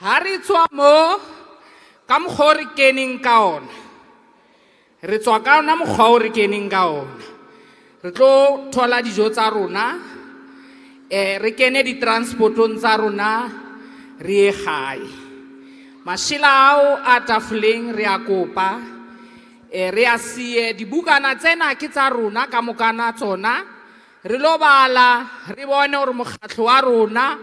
D: Hari mo kam khori kening kaon. Re tswa ka na mkhori kening kaon. Re tlo thola dijo tsa rona. Re kene di transportong tsa rona re gae. Mashila ao a tafoleng re a kopa. Re a sie dibukana tsena ke tsa rona ka mokana tsona. Re lo bala re bone hore mokgatlo wa rona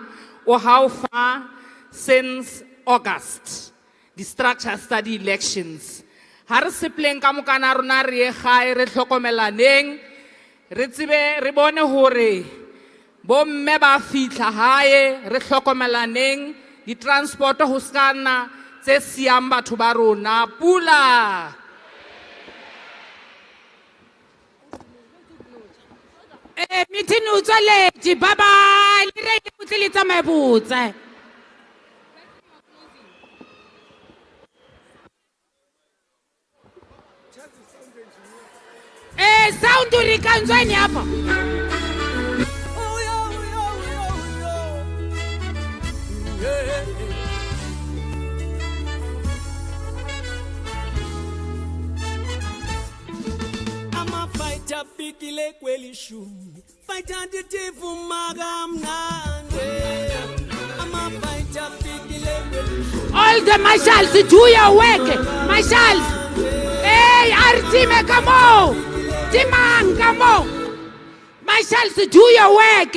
D: o haufa since August the structure study elections ha re sepleng ka mokana rona re gae re tlhokomelaneng re tsebe re bone hore bo mme ba fitla hae re tlhokomelaneng di transport ho skana tse siang batho ba rona pula.
B: Meeting utswaletse bye le re utlilitsa mabotse. Sound uri kanjani hapa?
F: Fighter pikile kweli shumi fighter ditifu magamnande ama fighter pikile kweli shumi.
B: All the marshals, do your work. Marshals, hey, Artime, come on. Timang, come on. Marshals, do your work.